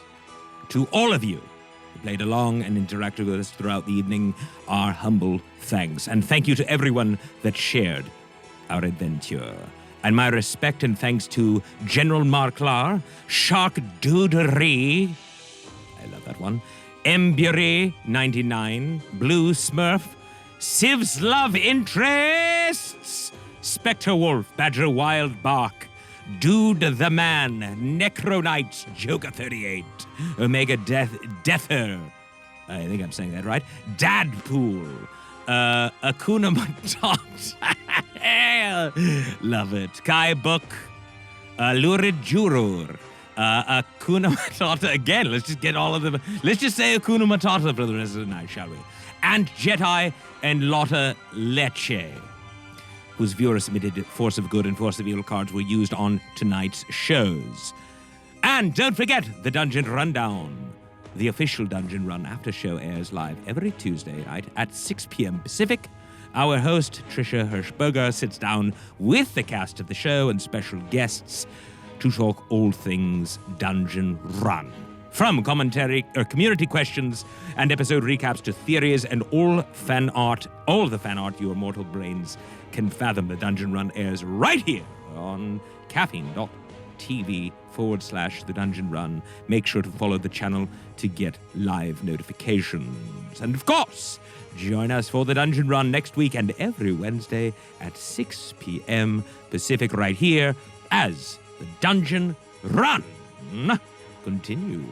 To all of you who played along and interacted with us throughout the evening, our humble thanks. And thank you to everyone that shared our adventure. And my respect and thanks to General Marklar, Shark Dudery, I love that one, Embury 99, Blue Smurf, Civ's Love Interests, Spectre Wolf, Badger Wild Bark, Dude the Man, Necronites, Joker 38, Omega Deather, I think I'm saying that right, Dadpool, Akuna Matata, love it, Kai Book, Lurid Juror, Akuna Matata, again, let's just get all of them, let's just say Akuna Matata for the rest of the night, shall we? And Jedi and Lotta Leche, whose viewer-submitted Force of Good and Force of Evil cards were used on tonight's shows. And don't forget the Dungeon Rundown. The official Dungeon Run after show airs live every Tuesday night at 6 p.m. Pacific. Our host, Trisha Hirschberger, sits down with the cast of the show and special guests to talk all things Dungeon Run. From commentary, community questions and episode recaps to theories and all the fan art your mortal brains can fathom, the Dungeon Run airs right here on caffeine.tv/The Dungeon Run. Make sure to follow the channel to get live notifications. And of course, join us for the Dungeon Run next week and every Wednesday at 6 p.m. Pacific right here as the Dungeon Run continues.